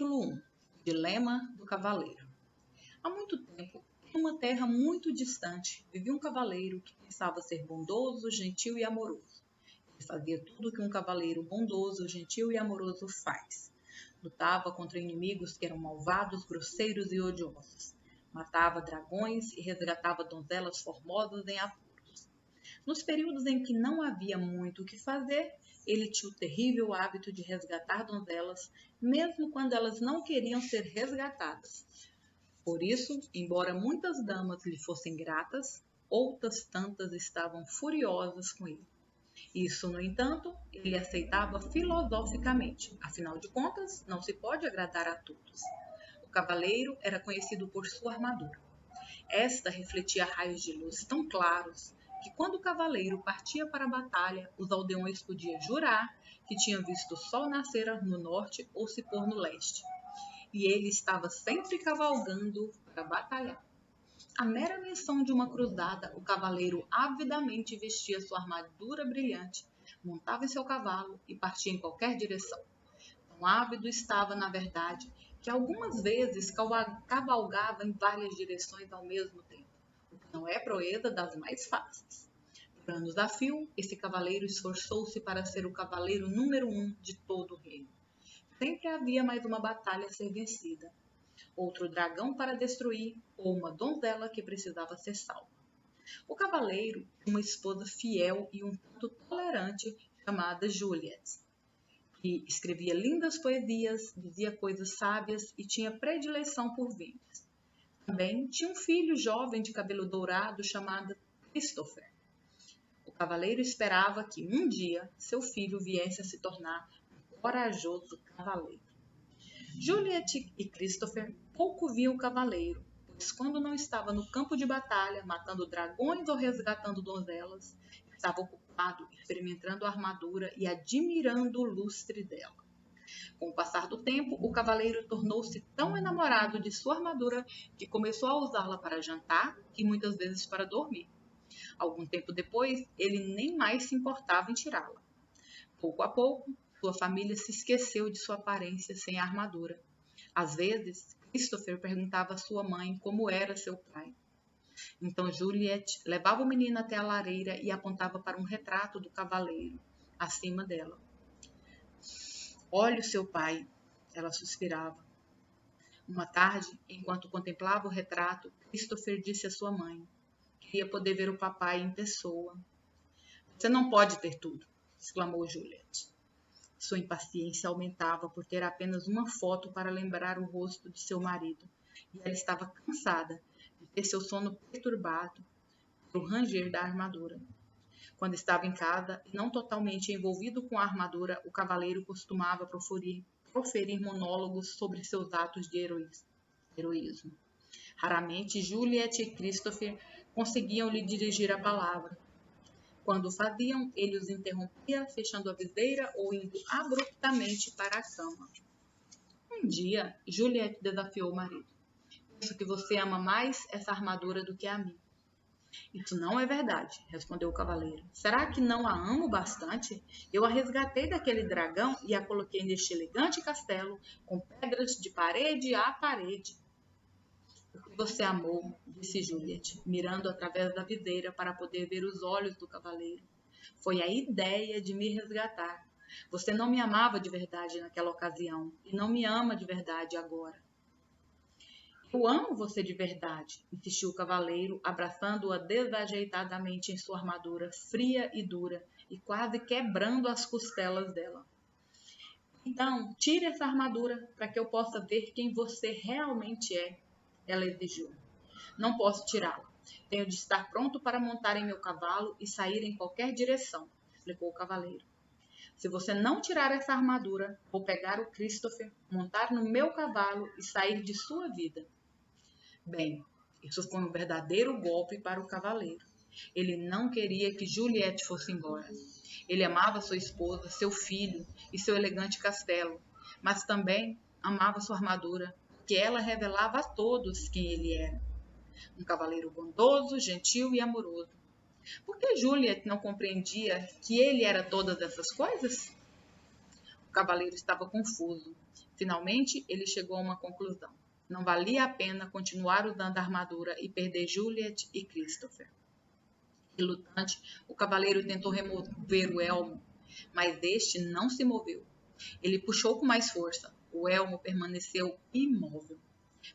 Capítulo 1. Dilema do Cavaleiro. Há muito tempo, em uma terra muito distante, vivia um cavaleiro que pensava ser bondoso, gentil e amoroso. Ele fazia tudo o que um cavaleiro bondoso, gentil e amoroso faz. Lutava contra inimigos que eram malvados, grosseiros e odiosos. Matava dragões e resgatava donzelas formosas em apuros. Nos períodos em que não havia muito o que fazer, ele tinha o terrível hábito de resgatar donzelas, mesmo quando elas não queriam ser resgatadas. Por isso, embora muitas damas lhe fossem gratas, outras tantas estavam furiosas com ele. Isso, no entanto, ele aceitava filosoficamente. Afinal de contas, não se pode agradar a todos. O cavaleiro era conhecido por sua armadura. Esta refletia raios de luz tão claros que quando o cavaleiro partia para a batalha, os aldeões podiam jurar que tinham visto o sol nascer no norte ou se pôr no leste. E ele estava sempre cavalgando para batalhar. À mera menção de uma cruzada, o cavaleiro avidamente vestia sua armadura brilhante, montava em seu cavalo e partia em qualquer direção. Tão ávido estava, na verdade, que algumas vezes cavalgava em várias direções ao mesmo tempo, o que não é proeza das mais fáceis. Por anos a fio, esse cavaleiro esforçou-se para ser o cavaleiro número 1 de todo o reino. Sempre havia mais uma batalha a ser vencida, outro dragão para destruir ou uma donzela que precisava ser salva. O cavaleiro tinha uma esposa fiel e um tanto tolerante chamada Juliette, que escrevia lindas poesias, dizia coisas sábias e tinha predileção por vinhos. Também tinha um filho jovem de cabelo dourado chamado Christopher. O cavaleiro esperava que um dia seu filho viesse a se tornar um corajoso cavaleiro. Juliette e Christopher pouco viam o cavaleiro, pois quando não estava no campo de batalha, matando dragões ou resgatando donzelas, estava ocupado experimentando a armadura e admirando o lustre dela. Com o passar do tempo, o cavaleiro tornou-se tão enamorado de sua armadura que começou a usá-la para jantar e muitas vezes para dormir. Algum tempo depois, ele nem mais se importava em tirá-la. Pouco a pouco, sua família se esqueceu de sua aparência sem a armadura. Às vezes, Christopher perguntava à sua mãe como era seu pai. Então Juliette levava o menino até a lareira e apontava para um retrato do cavaleiro, acima dela. "Olhe o seu pai", ela suspirava. Uma tarde, enquanto contemplava o retrato, Christopher disse à sua mãe: "Queria poder ver o papai em pessoa." "Você não pode ter tudo", exclamou Juliette. Sua impaciência aumentava por ter apenas uma foto para lembrar o rosto de seu marido, e ela estava cansada de ter seu sono perturbado pelo ranger da armadura. Quando estava em casa e não totalmente envolvido com a armadura, o cavaleiro costumava proferir monólogos sobre seus atos de heroísmo. Raramente Juliette e Christopher conseguiam lhe dirigir a palavra. Quando o faziam, ele os interrompia, fechando a viseira ou indo abruptamente para a cama. Um dia, Juliette desafiou o marido. "Penso que você ama mais essa armadura do que a mim." "Isso não é verdade", respondeu o cavaleiro. "Será que não a amo bastante? Eu a resgatei daquele dragão e a coloquei neste elegante castelo, com pedras de parede a parede." "Porque você amou", disse Juliette, mirando através da videira para poder ver os olhos do cavaleiro. "Foi a ideia de me resgatar. Você não me amava de verdade naquela ocasião e não me ama de verdade agora." "Eu amo você de verdade", insistiu o cavaleiro, abraçando-a desajeitadamente em sua armadura fria e dura e quase quebrando as costelas dela. "Então, tire essa armadura para que eu possa ver quem você realmente é", ela exigiu. "Não posso tirá-la. Tenho de estar pronto para montar em meu cavalo e sair em qualquer direção", explicou o cavaleiro. "Se você não tirar essa armadura, vou pegar o Christopher, montar no meu cavalo e sair de sua vida." Bem, isso foi um verdadeiro golpe para o cavaleiro. Ele não queria que Juliette fosse embora. Ele amava sua esposa, seu filho e seu elegante castelo, mas também amava sua armadura, porque ela revelava a todos quem ele era. Um cavaleiro bondoso, gentil e amoroso. Por que Juliette não compreendia que ele era todas essas coisas? O cavaleiro estava confuso. Finalmente, ele chegou a uma conclusão. Não valia a pena continuar usando a armadura e perder Juliet e Christopher. Relutante, o cavaleiro tentou remover o elmo, mas este não se moveu. Ele puxou com mais força. O elmo permaneceu imóvel.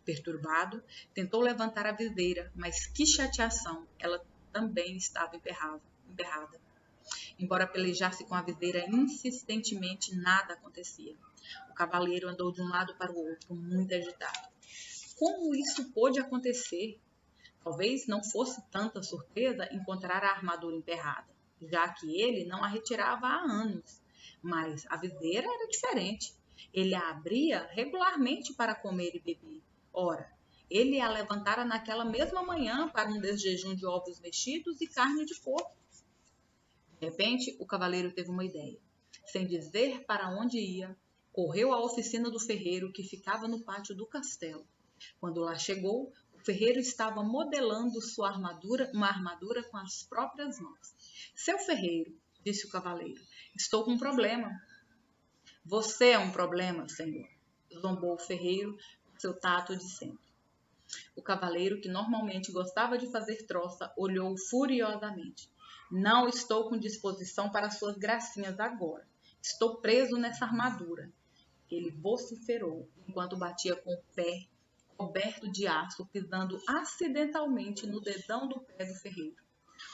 Perturbado, tentou levantar a viseira, mas que chateação! Ela também estava emperrada. Embora pelejasse com a viseira insistentemente, nada acontecia. O cavaleiro andou de um lado para o outro, muito agitado. Como isso pôde acontecer? Talvez não fosse tanta surpresa encontrar a armadura emperrada, já que ele não a retirava há anos. Mas a viseira era diferente. Ele a abria regularmente para comer e beber. Ora, ele a levantara naquela mesma manhã para um desjejum de ovos mexidos e carne de porco. De repente, o cavaleiro teve uma ideia. Sem dizer para onde ia, correu à oficina do ferreiro que ficava no pátio do castelo. Quando lá chegou, o ferreiro estava modelando uma armadura com as próprias mãos. Seu ferreiro, disse o cavaleiro, estou com um problema. Você é um problema, senhor, zombou o ferreiro com seu tato de sempre. O cavaleiro, que normalmente gostava de fazer troça, olhou furiosamente. Não estou com disposição para suas gracinhas agora. Estou preso nessa armadura. Ele vociferou, enquanto batia com o pé coberto de aço, pisando acidentalmente no dedão do pé do ferreiro.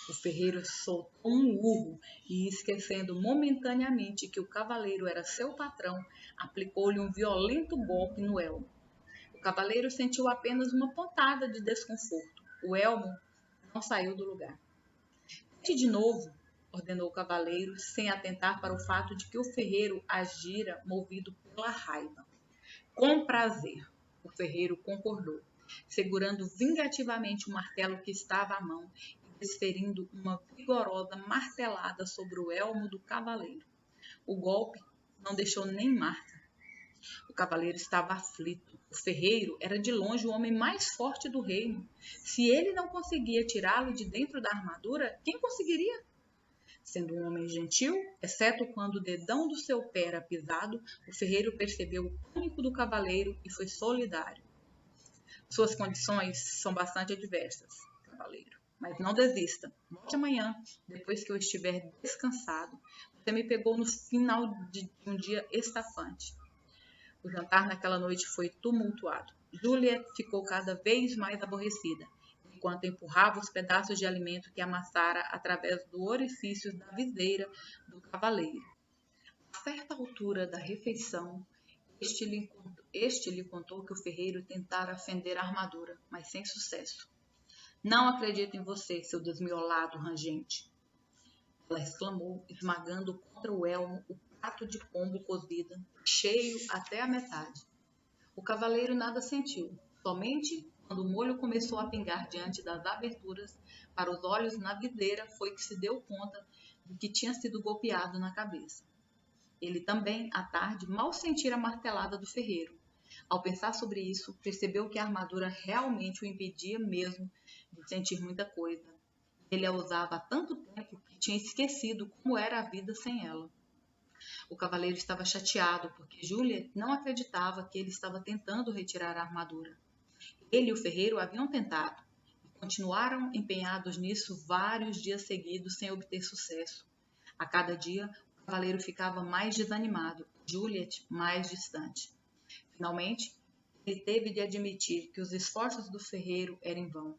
O ferreiro soltou um urro e, esquecendo momentaneamente que o cavaleiro era seu patrão, aplicou-lhe um violento golpe no elmo. O cavaleiro sentiu apenas uma pontada de desconforto. O elmo não saiu do lugar. Tente de novo, ordenou o cavaleiro, sem atentar para o fato de que o ferreiro agira movido pela raiva. Com prazer, o ferreiro concordou, segurando vingativamente o martelo que estava à mão e desferindo uma vigorosa martelada sobre o elmo do cavaleiro. O golpe não deixou nem marca. O cavaleiro estava aflito. O ferreiro era de longe o homem mais forte do reino. Se ele não conseguia tirá-lo de dentro da armadura, quem conseguiria? Sendo um homem gentil, exceto quando o dedão do seu pé era pisado, o ferreiro percebeu o pânico do cavaleiro e foi solidário. Suas condições são bastante adversas, cavaleiro. Mas não desista. Volte amanhã, depois que eu estiver descansado. Você me pegou no final de um dia estafante. O jantar naquela noite foi tumultuado. Juliet ficou cada vez mais aborrecida, enquanto empurrava os pedaços de alimento que amassara através dos orifícios da viseira do cavaleiro. A certa altura da refeição, este lhe contou que o ferreiro tentara fender a armadura, mas sem sucesso. Não acredito em você, seu desmiolado rangente, ela exclamou, esmagando contra o elmo o prato de pombo cozida, cheio até a metade. O cavaleiro nada sentiu, somente quando o molho começou a pingar diante das aberturas para os olhos na viseira foi que se deu conta de que tinha sido golpeado na cabeça. Ele também, à tarde, mal sentira a martelada do ferreiro. Ao pensar sobre isso, percebeu que a armadura realmente o impedia mesmo de sentir muita coisa. Ele a usava há tanto tempo que tinha esquecido como era a vida sem ela. O cavaleiro estava chateado porque Juliet não acreditava que ele estava tentando retirar a armadura. Ele e o ferreiro haviam tentado e continuaram empenhados nisso vários dias seguidos sem obter sucesso. A cada dia, o cavaleiro ficava mais desanimado, Juliet mais distante. Finalmente, ele teve de admitir que os esforços do ferreiro eram em vão.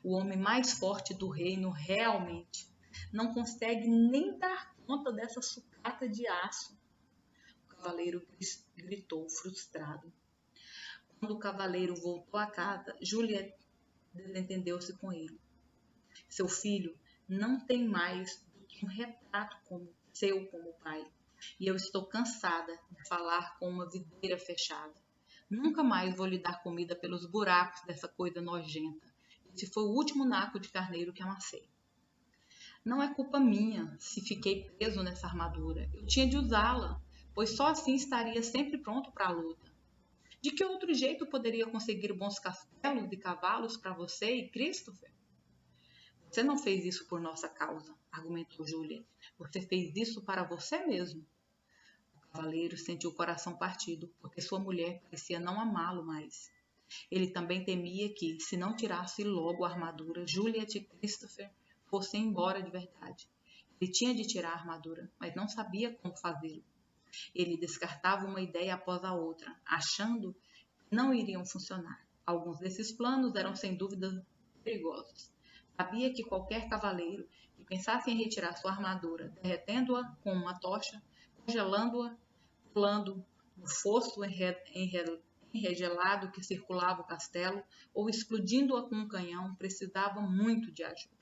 O homem mais forte do reino realmente não consegue nem dar conta dessa sucata de aço. O cavaleiro gritou, frustrado. Quando o cavaleiro voltou a casa, Juliet desentendeu-se com ele. Seu filho não tem mais do que um retrato seu como pai. E eu estou cansada de falar com uma videira fechada. Nunca mais vou lhe dar comida pelos buracos dessa coisa nojenta. Esse foi o último naco de carneiro que amassei. Não é culpa minha se fiquei preso nessa armadura. Eu tinha de usá-la, pois só assim estaria sempre pronto para a luta. De que outro jeito poderia conseguir bons castelos e cavalos para você e Christopher? Você não fez isso por nossa causa, argumentou Juliet. Você fez isso para você mesmo. O cavaleiro sentiu o coração partido, porque sua mulher parecia não amá-lo mais. Ele também temia que, se não tirasse logo a armadura, Juliet e Christopher fossem embora de verdade. Ele tinha de tirar a armadura, mas não sabia como fazê-lo. Ele descartava uma ideia após a outra, achando que não iriam funcionar. Alguns desses planos eram sem dúvida perigosos. Sabia que qualquer cavaleiro que pensasse em retirar sua armadura, derretendo-a com uma tocha, congelando-a, pulando no fosso enregelado que circulava o castelo, ou explodindo-a com um canhão, precisava muito de ajuda.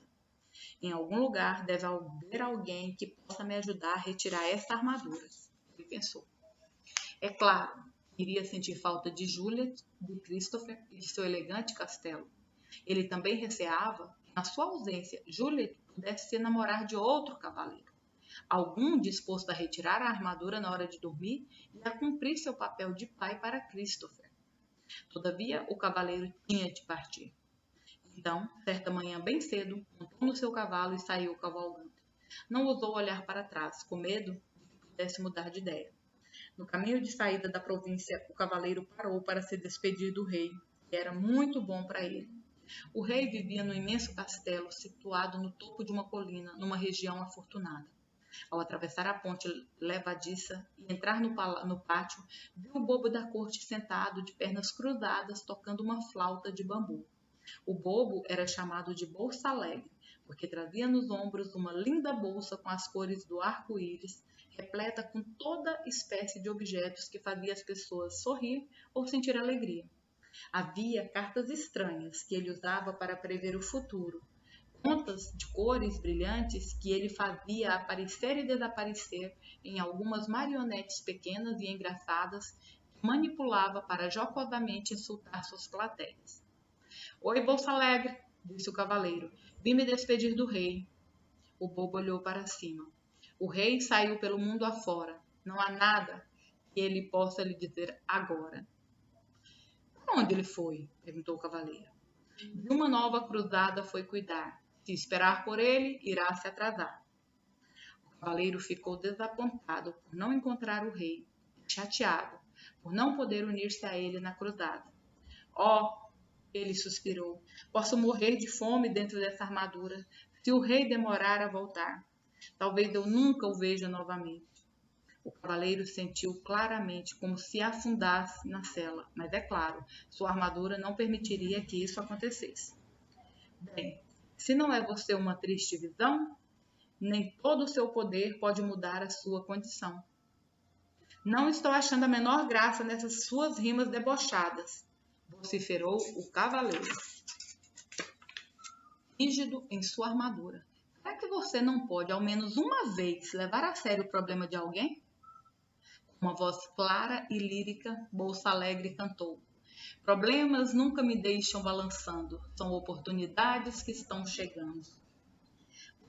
Em algum lugar deve haver alguém que possa me ajudar a retirar esta armadura, ele pensou. É claro, iria sentir falta de Juliet, de Christopher e de seu elegante castelo. Ele também receava que, na sua ausência, Juliet pudesse se enamorar de outro cavaleiro. Algum disposto a retirar a armadura na hora de dormir e a cumprir seu papel de pai para Christopher. Todavia, o cavaleiro tinha de partir. Então, certa manhã bem cedo, montou no seu cavalo e saiu cavalgando. Não ousou olhar para trás, com medo de que pudesse mudar de ideia. No caminho de saída da província, o cavaleiro parou para se despedir do rei, que era muito bom para ele. O rei vivia num imenso castelo situado no topo de uma colina, numa região afortunada. Ao atravessar a ponte levadiça e entrar no pátio, viu o bobo da corte sentado de pernas cruzadas, tocando uma flauta de bambu. O bobo era chamado de Bolsa Alegre, porque trazia nos ombros uma linda bolsa com as cores do arco-íris, repleta com toda espécie de objetos que fazia as pessoas sorrir ou sentir alegria. Havia cartas estranhas que ele usava para prever o futuro, contas de cores brilhantes que ele fazia aparecer e desaparecer em algumas marionetes pequenas e engraçadas que manipulava para jocosamente insultar suas plateias. Oi, Bolsa Alegre, disse o cavaleiro. Vim me despedir do rei. O bobo olhou para cima. O rei saiu pelo mundo afora. Não há nada que ele possa lhe dizer agora. Para onde ele foi? Perguntou o cavaleiro. De uma nova cruzada foi cuidar. Se esperar por ele, irá se atrasar. O cavaleiro ficou desapontado por não encontrar o rei, chateado por não poder unir-se a ele na cruzada. Oh, ele suspirou, posso morrer de fome dentro dessa armadura, se o rei demorar a voltar. Talvez eu nunca o veja novamente. O cavaleiro sentiu claramente como se afundasse na cela, mas é claro, sua armadura não permitiria que isso acontecesse. Bem, se não é você uma triste visão, nem todo o seu poder pode mudar a sua condição. Não estou achando a menor graça nessas suas rimas debochadas, vociferou o cavaleiro, rígido em sua armadura. Será que você não pode, ao menos uma vez, levar a sério o problema de alguém? Com uma voz clara e lírica, Bolsa Alegre cantou. Problemas nunca me deixam balançando, são oportunidades que estão chegando.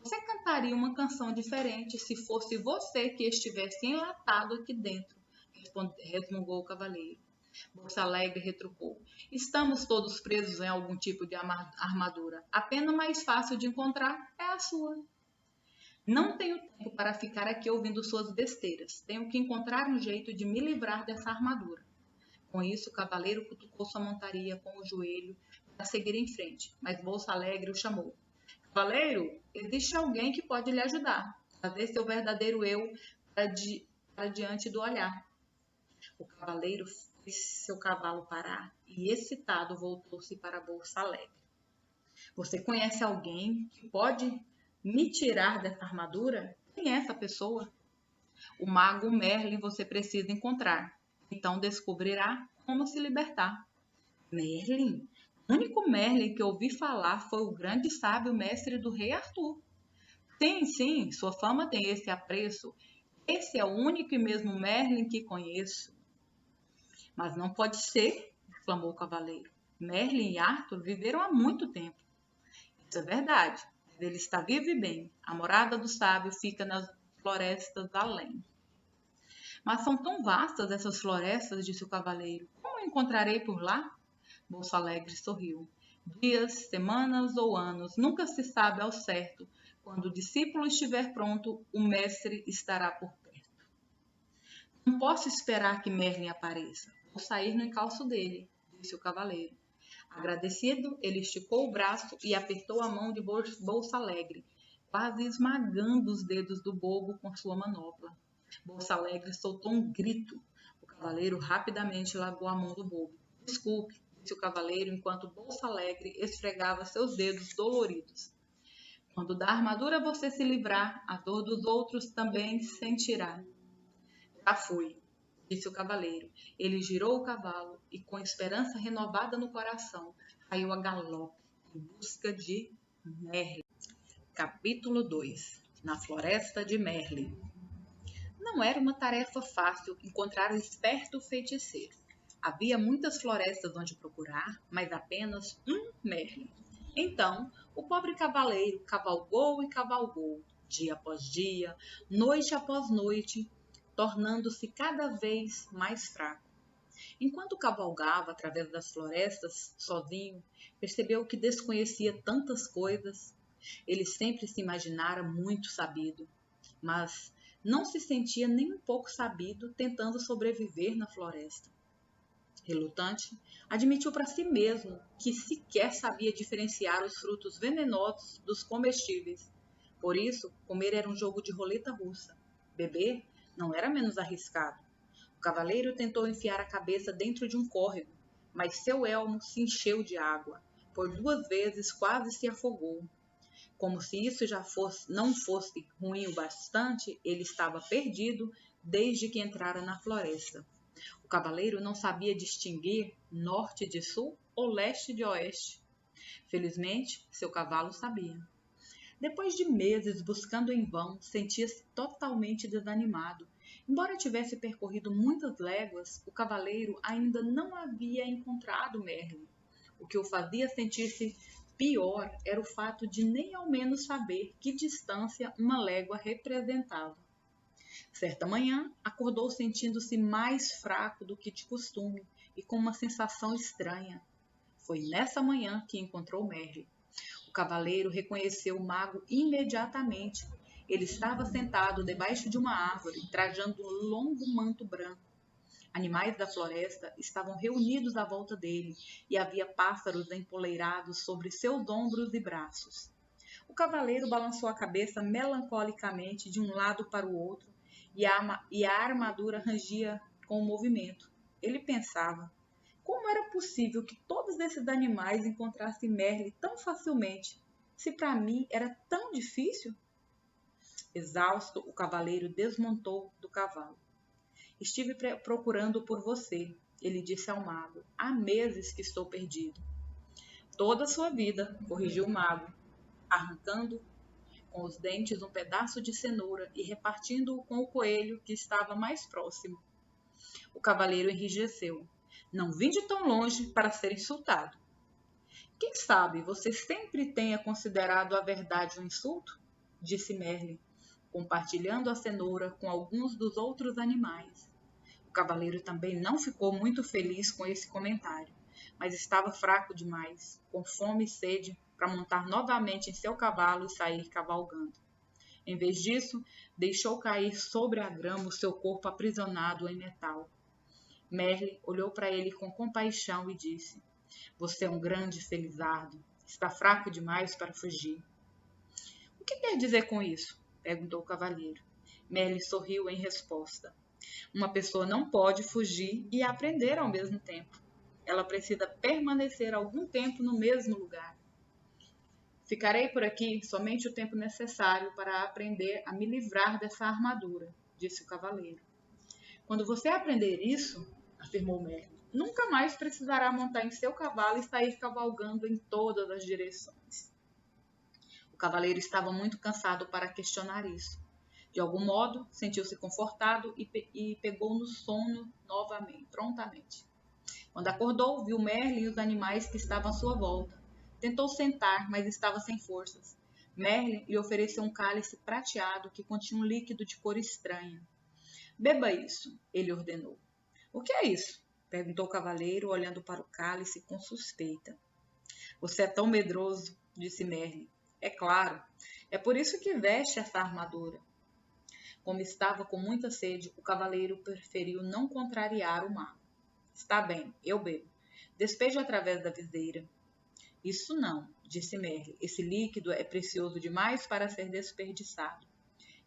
Você cantaria uma canção diferente se fosse você que estivesse enlatado aqui dentro, resmungou o cavaleiro. Bolsa Alegre retrucou. Estamos todos presos em algum tipo de armadura. A pena mais fácil de encontrar é a sua. Não tenho tempo para ficar aqui ouvindo suas besteiras. Tenho que encontrar um jeito de me livrar dessa armadura. Com isso, o cavaleiro cutucou sua montaria com o joelho para seguir em frente, mas Bolsa Alegre o chamou. Cavaleiro, existe alguém que pode lhe ajudar. Trazer seu verdadeiro eu para diante do olhar. O cavaleiro fez seu cavalo parar e, excitado, voltou-se para Bolsa Alegre. Você conhece alguém que pode me tirar dessa armadura? Quem é essa pessoa? O mago Merlin você precisa encontrar. Então descobrirá como se libertar. Merlin? O único Merlin que ouvi falar foi o grande sábio mestre do rei Arthur. Sim, sua fama tem esse apreço. Esse é o único e mesmo Merlin que conheço. Mas não pode ser, exclamou o cavaleiro. Merlin e Arthur viveram há muito tempo. Isso é verdade, mas ele está vivo e bem. A morada do sábio fica nas florestas além. Mas são tão vastas essas florestas, disse o cavaleiro. Como eu encontrarei por lá? Bolsa Alegre sorriu. Dias, semanas ou anos, nunca se sabe ao certo. Quando o discípulo estiver pronto, o mestre estará por perto. Não posso esperar que Merlin apareça. Vou sair no encalço dele, disse o cavaleiro. Agradecido, ele esticou o braço e apertou a mão de Bolsa Alegre, quase esmagando os dedos do bobo com sua manopla. Bolsa Alegre soltou um grito. O cavaleiro rapidamente largou a mão do bobo. Desculpe, disse o cavaleiro enquanto Bolsa Alegre esfregava seus dedos doloridos. Quando da armadura você se livrar, a dor dos outros também sentirá. Já foi, disse o cavaleiro. Ele girou o cavalo e, com esperança renovada no coração, saiu a galope em busca de Merlin. Capítulo 2. Na floresta de Merlin. Não era uma tarefa fácil encontrar o esperto feiticeiro. Havia muitas florestas onde procurar, mas apenas um Merlin. Então, o pobre cavaleiro cavalgou e cavalgou, dia após dia, noite após noite, tornando-se cada vez mais fraco. Enquanto cavalgava através das florestas, sozinho, percebeu que desconhecia tantas coisas. Ele sempre se imaginara muito sabido, mas não se sentia nem um pouco sabido tentando sobreviver na floresta. Relutante, admitiu para si mesmo que sequer sabia diferenciar os frutos venenosos dos comestíveis. Por isso, comer era um jogo de roleta russa. Beber não era menos arriscado. O cavaleiro tentou enfiar a cabeça dentro de um córrego, mas seu elmo se encheu de água. Por 2 vezes quase se afogou. Como se isso já não fosse ruim o bastante, ele estava perdido desde que entrara na floresta. O cavaleiro não sabia distinguir norte de sul ou leste de oeste. Felizmente, seu cavalo sabia. Depois de meses buscando em vão, sentia-se totalmente desanimado. Embora tivesse percorrido muitas léguas, o cavaleiro ainda não havia encontrado Merlin. O que o fazia sentir-se pior era o fato de nem ao menos saber que distância uma légua representava. Certa manhã, acordou sentindo-se mais fraco do que de costume e com uma sensação estranha. Foi nessa manhã que encontrou Merlin. O cavaleiro reconheceu o mago imediatamente. Ele estava sentado debaixo de uma árvore, trajando um longo manto branco. Animais da floresta estavam reunidos à volta dele e havia pássaros empoleirados sobre seus ombros e braços. O cavaleiro balançou a cabeça melancolicamente de um lado para o outro e a armadura rangia com o movimento. Ele pensava: como era possível que todos esses animais encontrassem Merlin tão facilmente, se para mim era tão difícil? Exausto, o cavaleiro desmontou do cavalo. Estive procurando por você, ele disse ao mago. Há meses que estou perdido. Toda a sua vida, corrigiu o mago, arrancando com os dentes um pedaço de cenoura e repartindo-o com o coelho que estava mais próximo. O cavaleiro enrijeceu. Não vim de tão longe para ser insultado. Quem sabe você sempre tenha considerado a verdade um insulto? Disse Merlin, compartilhando a cenoura com alguns dos outros animais. O cavaleiro também não ficou muito feliz com esse comentário, mas estava fraco demais, com fome e sede, para montar novamente em seu cavalo e sair cavalgando. Em vez disso, deixou cair sobre a grama o seu corpo aprisionado em metal. Merlin olhou para ele com compaixão e disse: Você é um grande felizardo. Está fraco demais para fugir. O que quer dizer com isso? Perguntou o cavaleiro. Merlin sorriu em resposta. Uma pessoa não pode fugir e aprender ao mesmo tempo. Ela precisa permanecer algum tempo no mesmo lugar. Ficarei por aqui somente o tempo necessário para aprender a me livrar dessa armadura, disse o cavaleiro. Quando você aprender isso, afirmou Merlin, nunca mais precisará montar em seu cavalo e sair cavalgando em todas as direções. O cavaleiro estava muito cansado para questionar isso. De algum modo, sentiu-se confortado e pegou no sono novamente, prontamente. Quando acordou, viu Merlin e os animais que estavam à sua volta. Tentou sentar, mas estava sem forças. Merlin lhe ofereceu um cálice prateado que continha um líquido de cor estranha. Beba isso, ele ordenou. O que é isso? Perguntou o cavaleiro, olhando para o cálice com suspeita. Você é tão medroso, disse Merlin. É claro, é por isso que veste essa armadura. Como estava com muita sede, o cavaleiro preferiu não contrariar o mago. Está bem, eu bebo. Despeje através da viseira. Isso não, disse Merlin. Esse líquido é precioso demais para ser desperdiçado.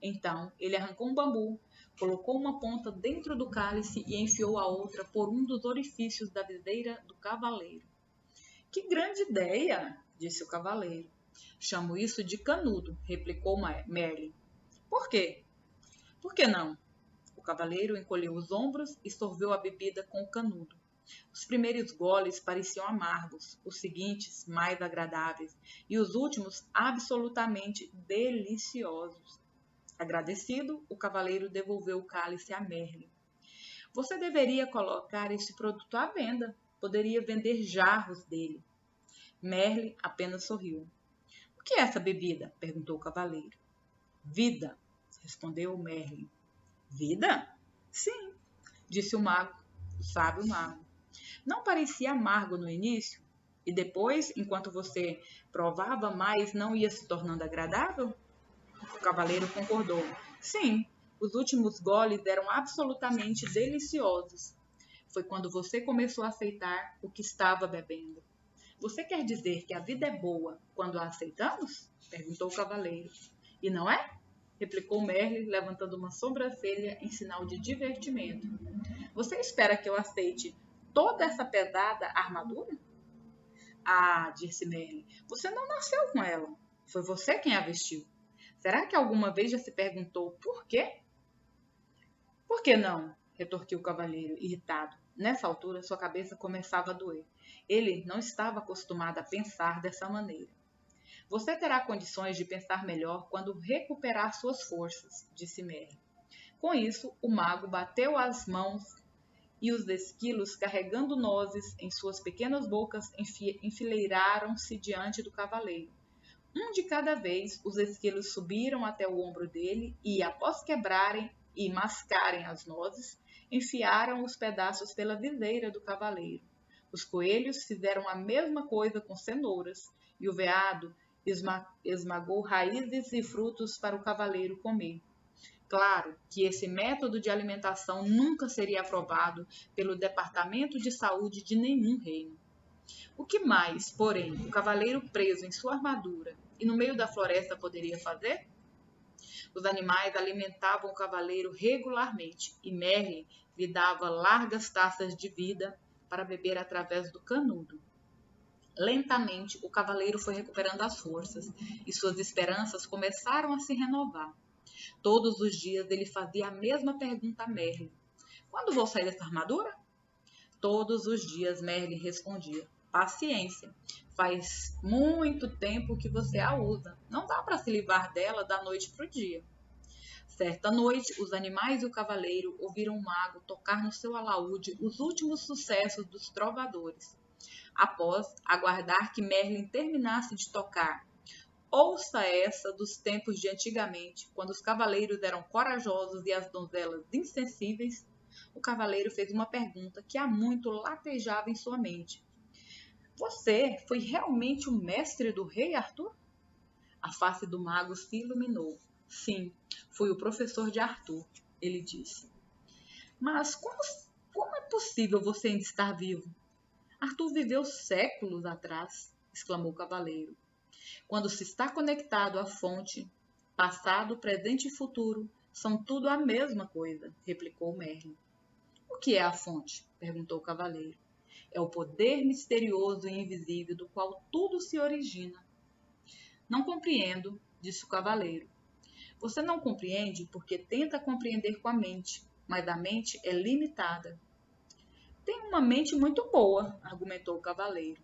Então, ele arrancou um bambu, colocou uma ponta dentro do cálice e enfiou a outra por um dos orifícios da viseira do cavaleiro. Que grande ideia, disse o cavaleiro. Chamo isso de canudo, replicou Merlin. Por quê? Por que não? O cavaleiro encolheu os ombros e sorveu a bebida com o canudo. Os primeiros goles pareciam amargos, os seguintes mais agradáveis e os últimos absolutamente deliciosos. Agradecido, o cavaleiro devolveu o cálice a Merlin. Você deveria colocar esse produto à venda. Poderia vender jarros dele. Merlin apenas sorriu. O que é essa bebida? Perguntou o cavaleiro. Vida, respondeu Merlin. Vida? Sim, disse o mago, o sábio mago. Não parecia amargo no início? E depois, enquanto você provava mais, não ia se tornando agradável? O cavaleiro concordou. Sim, os últimos goles eram absolutamente deliciosos. Foi quando você começou a aceitar o que estava bebendo. Você quer dizer que a vida é boa quando a aceitamos? Perguntou o cavaleiro. E não é? Replicou Merlin, levantando uma sobrancelha em sinal de divertimento. Você espera que eu aceite toda essa pesada armadura? Ah, disse Merlin, você não nasceu com ela. Foi você quem a vestiu. Será que alguma vez já se perguntou por quê? Por que não? Retorquiu o cavaleiro, irritado. Nessa altura, sua cabeça começava a doer. Ele não estava acostumado a pensar dessa maneira. Você terá condições de pensar melhor quando recuperar suas forças, disse Merlin. Com isso, o mago bateu as mãos e os esquilos, carregando nozes em suas pequenas bocas, enfileiraram-se diante do cavaleiro. Um de cada vez, os esquilos subiram até o ombro dele e, após quebrarem e mascarem as nozes, enfiaram os pedaços pela viseira do cavaleiro. Os coelhos fizeram a mesma coisa com cenouras, e o veado esmagou raízes e frutos para o cavaleiro comer. Claro que esse método de alimentação nunca seria aprovado pelo Departamento de Saúde de nenhum reino. O que mais, porém, o cavaleiro preso em sua armadura e no meio da floresta poderia fazer? Os animais alimentavam o cavaleiro regularmente e Merlin lhe dava largas taças de vida para beber através do canudo. Lentamente, o cavaleiro foi recuperando as forças e suas esperanças começaram a se renovar. Todos os dias ele fazia a mesma pergunta a Merlin. Quando vou sair dessa armadura? Todos os dias Merlin respondia. Paciência. Faz muito tempo que você a usa. Não dá para se livrar dela da noite para o dia. Certa noite, os animais e o cavaleiro ouviram o mago tocar no seu alaúde os últimos sucessos dos trovadores. Após aguardar que Merlin terminasse de tocar, ouça essa dos tempos de antigamente, quando os cavaleiros eram corajosos e as donzelas insensíveis, o cavaleiro fez uma pergunta que há muito latejava em sua mente. Você foi realmente o mestre do rei Arthur? A face do mago se iluminou. Sim, fui o professor de Arthur, ele disse. Mas como é possível você ainda estar vivo? Arthur viveu séculos atrás, exclamou o cavaleiro. Quando se está conectado à fonte, passado, presente e futuro são tudo a mesma coisa, replicou Merlin. O que é a fonte? Perguntou o cavaleiro. É o poder misterioso e invisível do qual tudo se origina. Não compreendo, disse o cavaleiro. Você não compreende porque tenta compreender com a mente, mas a mente é limitada. Tem uma mente muito boa, argumentou o cavaleiro.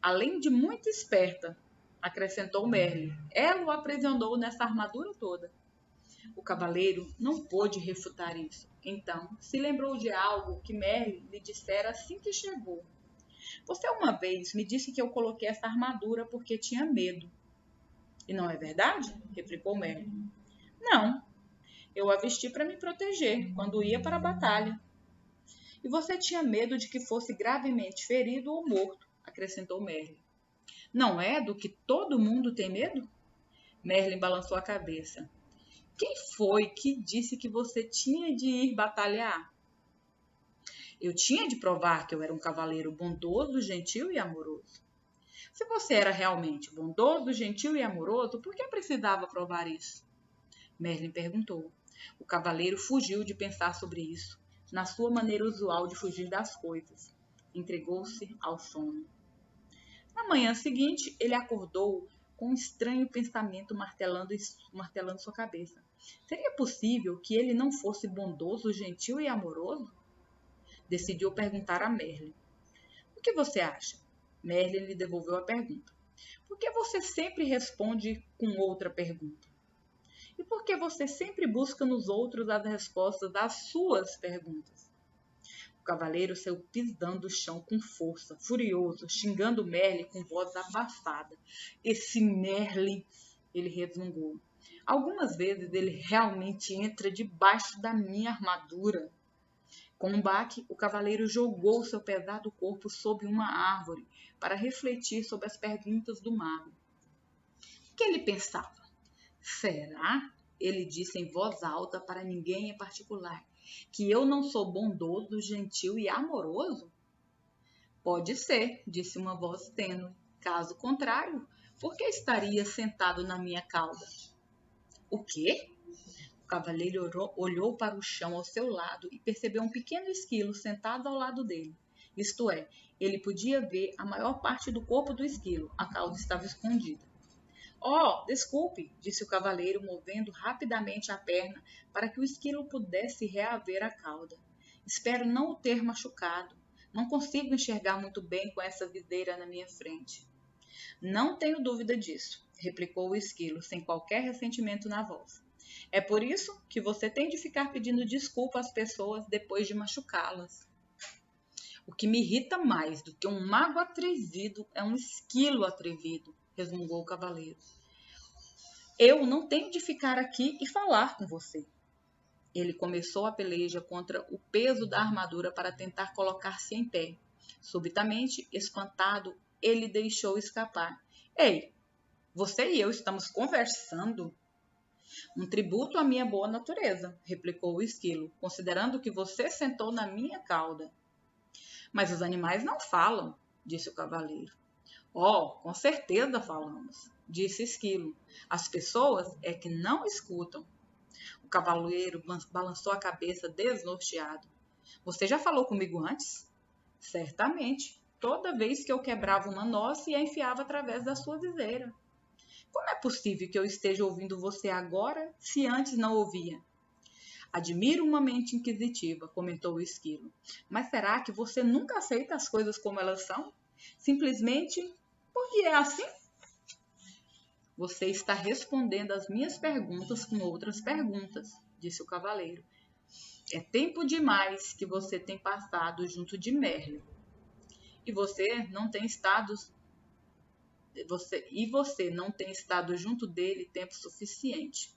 Além de muito esperta, acrescentou Merlin. Ela o aprisionou nessa armadura toda. O cavaleiro não pôde refutar isso. Então, se lembrou de algo que Merlin lhe dissera assim que chegou. Você uma vez me disse que eu coloquei essa armadura porque tinha medo. E não é verdade? Replicou Merlin. Não, eu a vesti para me proteger quando ia para a batalha. E você tinha medo de que fosse gravemente ferido ou morto, acrescentou Merlin. Não é do que todo mundo tem medo? Merlin balançou a cabeça. Quem foi que disse que você tinha de ir batalhar? Eu tinha de provar que eu era um cavaleiro bondoso, gentil e amoroso. Se você era realmente bondoso, gentil e amoroso, por que precisava provar isso? Merlin perguntou. O cavaleiro fugiu de pensar sobre isso, na sua maneira usual de fugir das coisas. Entregou-se ao sono. Na manhã seguinte, ele acordou com um estranho pensamento martelando sua cabeça. Seria possível que ele não fosse bondoso, gentil e amoroso? Decidiu perguntar a Merlin. O que você acha? Merlin lhe devolveu a pergunta. Por que você sempre responde com outra pergunta? E por que você sempre busca nos outros as respostas às suas perguntas? O cavaleiro saiu pisando o chão com força, furioso, xingando Merlin com voz abafada. Esse Merlin, ele resmungou. Algumas vezes ele realmente entra debaixo da minha armadura. Com um baque, o cavaleiro jogou seu pesado corpo sob uma árvore para refletir sobre as perguntas do mago. O que ele pensava? Será? Ele disse em voz alta para ninguém em particular, que eu não sou bondoso, gentil e amoroso? Pode ser, disse uma voz tênue. Caso contrário, por que estaria sentado na minha cauda? O quê? O cavaleiro olhou para o chão ao seu lado e percebeu um pequeno esquilo sentado ao lado dele. Isto é, ele podia ver a maior parte do corpo do esquilo. A cauda estava escondida. Oh, desculpe, disse o cavaleiro, movendo rapidamente a perna para que o esquilo pudesse reaver a cauda. Espero não o ter machucado. Não consigo enxergar muito bem com essa viseira na minha frente. Não tenho dúvida disso, replicou o esquilo, sem qualquer ressentimento na voz. É por isso que você tem de ficar pedindo desculpa às pessoas depois de machucá-las. O que me irrita mais do que um mago atrevido é um esquilo atrevido, resmungou o cavaleiro. Eu não tenho de ficar aqui e falar com você. Ele começou a peleja contra o peso da armadura para tentar colocar-se em pé. Subitamente, espantado, ele deixou escapar. Ei, você e eu estamos conversando? Um tributo à minha boa natureza, replicou o esquilo, considerando que você sentou na minha cauda. Mas os animais não falam, disse o cavaleiro. Oh, com certeza falamos, disse Esquilo. As pessoas é que não escutam. O cavaleiro balançou a cabeça desnorteado. Você já falou comigo antes? Certamente. Toda vez que eu quebrava uma noz e a enfiava através da sua viseira. Como é possível que eu esteja ouvindo você agora, se antes não ouvia? Admiro uma mente inquisitiva, comentou o esquilo. Mas será que você nunca aceita as coisas como elas são? Simplesmente porque é assim? Você está respondendo às minhas perguntas com outras perguntas, disse o cavaleiro. É tempo demais que você tem passado junto de Merlin. E você não tem estado junto dele tempo suficiente.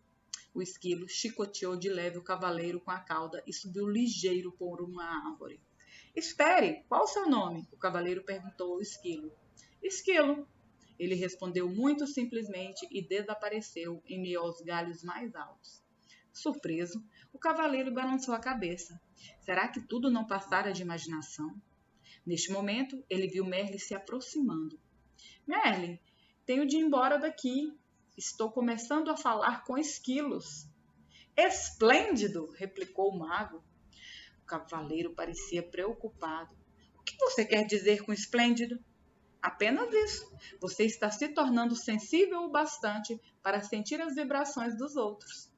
O esquilo chicoteou de leve o cavaleiro com a cauda e subiu ligeiro por uma árvore. Espere, qual o seu nome? O cavaleiro perguntou ao esquilo. Esquilo. Ele respondeu muito simplesmente e desapareceu em meio aos galhos mais altos. Surpreso, o cavaleiro balançou a cabeça. Será que tudo não passara de imaginação? Neste momento, ele viu Merlin se aproximando. Merlin, tenho de ir embora daqui. Estou começando a falar com esquilos. Esplêndido, replicou o mago. O cavaleiro parecia preocupado. O que você quer dizer com esplêndido? Apenas isso. Você está se tornando sensível o bastante para sentir as vibrações dos outros.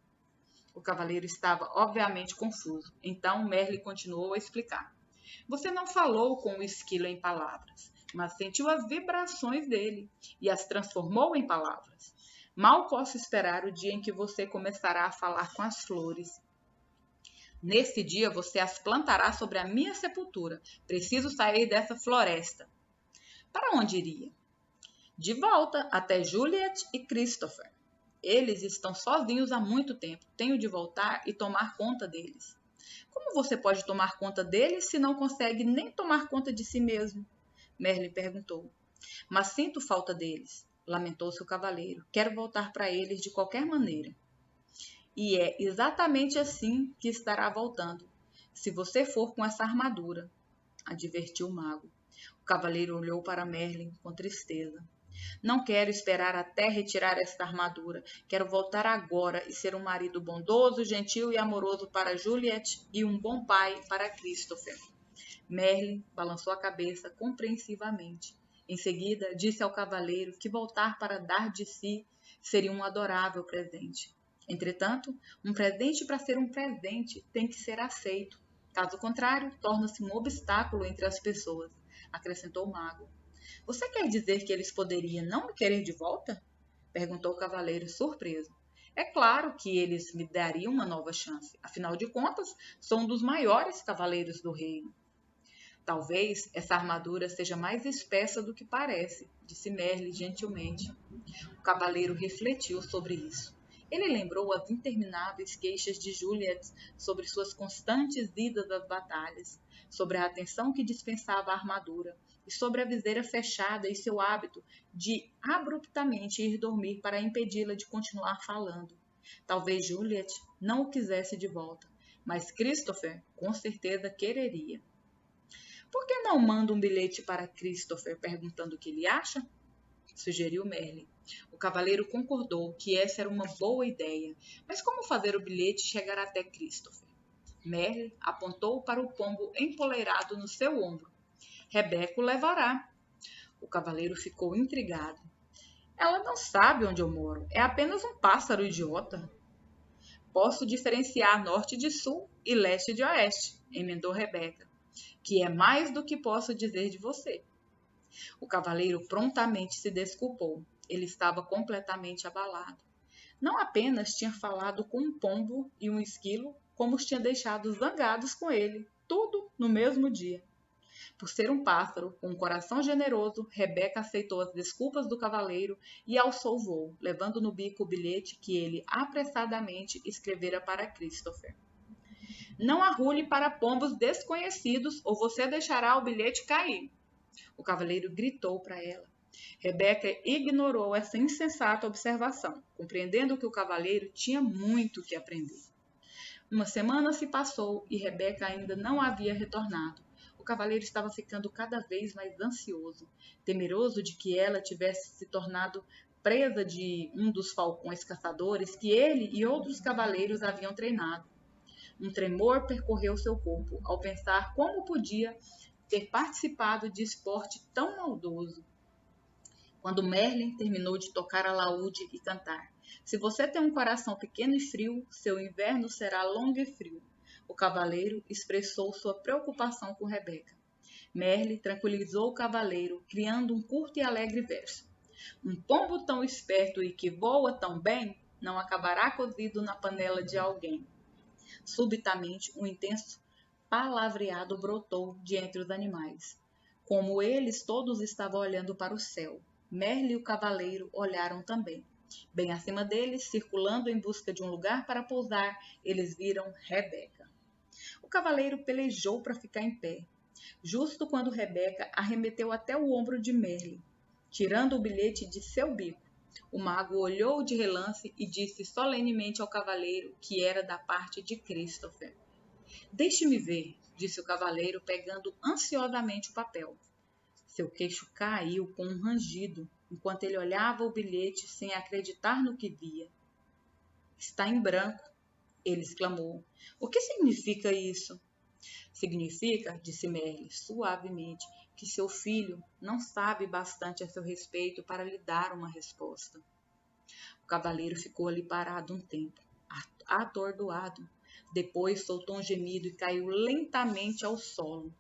O cavaleiro estava obviamente confuso. Então Merlin continuou a explicar. Você não falou com o esquilo em palavras, mas sentiu as vibrações dele e as transformou em palavras. Mal posso esperar o dia em que você começará a falar com as flores. Nesse dia você as plantará sobre a minha sepultura. Preciso sair dessa floresta. Para onde iria? De volta até Juliet e Christopher. Eles estão sozinhos há muito tempo. Tenho de voltar e tomar conta deles. Como você pode tomar conta deles se não consegue nem tomar conta de si mesmo? Merlin perguntou. Mas sinto falta deles, lamentou-se o cavaleiro. Quero voltar para eles de qualquer maneira. E é exatamente assim que estará voltando, se você for com essa armadura, advertiu o mago. O cavaleiro olhou para Merlin com tristeza. Não quero esperar até retirar esta armadura. Quero voltar agora e ser um marido bondoso, gentil e amoroso para Juliet e um bom pai para Christopher. Merlin balançou a cabeça compreensivamente. Em seguida, disse ao cavaleiro que voltar para dar de si seria um adorável presente. Entretanto, um presente para ser um presente tem que ser aceito. Caso contrário, torna-se um obstáculo entre as pessoas, acrescentou o mago. Você quer dizer que eles poderiam não me querer de volta? Perguntou o cavaleiro surpreso. É claro que eles me dariam uma nova chance. Afinal de contas, sou um dos maiores cavaleiros do reino. Talvez essa armadura seja mais espessa do que parece, disse Merlin gentilmente. O cavaleiro refletiu sobre isso. Ele lembrou as intermináveis queixas de Juliet sobre suas constantes idas às batalhas, sobre a atenção que dispensava a armadura e sobre a viseira fechada e seu hábito de abruptamente ir dormir para impedi-la de continuar falando. Talvez Juliet não o quisesse de volta, mas Christopher com certeza quereria. Por que não manda um bilhete para Christopher perguntando o que ele acha? Sugeriu Merlin. O cavaleiro concordou que essa era uma boa ideia, mas como fazer o bilhete chegar até Christopher? Merlin apontou para o pombo empoleirado no seu ombro. Rebeca o levará. O cavaleiro ficou intrigado. Ela não sabe onde eu moro. É apenas um pássaro idiota. Posso diferenciar norte de sul e leste de oeste, emendou Rebeca, que é mais do que posso dizer de você. O cavaleiro prontamente se desculpou. Ele estava completamente abalado. Não apenas tinha falado com um pombo e um esquilo, como os tinha deixado zangados com ele, tudo no mesmo dia. Por ser um pássaro com um coração generoso, Rebeca aceitou as desculpas do cavaleiro e alçou o voo, levando no bico o bilhete que ele apressadamente escrevera para Christopher. Não arrule para pombos desconhecidos ou você deixará o bilhete cair. O cavaleiro gritou para ela. Rebeca ignorou essa insensata observação, compreendendo que o cavaleiro tinha muito que aprender. Uma semana se passou e Rebeca ainda não havia retornado. O cavaleiro estava ficando cada vez mais ansioso, temeroso de que ela tivesse se tornado presa de um dos falcões caçadores que ele e outros cavaleiros haviam treinado. Um tremor percorreu seu corpo ao pensar como podia ter participado de esporte tão maldoso. Quando Merlin terminou de tocar alaúde e cantar, se você tem um coração pequeno e frio, seu inverno será longo e frio. O cavaleiro expressou sua preocupação com Rebeca. Merlin tranquilizou o cavaleiro, criando um curto e alegre verso. Um pombo tão esperto e que voa tão bem, não acabará cozido na panela de alguém. Subitamente, um intenso palavreado brotou de entre os animais. Como eles todos estavam olhando para o céu, Merlin e o cavaleiro olharam também. Bem acima deles, circulando em busca de um lugar para pousar, eles viram Rebeca. O cavaleiro pelejou para ficar em pé, justo quando Rebeca arremeteu até o ombro de Merlin, tirando o bilhete de seu bico. O mago olhou de relance e disse solenemente ao cavaleiro que era da parte de Christopher. Deixe-me ver, disse o cavaleiro, pegando ansiosamente o papel. Seu queixo caiu com um rangido, enquanto ele olhava o bilhete sem acreditar no que via. Está em branco, ele exclamou. O que significa isso? Significa, disse Merlin suavemente, que seu filho não sabe bastante a seu respeito para lhe dar uma resposta. O cavaleiro ficou ali parado um tempo, atordoado. Depois soltou um gemido e caiu lentamente ao solo.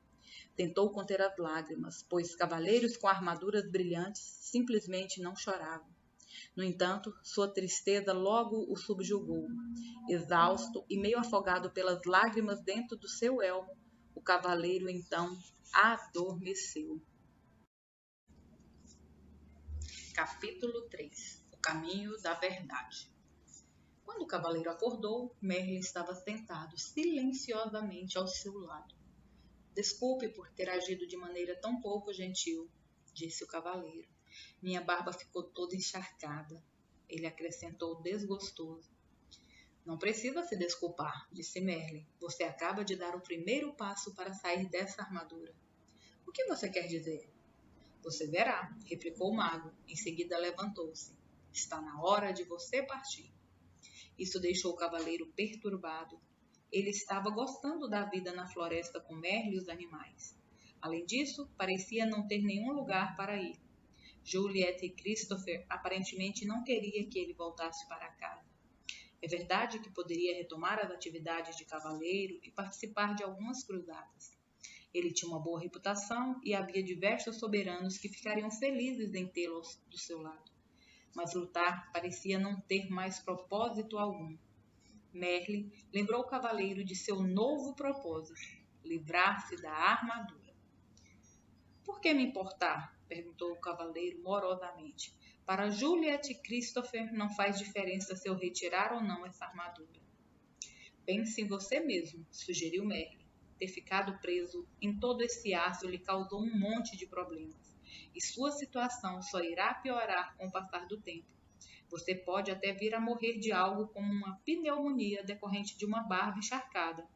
Tentou conter as lágrimas, pois cavaleiros com armaduras brilhantes simplesmente não choravam. No entanto, sua tristeza logo o subjugou. Exausto e meio afogado pelas lágrimas dentro do seu elmo, o cavaleiro então adormeceu. Capítulo 3 O caminho da verdade. Quando o cavaleiro acordou, Merlin estava sentado silenciosamente ao seu lado. Desculpe por ter agido de maneira tão pouco gentil, disse o cavaleiro. Minha barba ficou toda encharcada. Ele acrescentou desgostoso. Não precisa se desculpar, disse Merlin. Você acaba de dar o primeiro passo para sair dessa armadura. O que você quer dizer? Você verá, replicou o mago. Em seguida levantou-se. Está na hora de você partir. Isso deixou o cavaleiro perturbado. Ele estava gostando da vida na floresta com Merlin e os animais. Além disso, parecia não ter nenhum lugar para ir. Juliet e Christopher aparentemente não queriam que ele voltasse para casa. É verdade que poderia retomar as atividades de cavaleiro e participar de algumas cruzadas. Ele tinha uma boa reputação e havia diversos soberanos que ficariam felizes em tê-lo do seu lado. Mas lutar parecia não ter mais propósito algum. Merlin lembrou o cavaleiro de seu novo propósito, livrar-se da armadura. Por que me importar? Perguntou o cavaleiro morosamente. Para Juliet e Christopher não faz diferença se eu retirar ou não essa armadura. Pense em você mesmo, sugeriu Merlin. Ter ficado preso em todo esse aço lhe causou um monte de problemas, e sua situação só irá piorar com o passar do tempo. Você pode até vir a morrer de algo como uma pneumonia decorrente de uma barba encharcada.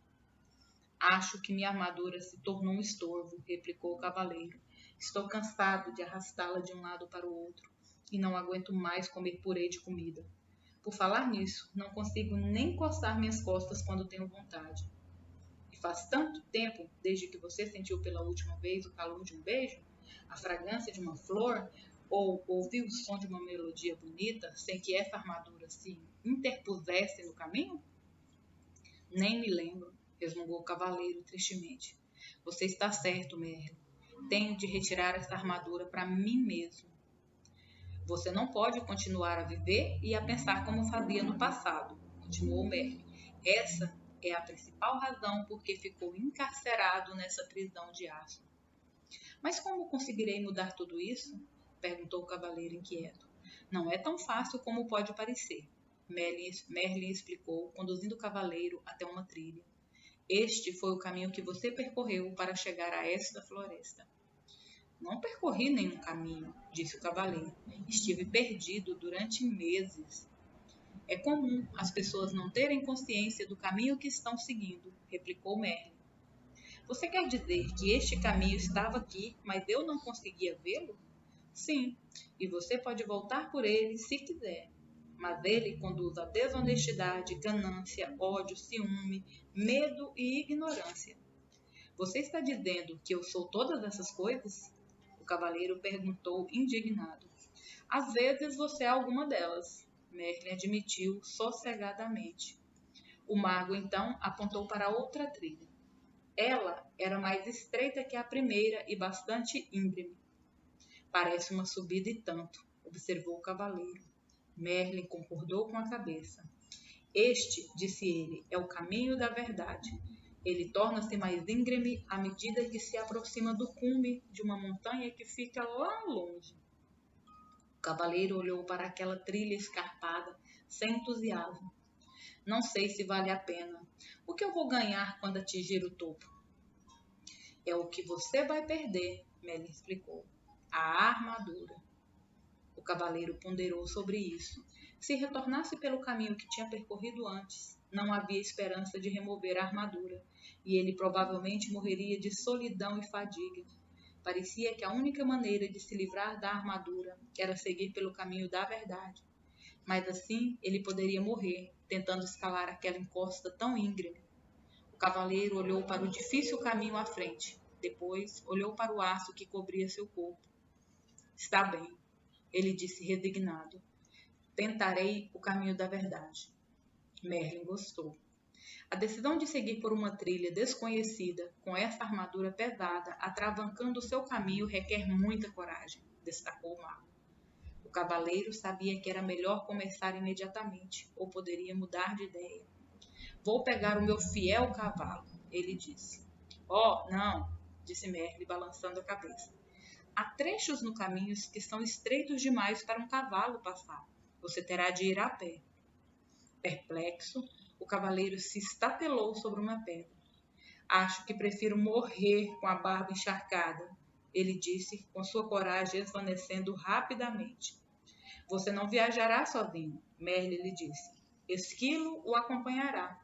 Acho que minha armadura se tornou um estorvo, replicou o cavaleiro. Estou cansado de arrastá-la de um lado para o outro, e não aguento mais comer purê de comida. Por falar nisso, não consigo nem coçar minhas costas quando tenho vontade. E faz tanto tempo desde que você sentiu pela última vez o calor de um beijo, a fragrância de uma flor, ou ouviu o som de uma melodia bonita sem que essa armadura se interpusesse no caminho? Nem me lembro, resmungou o cavaleiro tristemente. Você está certo, Merlin. Tenho de retirar essa armadura para mim mesmo. Você não pode continuar a viver e a pensar como fazia no passado, continuou Merlin. Essa é a principal razão por que ficou encarcerado nessa prisão de aço. Mas como conseguirei mudar tudo isso? Perguntou o cavaleiro inquieto. Não é tão fácil como pode parecer. Merlin explicou, conduzindo o cavaleiro até uma trilha. Este foi o caminho que você percorreu para chegar a esta floresta. Não percorri nenhum caminho, disse o cavaleiro. Estive perdido durante meses. É comum as pessoas não terem consciência do caminho que estão seguindo, replicou Merlin. Você quer dizer que este caminho estava aqui, mas eu não conseguia vê-lo? Sim, e você pode voltar por ele se quiser. Mas ele conduz à desonestidade, ganância, ódio, ciúme, medo e ignorância. Você está dizendo que eu sou todas essas coisas? O cavaleiro perguntou indignado. Às vezes você é alguma delas, Merlin admitiu sossegadamente. O mago então apontou para outra trilha. Ela era mais estreita que a primeira e bastante íngreme. Parece uma subida e tanto, observou o cavaleiro. Merlin concordou com a cabeça. Este, disse ele, é o caminho da verdade. Ele torna-se mais íngreme à medida que se aproxima do cume de uma montanha que fica lá longe. O cavaleiro olhou para aquela trilha escarpada, sem entusiasmo. Não sei se vale a pena. O que eu vou ganhar quando atingir o topo? É o que você vai perder, Merlin explicou. A armadura. O cavaleiro ponderou sobre isso. Se retornasse pelo caminho que tinha percorrido antes, não havia esperança de remover a armadura, e ele provavelmente morreria de solidão e fadiga. Parecia que a única maneira de se livrar da armadura era seguir pelo caminho da verdade. Mas assim ele poderia morrer, tentando escalar aquela encosta tão íngreme. O cavaleiro olhou para o difícil caminho à frente. Depois olhou para o aço que cobria seu corpo. Está bem, ele disse resignado. Tentarei o caminho da verdade. Merlin gostou. A decisão de seguir por uma trilha desconhecida, com essa armadura pesada, atravancando o seu caminho, requer muita coragem, destacou o mago. O cavaleiro sabia que era melhor começar imediatamente, ou poderia mudar de ideia. Vou pegar o meu fiel cavalo, ele disse. Oh, não, disse Merlin, balançando a cabeça. Há trechos no caminho que são estreitos demais para um cavalo passar. Você terá de ir a pé. Perplexo, o cavaleiro se estatelou sobre uma pedra. Acho que prefiro morrer com a barba encharcada, ele disse, com sua coragem esvanecendo rapidamente. Você não viajará sozinho, Merlin lhe disse. Esquilo o acompanhará.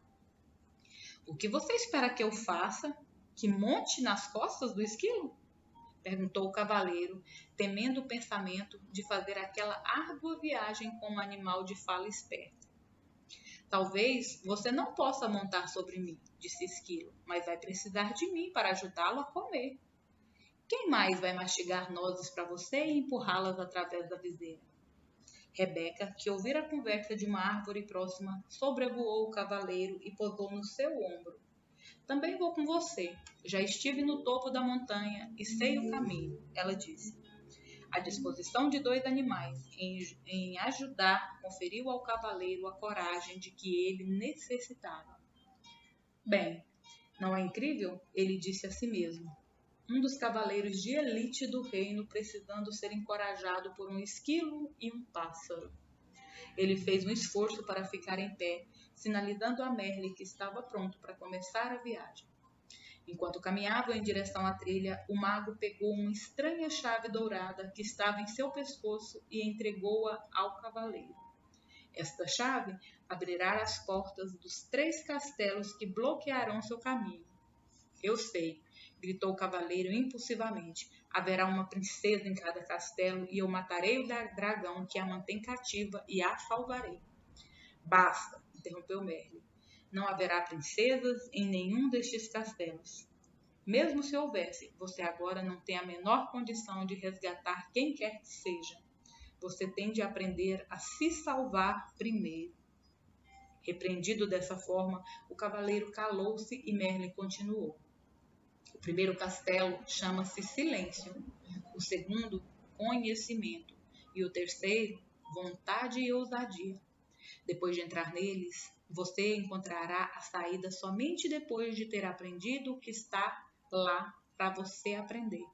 O que você espera que eu faça? Que monte nas costas do esquilo? Perguntou o cavaleiro, temendo o pensamento de fazer aquela árdua viagem com um animal de fala esperta. Talvez você não possa montar sobre mim, disse Esquilo, mas vai precisar de mim para ajudá-lo a comer. Quem mais vai mastigar nozes para você e empurrá-las através da viseira? Rebeca, que ouvira a conversa de uma árvore próxima, sobrevoou o cavaleiro e pousou no seu ombro. Também vou com você. Já estive no topo da montanha e sei o caminho, ela disse. A disposição de dois animais em ajudar conferiu ao cavaleiro a coragem de que ele necessitava. Bem, não é incrível? Ele disse a si mesmo. Um dos cavaleiros de elite do reino precisando ser encorajado por um esquilo e um pássaro. Ele fez um esforço para ficar em pé, sinalizando a Merle que estava pronto para começar a viagem. Enquanto caminhavam em direção à trilha, o mago pegou uma estranha chave dourada que estava em seu pescoço e entregou-a ao cavaleiro. Esta chave abrirá as portas dos 3 castelos que bloquearão seu caminho. Eu sei, gritou o cavaleiro impulsivamente. Haverá uma princesa em cada castelo e eu matarei o dragão que a mantém cativa e a salvarei. Basta, interrompeu Merle. Não haverá princesas em nenhum destes castelos. Mesmo se houvesse, você agora não tem a menor condição de resgatar quem quer que seja. Você tem de aprender a se salvar primeiro. Repreendido dessa forma, o cavaleiro calou-se e Merle continuou. O primeiro castelo chama-se Silêncio, o segundo, Conhecimento, e o terceiro, Vontade e Ousadia. Depois de entrar neles, você encontrará a saída somente depois de ter aprendido o que está lá para você aprender.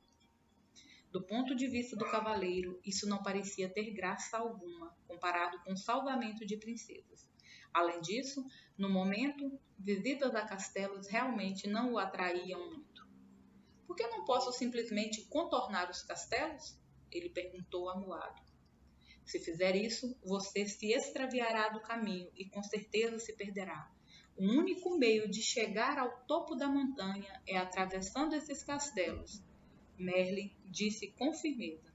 Do ponto de vista do cavaleiro, isso não parecia ter graça alguma, comparado com o salvamento de princesas. Além disso, no momento, visitas a castelos realmente não o atraíam muito. Por que não posso simplesmente contornar os castelos? Ele perguntou amuado. Se fizer isso, você se extraviará do caminho e com certeza se perderá. O único meio de chegar ao topo da montanha é atravessando esses castelos. Merle disse com firmeza.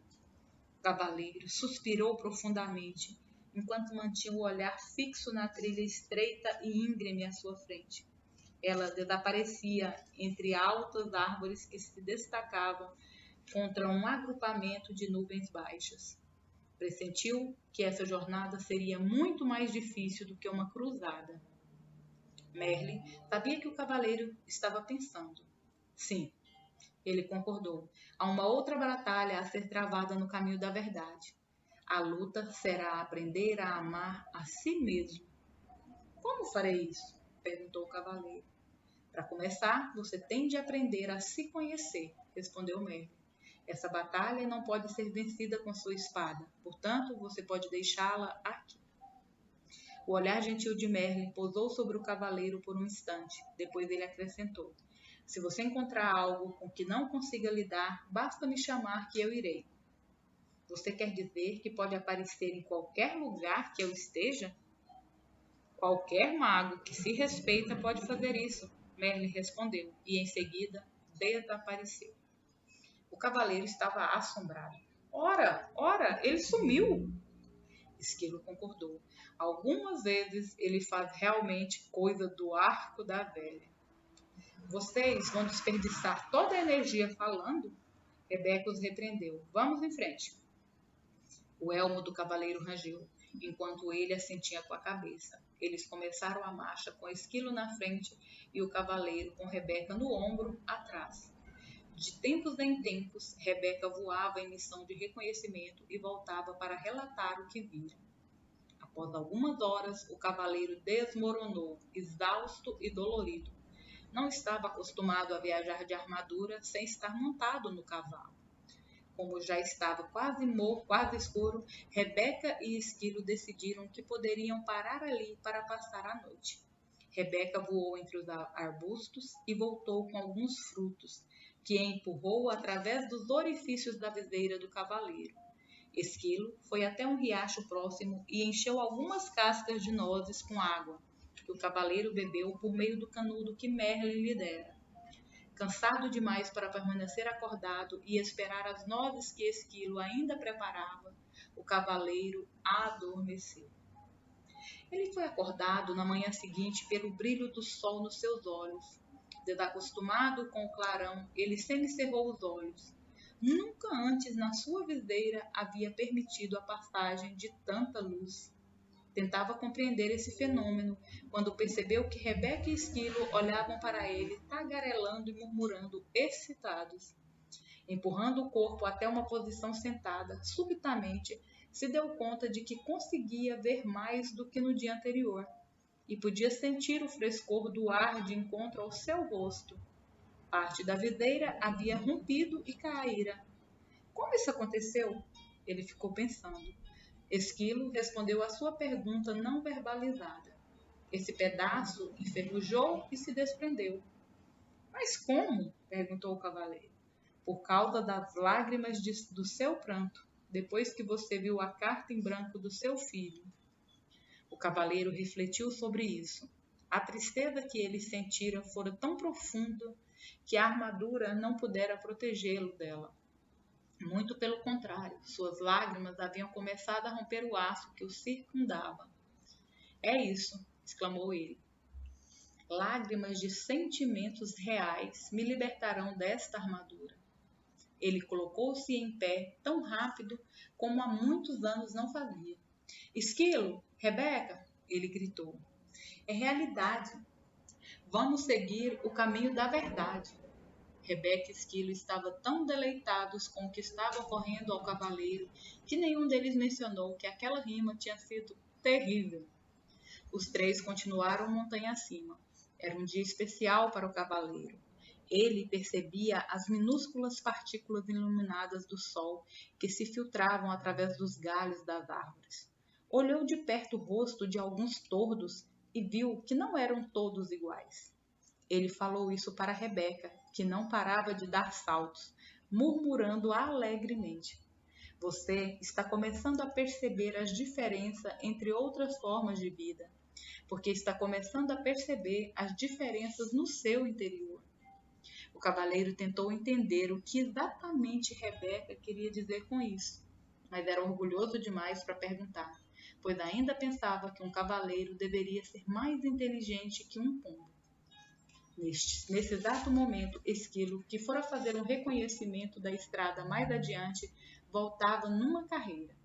O cavaleiro suspirou profundamente, enquanto mantinha o olhar fixo na trilha estreita e íngreme à sua frente. Ela desaparecia entre altas árvores que se destacavam contra um agrupamento de nuvens baixas. Pressentiu que essa jornada seria muito mais difícil do que uma cruzada. Merle sabia que o cavaleiro estava pensando. Sim, ele concordou. Há uma outra batalha a ser travada no caminho da verdade. A luta será aprender a amar a si mesmo. Como farei isso? Perguntou o cavaleiro. Para começar, você tem de aprender a se conhecer, respondeu Merle. Essa batalha não pode ser vencida com sua espada, portanto, você pode deixá-la aqui. O olhar gentil de Merle pousou sobre o cavaleiro por um instante, depois ele acrescentou. Se você encontrar algo com que não consiga lidar, basta me chamar que eu irei. Você quer dizer que pode aparecer em qualquer lugar que eu esteja? Qualquer mago que se respeita pode fazer isso, Merle respondeu, e em seguida desapareceu. O cavaleiro estava assombrado. Ora, ele sumiu! Esquilo concordou. Algumas vezes ele faz realmente coisa do arco da velha. Vocês vão desperdiçar toda a energia falando? Rebeca os repreendeu. Vamos em frente. O elmo do cavaleiro rangeu, enquanto ele assentia com a cabeça. Eles começaram a marcha com Esquilo na frente e o cavaleiro com Rebeca no ombro atrás. De tempos em tempos, Rebeca voava em missão de reconhecimento e voltava para relatar o que vira. Após algumas horas, o cavaleiro desmoronou, exausto e dolorido. Não estava acostumado a viajar de armadura sem estar montado no cavalo. Como já estava quase escuro, Rebeca e Esquilo decidiram que poderiam parar ali para passar a noite. Rebeca voou entre os arbustos e voltou com alguns frutos, que empurrou através dos orifícios da viseira do cavaleiro. Esquilo foi até um riacho próximo e encheu algumas cascas de nozes com água, que o cavaleiro bebeu por meio do canudo que Merlin lhe dera. Cansado demais para permanecer acordado e esperar as nozes que Esquilo ainda preparava, o cavaleiro adormeceu. Ele foi acordado na manhã seguinte pelo brilho do sol nos seus olhos. Desacostumado com o clarão, ele semicerrou os olhos. Nunca antes na sua videira havia permitido a passagem de tanta luz. Tentava compreender esse fenômeno quando percebeu que Rebeca e Esquilo olhavam para ele, tagarelando e murmurando, excitados. Empurrando o corpo até uma posição sentada, subitamente se deu conta de que conseguia ver mais do que no dia anterior e podia sentir o frescor do ar de encontro ao seu rosto. Parte da videira havia rompido e caíra. Como isso aconteceu? Ele ficou pensando. Esquilo respondeu à sua pergunta não verbalizada. Esse pedaço enferrujou e se desprendeu. Mas como? Perguntou o cavaleiro. Por causa das lágrimas do seu pranto, depois que você viu a carta em branco do seu filho. O cavaleiro refletiu sobre isso. A tristeza que ele sentira fora tão profunda que a armadura não pudera protegê-lo dela. Muito pelo contrário, suas lágrimas haviam começado a romper o aço que o circundava. É isso, exclamou ele. Lágrimas de sentimentos reais me libertarão desta armadura. Ele colocou-se em pé tão rápido como há muitos anos não fazia. Esquilo, Rebeca, ele gritou. É realidade. Vamos seguir o caminho da verdade. Rebeca e Esquilo estavam tão deleitados com o que estava ocorrendo ao cavaleiro que nenhum deles mencionou que aquela rima tinha sido terrível. Os três continuaram montanha acima. Era um dia especial para o cavaleiro. Ele percebia as minúsculas partículas iluminadas do sol que se filtravam através dos galhos das árvores. Olhou de perto o rosto de alguns tordos e viu que não eram todos iguais. Ele falou isso para Rebeca, que não parava de dar saltos, murmurando alegremente. Você está começando a perceber as diferenças entre outras formas de vida, porque está começando a perceber as diferenças no seu interior. O cavaleiro tentou entender o que exatamente Rebeca queria dizer com isso, mas era orgulhoso demais para perguntar, pois ainda pensava que um cavaleiro deveria ser mais inteligente que um pombo. Nesse exato momento, Esquilo, que fora fazer um reconhecimento da estrada mais adiante, voltava numa carreira.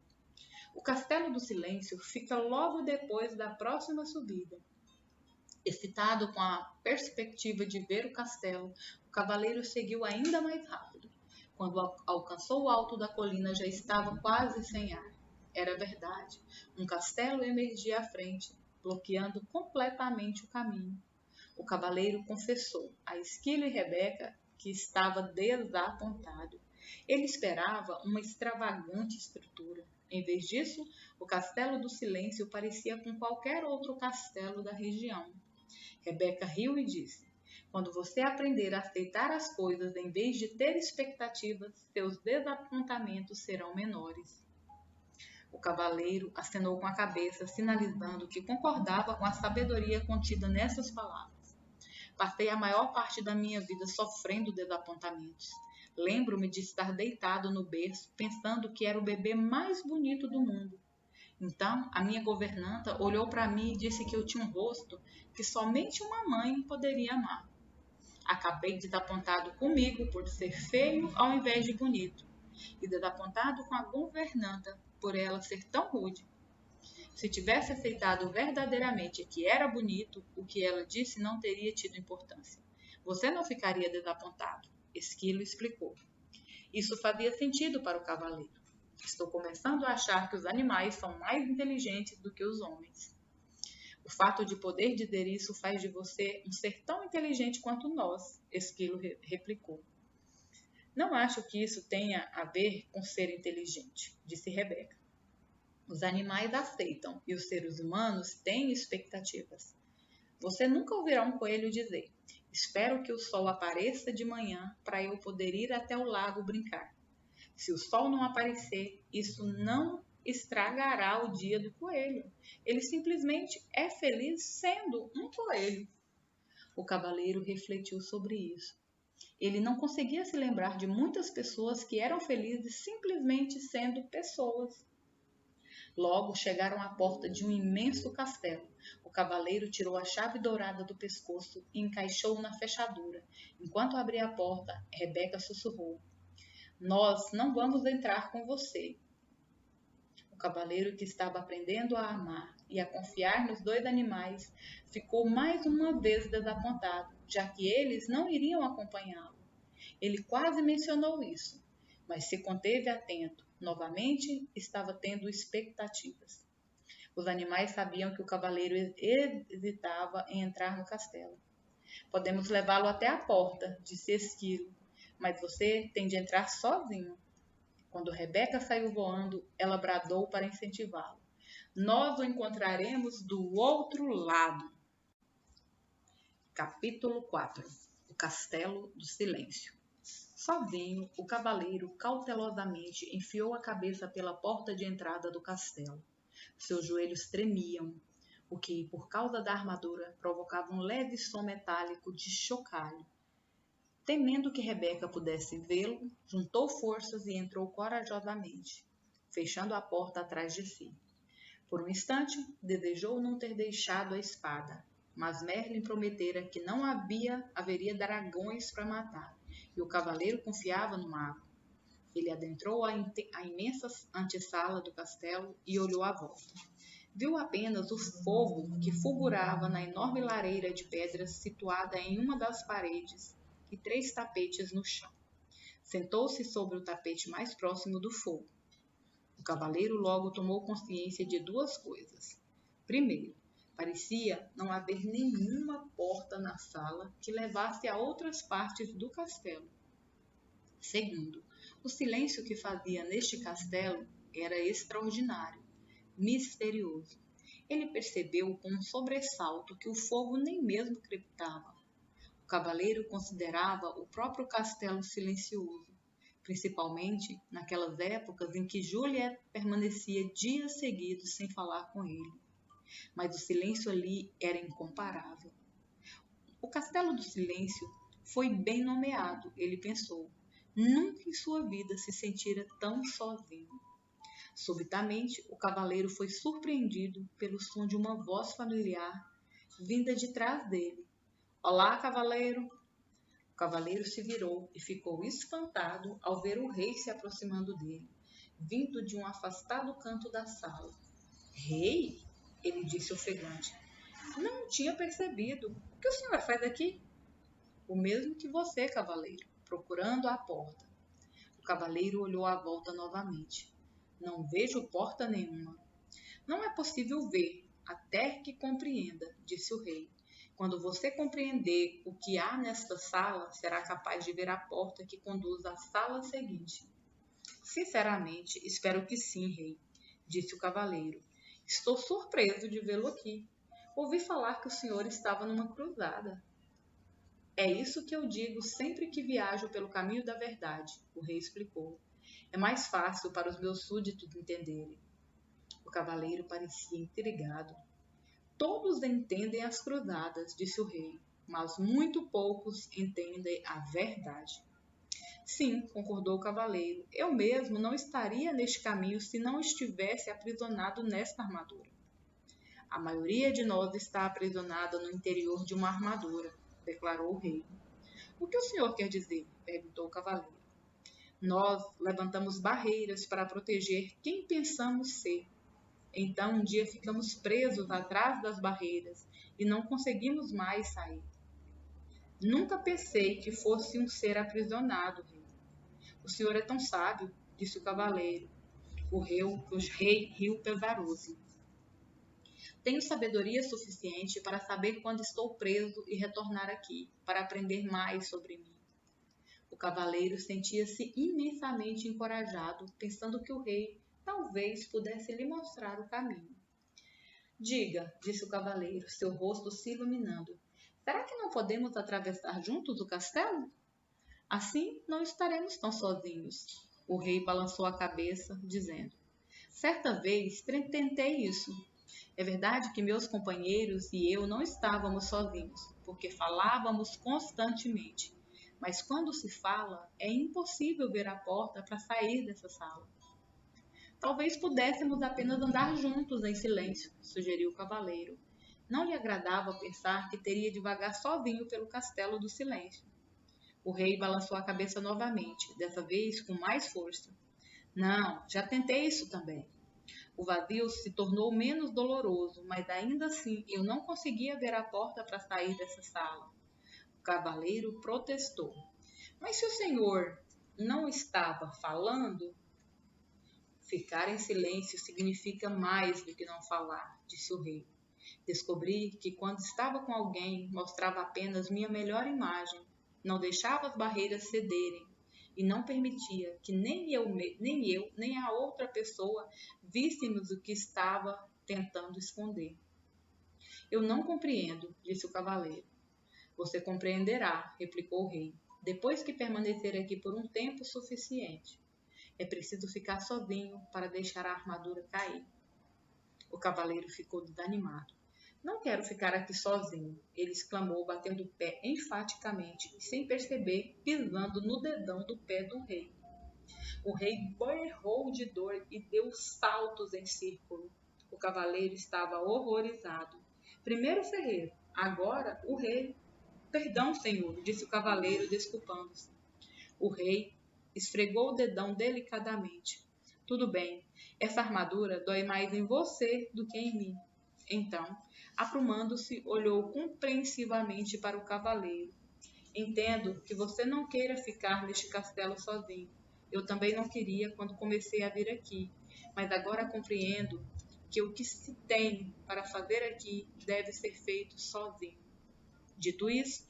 O Castelo do Silêncio fica logo depois da próxima subida. Excitado com a perspectiva de ver o castelo, o cavaleiro seguiu ainda mais rápido. Quando alcançou o alto da colina, já estava quase sem ar. Era verdade. Um castelo emergia à frente, bloqueando completamente o caminho. O cavaleiro confessou a Esquilo e Rebeca que estava desapontado. Ele esperava uma extravagante estrutura. Em vez disso, o Castelo do Silêncio parecia com qualquer outro castelo da região. Rebeca riu e disse: quando você aprender a aceitar as coisas em vez de ter expectativas, seus desapontamentos serão menores. O cavaleiro acenou com a cabeça, sinalizando que concordava com a sabedoria contida nessas palavras. Passei a maior parte da minha vida sofrendo desapontamentos. Lembro-me de estar deitado no berço, pensando que era o bebê mais bonito do mundo. Então, a minha governanta olhou para mim e disse que eu tinha um rosto que somente uma mãe poderia amar. Acabei desapontado comigo por ser feio ao invés de bonito, e desapontado com a governanta por ela ser tão rude. Se tivesse aceitado verdadeiramente que era bonito, o que ela disse não teria tido importância. Você não ficaria desapontado, Esquilo explicou. Isso fazia sentido para o cavaleiro. Estou começando a achar que os animais são mais inteligentes do que os homens. O fato de poder dizer isso faz de você um ser tão inteligente quanto nós, Esquilo replicou. Não acho que isso tenha a ver com ser inteligente, disse Rebeca. Os animais aceitam e os seres humanos têm expectativas. Você nunca ouvirá um coelho dizer: espero que o sol apareça de manhã para eu poder ir até o lago brincar. Se o sol não aparecer, isso não estragará o dia do coelho. Ele simplesmente é feliz sendo um coelho. O cavaleiro refletiu sobre isso. Ele não conseguia se lembrar de muitas pessoas que eram felizes simplesmente sendo pessoas. Logo chegaram à porta de um imenso castelo. O cavaleiro tirou a chave dourada do pescoço e encaixou na fechadura. Enquanto abria a porta, Rebeca sussurrou: "Nós não vamos entrar com você." O cavaleiro, que estava aprendendo a amar e a confiar nos dois animais, ficou mais uma vez desapontado, já que eles não iriam acompanhá-lo. Ele quase mencionou isso, mas se conteve atento. Novamente, estava tendo expectativas. Os animais sabiam que o cavaleiro hesitava em entrar no castelo. "Podemos levá-lo até a porta", disse Esquilo, "mas você tem de entrar sozinho." Quando Rebeca saiu voando, ela bradou para incentivá-lo: "Nós o encontraremos do outro lado." Capítulo 4. O Castelo do Silêncio. Sozinho, o cavaleiro cautelosamente enfiou a cabeça pela porta de entrada do castelo. Seus joelhos tremiam, o que, por causa da armadura, provocava um leve som metálico de chocalho. Temendo que Rebeca pudesse vê-lo, juntou forças e entrou corajosamente, fechando a porta atrás de si. Por um instante, desejou não ter deixado a espada, mas Merlin prometera que não haveria dragões para matar, e o cavaleiro confiava no mago. Ele adentrou a imensa antessala do castelo e olhou à volta. Viu apenas o fogo que fulgurava na enorme lareira de pedras situada em uma das paredes e 3 tapetes no chão. Sentou-se sobre o tapete mais próximo do fogo. O cavaleiro logo tomou consciência de 2 coisas. Primeiro, parecia não haver nenhuma porta na sala que levasse a outras partes do castelo. Segundo, o silêncio que fazia neste castelo era extraordinário, misterioso. Ele percebeu com um sobressalto que o fogo nem mesmo crepitava. O cavaleiro considerava o próprio castelo silencioso, principalmente naquelas épocas em que Juliet permanecia dias seguidos sem falar com ele. Mas o silêncio ali era incomparável. O Castelo do Silêncio foi bem nomeado, ele pensou. Nunca em sua vida se sentira tão sozinho. Subitamente, o cavaleiro foi surpreendido pelo som de uma voz familiar vinda de trás dele. "Olá, cavaleiro!" O cavaleiro se virou e ficou espantado ao ver o rei se aproximando dele, vindo de um afastado canto da sala. "Rei?" ele disse ofegante. "Não tinha percebido. O que o senhor faz aqui?" "O mesmo que você, cavaleiro, procurando a porta." O cavaleiro olhou à volta novamente. "Não vejo porta nenhuma." "Não é possível ver, até que compreenda," disse o rei. "Quando você compreender o que há nesta sala, será capaz de ver a porta que conduz à sala seguinte." "Sinceramente, espero que sim, rei," disse o cavaleiro. "Estou surpreso de vê-lo aqui. Ouvi falar que o senhor estava numa cruzada." "É isso que eu digo sempre que viajo pelo caminho da verdade," o rei explicou. "É mais fácil para os meus súditos entenderem." O cavaleiro parecia intrigado. "Todos entendem as cruzadas," disse o rei, "mas muito poucos entendem a verdade." "Sim," concordou o cavaleiro, "eu mesmo não estaria neste caminho se não estivesse aprisionado nesta armadura." "A maioria de nós está aprisionada no interior de uma armadura," declarou o rei. "O que o senhor quer dizer?" perguntou o cavaleiro. "Nós levantamos barreiras para proteger quem pensamos ser. Então, um dia ficamos presos atrás das barreiras e não conseguimos mais sair." "Nunca pensei que fosse um ser aprisionado, rei." "O senhor é tão sábio," disse o cavaleiro. O rei riu pesaroso. "Tenho sabedoria suficiente para saber quando estou preso e retornar aqui, para aprender mais sobre mim." O cavaleiro sentia-se imensamente encorajado, pensando que o rei talvez pudesse lhe mostrar o caminho. "Diga," disse o cavaleiro, seu rosto se iluminando, "será que não podemos atravessar juntos o castelo? Assim não estaremos tão sozinhos." O rei balançou a cabeça, dizendo: certa vez tentei isso. É verdade que meus companheiros e eu não estávamos sozinhos, porque falávamos constantemente. Mas quando se fala, é impossível ver a porta para sair dessa sala. Talvez pudéssemos apenas andar juntos em silêncio, sugeriu o cavaleiro. Não lhe agradava pensar que teria de vagar sozinho pelo castelo do silêncio. O rei balançou a cabeça novamente, dessa vez com mais força. Não, já tentei isso também. O vazio se tornou menos doloroso, mas ainda assim eu não conseguia ver a porta para sair dessa sala. O cavaleiro protestou. Mas se o senhor não estava falando? Ficar em silêncio significa mais do que não falar, disse o rei. Descobri que quando estava com alguém, mostrava apenas minha melhor imagem, não deixava as barreiras cederem e não permitia que nem eu, nem a outra pessoa víssemos o que estava tentando esconder. Eu não compreendo, disse o cavaleiro. Você compreenderá, replicou o rei, depois que permanecer aqui por um tempo suficiente. É preciso ficar sozinho para deixar a armadura cair. O cavaleiro ficou desanimado. Não quero ficar aqui sozinho, ele exclamou, batendo o pé enfaticamente e, sem perceber, pisando no dedão do pé do rei. O rei berrou de dor e deu saltos em círculo. O cavaleiro estava horrorizado. Primeiro o ferreiro, agora o rei. Perdão, senhor, disse o cavaleiro, desculpando-se. O rei esfregou o dedão delicadamente. Tudo bem, essa armadura dói mais em você do que em mim. Então, aprumando-se, olhou compreensivamente para o cavaleiro. Entendo que você não queira ficar neste castelo sozinho. Eu também não queria quando comecei a vir aqui, mas agora compreendo que o que se tem para fazer aqui deve ser feito sozinho. Dito isso,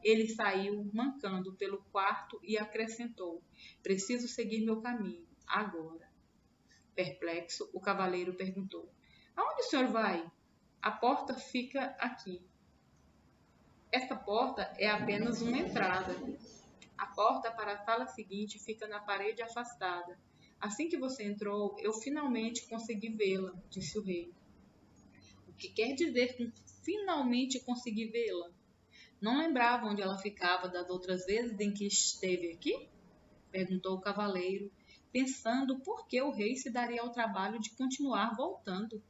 ele saiu mancando pelo quarto e acrescentou: preciso seguir meu caminho, agora. Perplexo, o cavaleiro perguntou: aonde o senhor vai? A porta fica aqui. Esta porta é apenas uma entrada. A porta para a sala seguinte fica na parede afastada. Assim que você entrou, eu finalmente consegui vê-la, disse o rei. O que quer dizer com finalmente consegui vê-la? Não lembrava onde ela ficava das outras vezes em que esteve aqui? Perguntou o cavaleiro, pensando por que o rei se daria ao trabalho de continuar voltando.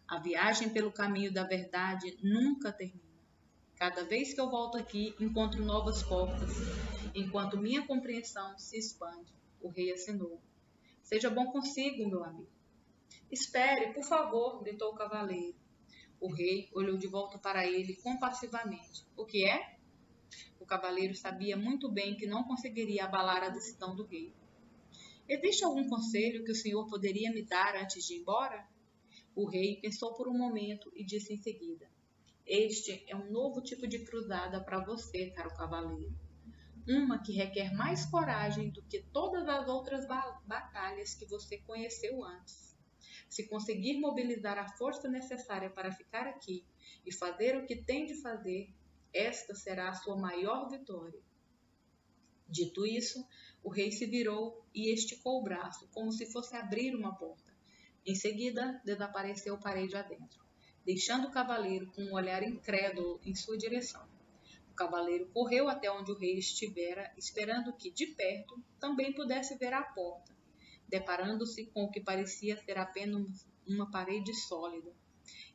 A viagem pelo caminho da verdade nunca termina. Cada vez que eu volto aqui, encontro novas portas, enquanto minha compreensão se expande. O rei acenou. Seja bom consigo, meu amigo. Espere, por favor, gritou o cavaleiro. O rei olhou de volta para ele compassivamente. O que é? O cavaleiro sabia muito bem que não conseguiria abalar a decisão do rei. Existe algum conselho que o senhor poderia me dar antes de ir embora? O rei pensou por um momento e disse em seguida: este é um novo tipo de cruzada para você, caro cavaleiro. Uma que requer mais coragem do que todas as outras batalhas que você conheceu antes. Se conseguir mobilizar a força necessária para ficar aqui e fazer o que tem de fazer, esta será a sua maior vitória. Dito isso, o rei se virou e esticou o braço, como se fosse abrir uma porta. Em seguida, desapareceu parede adentro, deixando o cavaleiro com um olhar incrédulo em sua direção. O cavaleiro correu até onde o rei estivera, esperando que, de perto, também pudesse ver a porta, deparando-se com o que parecia ser apenas uma parede sólida.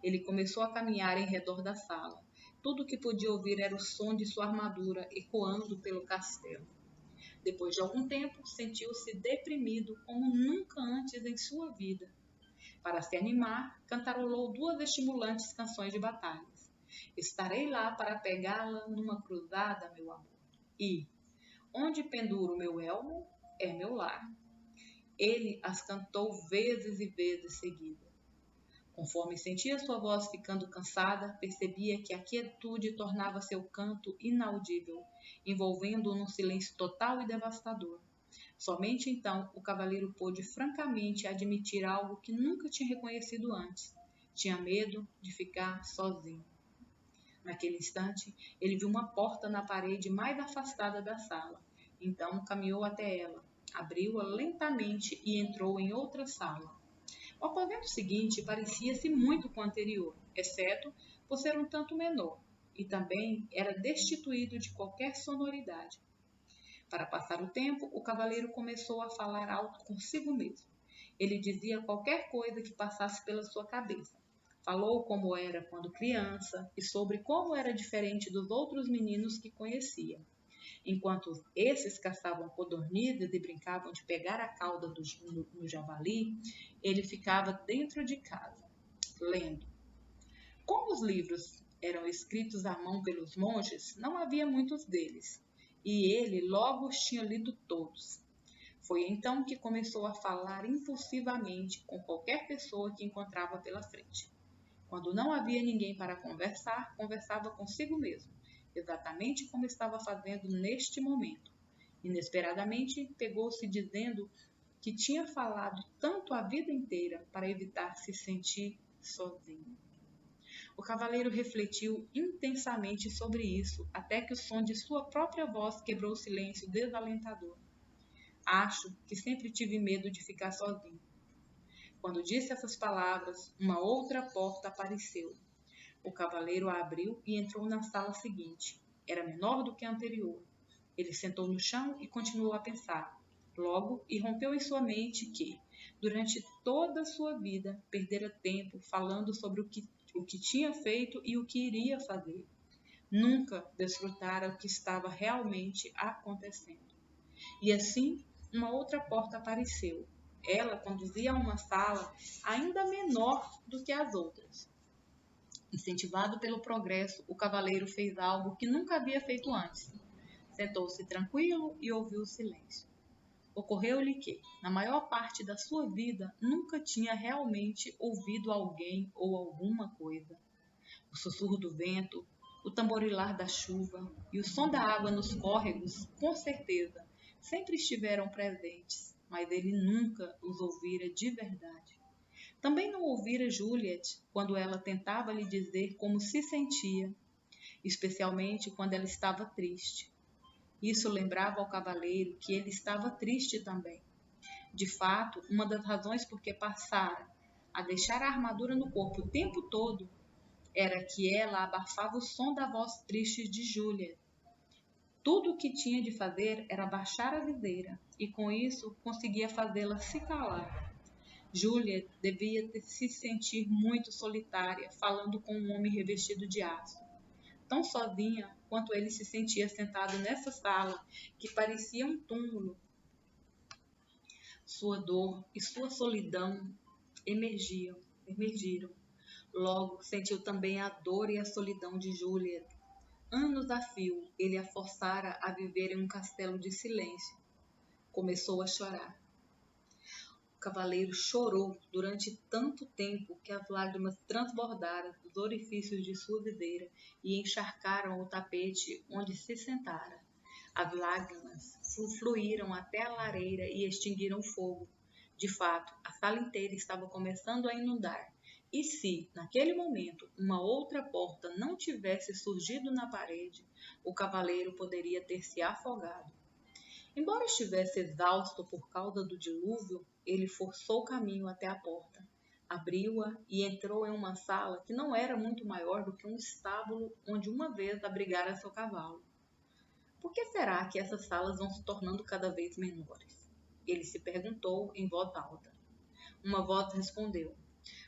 Ele começou a caminhar em redor da sala. Tudo o que podia ouvir era o som de sua armadura ecoando pelo castelo. Depois de algum tempo, sentiu-se deprimido como nunca antes em sua vida. Para se animar, cantarolou 2 estimulantes canções de batalhas. Estarei lá para pegá-la numa cruzada, meu amor. E, onde penduro meu elmo, é meu lar. Ele as cantou vezes e vezes seguidas. Conforme sentia sua voz ficando cansada, percebia que a quietude tornava seu canto inaudível, envolvendo-o num silêncio total e devastador. Somente então o cavaleiro pôde francamente admitir algo que nunca tinha reconhecido antes. Tinha medo de ficar sozinho. Naquele instante, ele viu uma porta na parede mais afastada da sala. Então caminhou até ela, Abriu-a lentamente e entrou em outra sala. O aposento seguinte parecia-se muito com o anterior, exceto por ser um tanto menor, e também era destituído de qualquer sonoridade. Para passar o tempo, o cavaleiro começou a falar alto consigo mesmo. Ele dizia qualquer coisa que passasse pela sua cabeça. Falou como era quando criança e sobre como era diferente dos outros meninos que conhecia. Enquanto esses caçavam codornizes e brincavam de pegar a cauda no javali, ele ficava dentro de casa, lendo. Como os livros eram escritos à mão pelos monges, não havia muitos deles, e ele logo os tinha lido todos. Foi então que começou a falar impulsivamente com qualquer pessoa que encontrava pela frente. Quando não havia ninguém para conversar, conversava consigo mesmo, exatamente como estava fazendo neste momento. Inesperadamente, pegou-se dizendo que tinha falado tanto a vida inteira para evitar se sentir sozinho. O cavaleiro refletiu intensamente sobre isso, até que o som de sua própria voz quebrou o silêncio desalentador. Acho que sempre tive medo de ficar sozinho. Quando disse essas palavras, uma outra porta apareceu. O cavaleiro a abriu e entrou na sala seguinte. Era menor do que a anterior. Ele sentou no chão e continuou a pensar. Logo, irrompeu em sua mente que, durante toda a sua vida, perdera tempo falando sobre o que tinha feito e o que iria fazer. Nunca desfrutara o que estava realmente acontecendo. E assim, uma outra porta apareceu. Ela conduzia a uma sala ainda menor do que as outras. Incentivado pelo progresso, o cavaleiro fez algo que nunca havia feito antes. Sentou-se tranquilo e ouviu o silêncio. Ocorreu-lhe que, na maior parte da sua vida, nunca tinha realmente ouvido alguém ou alguma coisa. O sussurro do vento, o tamborilar da chuva e o som da água nos córregos, com certeza, sempre estiveram presentes, mas ele nunca os ouvira de verdade. Também não ouvira Juliet quando ela tentava lhe dizer como se sentia, especialmente quando ela estava triste. Isso lembrava ao cavaleiro que ele estava triste também. De fato, uma das razões por que passara a deixar a armadura no corpo o tempo todo era que ela abafava o som da voz triste de Juliet. Tudo o que tinha de fazer era baixar a viseira, e com isso conseguia fazê-la se calar. Juliet devia se sentir muito solitária, falando com um homem revestido de aço. Tão sozinha quanto ele se sentia sentado nessa sala, que parecia um túmulo. Sua dor e sua solidão emergiram. Logo, sentiu também a dor e a solidão de Juliet. Anos a fio, ele a forçara a viver em um castelo de silêncio. Começou a chorar. O cavaleiro chorou durante tanto tempo que as lágrimas transbordaram dos orifícios de sua viseira e encharcaram o tapete onde se sentara. As lágrimas fluíram até a lareira e extinguiram o fogo. De fato, a sala inteira estava começando a inundar. E se, naquele momento, uma outra porta não tivesse surgido na parede, o cavaleiro poderia ter se afogado. Embora estivesse exausto por causa do dilúvio, ele forçou o caminho até a porta. Abriu-a e entrou em uma sala que não era muito maior do que um estábulo onde uma vez abrigara seu cavalo. Por que será que essas salas vão se tornando cada vez menores? Ele se perguntou em voz alta. Uma voz respondeu: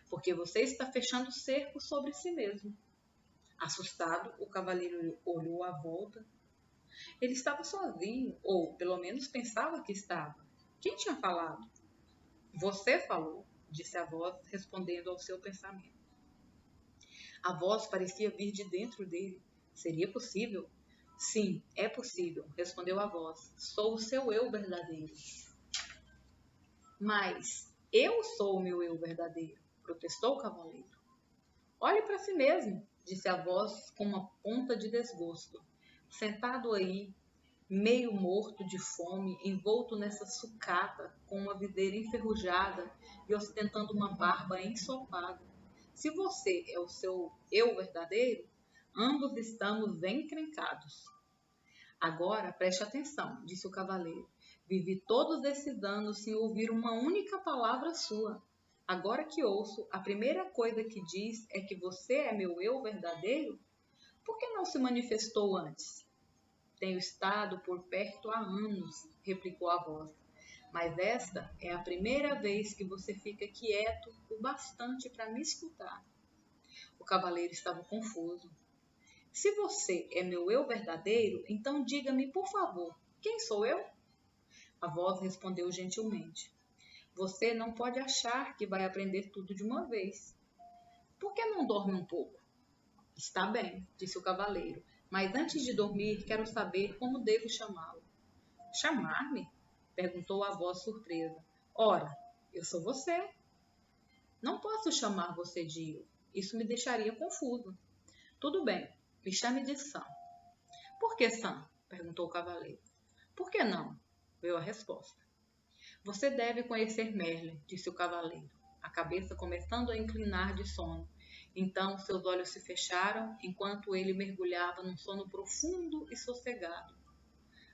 porque você está fechando cerco sobre si mesmo. Assustado, o cavaleiro olhou à volta. Ele estava sozinho, ou pelo menos pensava que estava. Quem tinha falado? Você falou, disse a voz, respondendo ao seu pensamento. A voz parecia vir de dentro dele. Seria possível? Sim, é possível, respondeu a voz. Sou o seu eu verdadeiro. Mas eu sou o meu eu verdadeiro, protestou o cavaleiro. Olhe para si mesmo, disse a voz com uma ponta de desgosto. Sentado aí, meio morto de fome, envolto nessa sucata, com uma videira enferrujada e ostentando uma barba ensopada. Se você é o seu eu verdadeiro, ambos estamos encrencados. Agora preste atenção, disse o cavaleiro. Vivi todos esses anos sem ouvir uma única palavra sua. Agora que ouço, a primeira coisa que diz é que você é meu eu verdadeiro? Por que não se manifestou antes? Tenho estado por perto há anos, replicou a voz. Mas esta é a primeira vez que você fica quieto o bastante para me escutar. O cavaleiro estava confuso. Se você é meu eu verdadeiro, então diga-me, por favor, quem sou eu? A voz respondeu gentilmente. Você não pode achar que vai aprender tudo de uma vez. Por que não dorme um pouco? Está bem, disse o cavaleiro, mas antes de dormir quero saber como devo chamá-lo. Chamar-me? Perguntou a voz surpresa. Ora, eu sou você. Não posso chamar você de eu. Isso me deixaria confuso. Tudo bem, me chame de Sam. Por que Sam? Perguntou o cavaleiro. Por que não? Veio a resposta. Você deve conhecer Merlin, disse o cavaleiro, a cabeça começando a inclinar de sono. Então seus olhos se fecharam enquanto ele mergulhava num sono profundo e sossegado.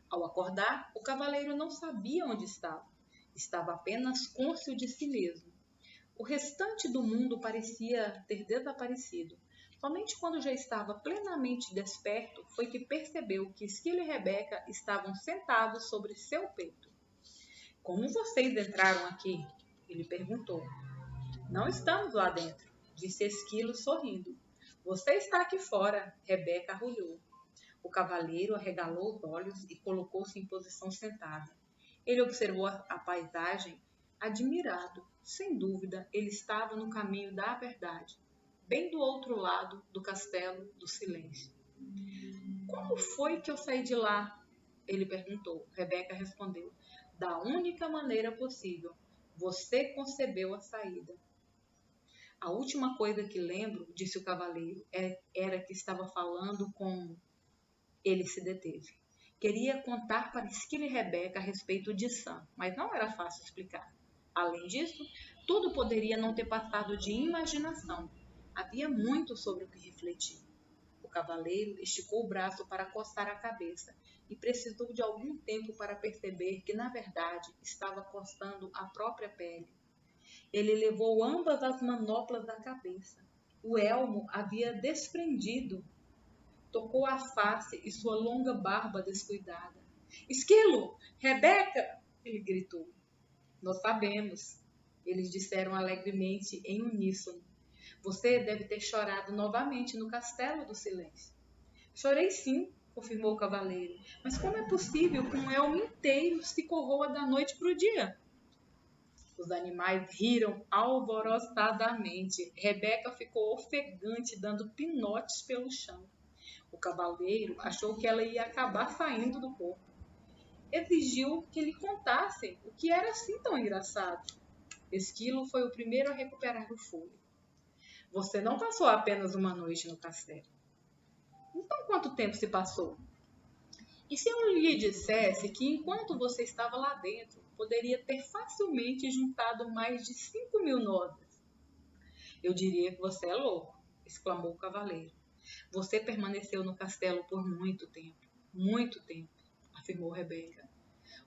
Ao acordar, o cavaleiro não sabia onde estava. Estava apenas cônscio de si mesmo. O restante do mundo parecia ter desaparecido. Somente quando já estava plenamente desperto foi que percebeu que Esquilo e Rebeca estavam sentados sobre seu peito. Como vocês entraram aqui? Ele perguntou. Não estamos lá dentro, disse Esquilo sorrindo. Você está aqui fora, Rebeca arrulhou. O cavaleiro arregalou os olhos e colocou-se em posição sentada. Ele observou a paisagem admirado. Sem dúvida, ele estava no caminho da verdade, bem do outro lado do castelo do silêncio. Como foi que eu saí de lá? Ele perguntou. Rebeca respondeu. Da única maneira possível. Você concebeu a saída. A última coisa que lembro, disse o cavaleiro, era que estava falando com... Ele se deteve. Queria contar para Esquilo e Rebeca a respeito de Sam, mas não era fácil explicar. Além disso, tudo poderia não ter passado de imaginação. Havia muito sobre o que refletir. O cavaleiro esticou o braço para coçar a cabeça e precisou de algum tempo para perceber que, na verdade, estava coçando a própria pele. Ele levou ambas as manoplas da cabeça. O elmo havia desprendido. Tocou a face e sua longa barba descuidada. Esquilo! Rebeca! Ele gritou. Nós sabemos, eles disseram alegremente em uníssono. Você deve ter chorado novamente no castelo do silêncio. Chorei sim, confirmou o cavaleiro. Mas como é possível que um elmo inteiro se corroa da noite para o dia? Os animais riram alvoroçadamente. Rebeca ficou ofegante, dando pinotes pelo chão. O cavaleiro achou que ela ia acabar saindo do corpo. Exigiu que lhe contassem o que era assim tão engraçado. Esquilo foi o primeiro a recuperar o fôlego. Você não passou apenas uma noite no castelo. Então quanto tempo se passou? E se eu lhe dissesse que enquanto você estava lá dentro, poderia ter facilmente juntado mais de 5.000 nozes? Eu diria que você é louco, exclamou o cavaleiro. Você permaneceu no castelo por muito tempo, afirmou Rebeca.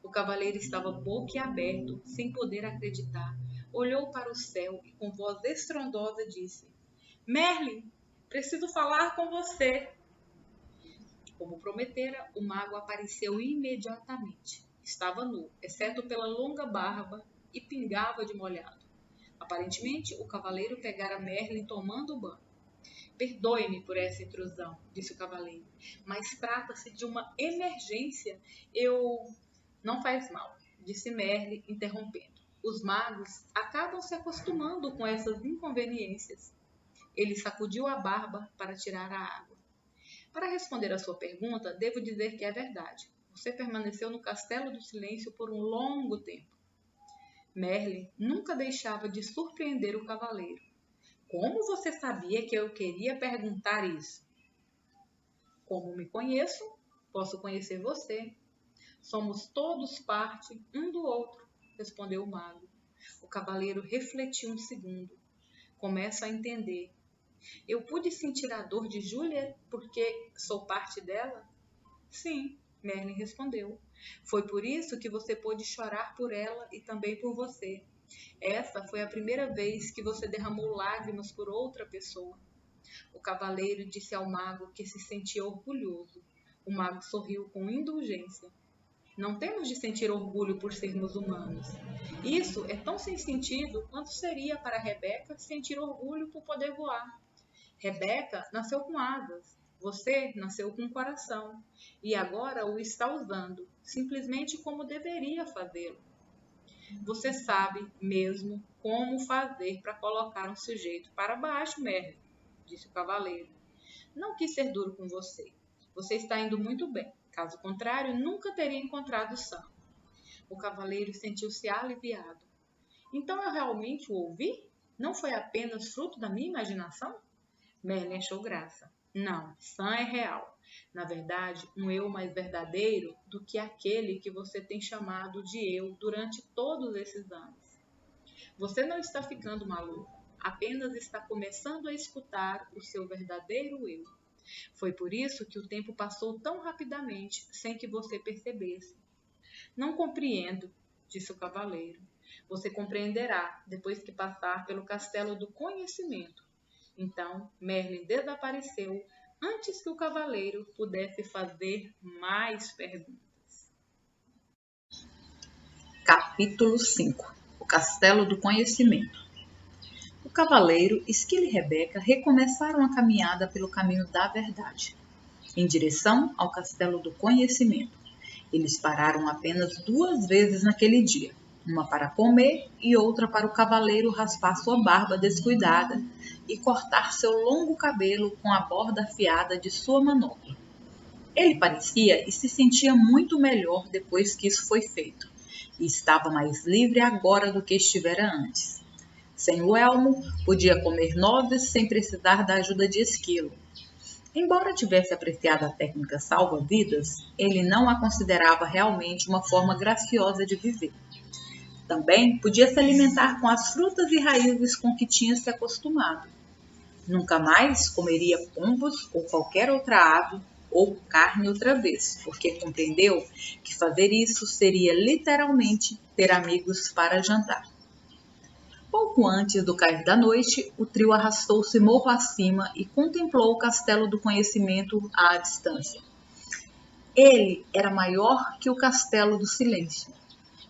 O cavaleiro estava boquiaberto, sem poder acreditar. Olhou para o céu e com voz estrondosa disse: Merlin, preciso falar com você. Como prometera, o mago apareceu imediatamente. Estava nu, exceto pela longa barba, e pingava de molhado. Aparentemente, o cavaleiro pegara Merlin tomando banho. Perdoe-me por essa intrusão, disse o cavaleiro, mas trata-se de uma emergência. Não faz mal, disse Merlin, interrompendo. Os magos acabam se acostumando com essas inconveniências. Ele sacudiu a barba para tirar a água. Para responder à sua pergunta, devo dizer que é verdade. Você permaneceu no Castelo do Silêncio por um longo tempo. Merlin nunca deixava de surpreender o cavaleiro. Como você sabia que eu queria perguntar isso? Como me conheço, posso conhecer você. Somos todos parte um do outro, respondeu o mago. O cavaleiro refletiu um segundo. Começo a entender. Eu pude sentir a dor de Juliet porque sou parte dela? Sim, Merlin respondeu. Foi por isso que você pôde chorar por ela e também por você. Essa foi a primeira vez que você derramou lágrimas por outra pessoa. O cavaleiro disse ao mago que se sentia orgulhoso. O mago sorriu com indulgência. Não temos de sentir orgulho por sermos humanos. Isso é tão sem sentido quanto seria para Rebeca sentir orgulho por poder voar. Rebeca nasceu com asas. Você nasceu com um coração e agora o está usando, simplesmente como deveria fazê-lo. Você sabe mesmo como fazer para colocar um sujeito para baixo, Merlin, disse o cavaleiro. Não quis ser duro com você. Você está indo muito bem. Caso contrário, nunca teria encontrado Sam. O cavaleiro sentiu-se aliviado. Então eu realmente o ouvi? Não foi apenas fruto da minha imaginação? Merlin achou graça. Não, Sam é real. Na verdade, um eu mais verdadeiro do que aquele que você tem chamado de eu durante todos esses anos. Você não está ficando maluco, apenas está começando a escutar o seu verdadeiro eu. Foi por isso que o tempo passou tão rapidamente, sem que você percebesse. Não compreendo, disse o cavaleiro. Você compreenderá depois que passar pelo castelo do conhecimento. Então, Merlin desapareceu antes que o cavaleiro pudesse fazer mais perguntas. Capítulo 5. O Castelo do Conhecimento. O cavaleiro, Esquilo e Rebeca recomeçaram a caminhada pelo caminho da verdade, em direção ao Castelo do Conhecimento. Eles pararam apenas 2 vezes naquele dia, uma para comer e outra para o cavaleiro raspar sua barba descuidada e cortar seu longo cabelo com a borda afiada de sua manopla. Ele parecia e se sentia muito melhor depois que isso foi feito, e estava mais livre agora do que estivera antes. Sem o elmo, podia comer nozes sem precisar da ajuda de Esquilo. Embora tivesse apreciado a técnica salva-vidas, ele não a considerava realmente uma forma graciosa de viver. Também podia se alimentar com as frutas e raízes com que tinha se acostumado. Nunca mais comeria pombos ou qualquer outra ave ou carne outra vez, porque compreendeu que fazer isso seria literalmente ter amigos para jantar. Pouco antes do cair da noite, o trio arrastou-se morro acima e contemplou o Castelo do Conhecimento à distância. Ele era maior que o Castelo do Silêncio,